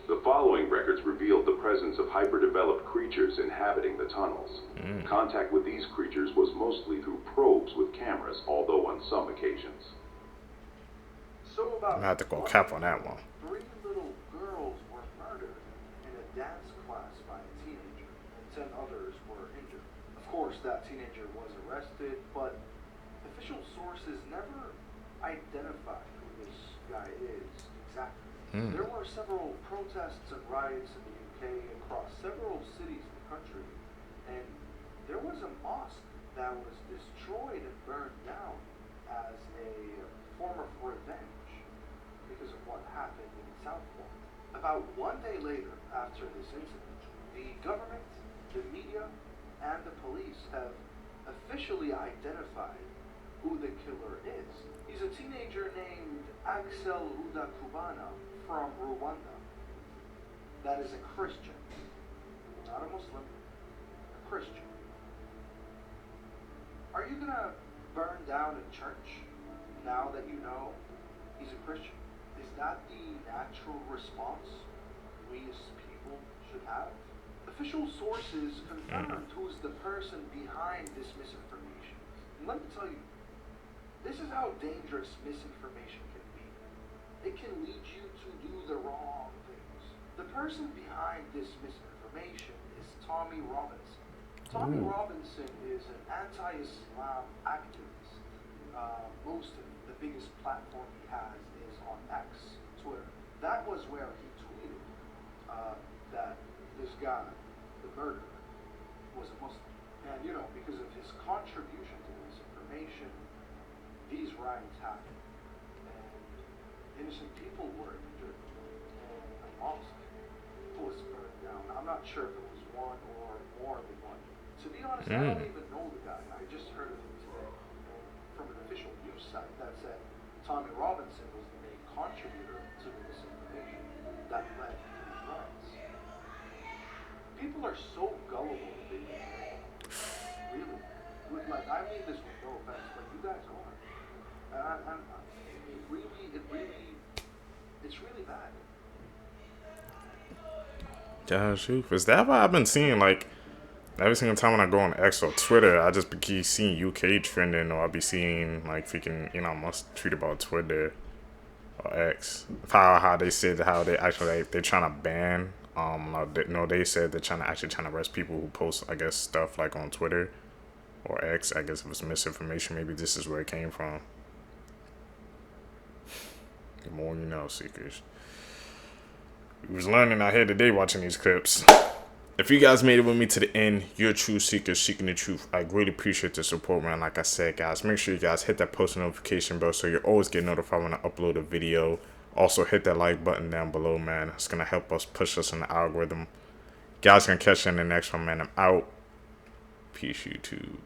The following records revealed the presence of hyperdeveloped creatures inhabiting the tunnels. Contact with these creatures was mostly through probes with cameras, although on some occasions. So about I'm gonna have to go cap on that one. 3 little girls were murdered in a dance class by a teenager, and 10 others were injured. Of course, that teenager was arrested, but official sources never identified who this guy is exactly. There were several protests and riots in the UK across several cities in the country, and there was a mosque that was destroyed and burned down as a form of revenge because of what happened in Southport. About 1 day later after this incident, the government, the media, and the police have officially identified who the killer is. He's a teenager named Axel Udakubana from Rwanda. That is a Christian, not a Muslim, a Christian. Are you gonna burn down a church now that you know he's a Christian? Is that the natural response we as people should have? Official sources confirmed who's the person behind this misinformation. And let me tell you, this is how dangerous misinformation can be. It can lead you to do the wrong things. The person behind this misinformation is Tommy Robinson. Tommy Robinson is an anti-Islam activist. Most of the biggest platform he has is on X, Twitter. That was where he tweeted that this guy, the murderer, was a Muslim. And you know, because of his contribution to this information, these riots happened, and innocent people were injured, and a mosque was burned down. I'm not sure if it was one or more than one. To be honest, I don't even know the guy. I just heard of him today from an official news site that said Tommy Robinson was the main contributor to the misinformation that led to these riots. People are so gullible to the internet. Really. Like, I mean this with no offense, but you guys are. It's really bad. Yeah, shoot. Is that why I've been seeing, like, every single time when I go on X or Twitter, I just keep seeing UK trending, or I'll be seeing, like, freaking, you know, must tweet about Twitter or X. How they said how they actually, they're trying to ban, they said they're trying to arrest people who post, I guess, stuff, like, on Twitter or X. I guess if it's misinformation, maybe this is where it came from. The more you know, Seekers. We was learning out here today watching these clips. If you guys made it with me to the end, you're a true seeker seeking the truth. I really appreciate the support, man. Like I said, guys, make sure you guys hit that post notification bell so you always get notified when I upload a video. Also, hit that like button down below, man. It's going to help us push us in the algorithm. Guys, gonna catch you in the next one, man. I'm out. Peace, YouTube.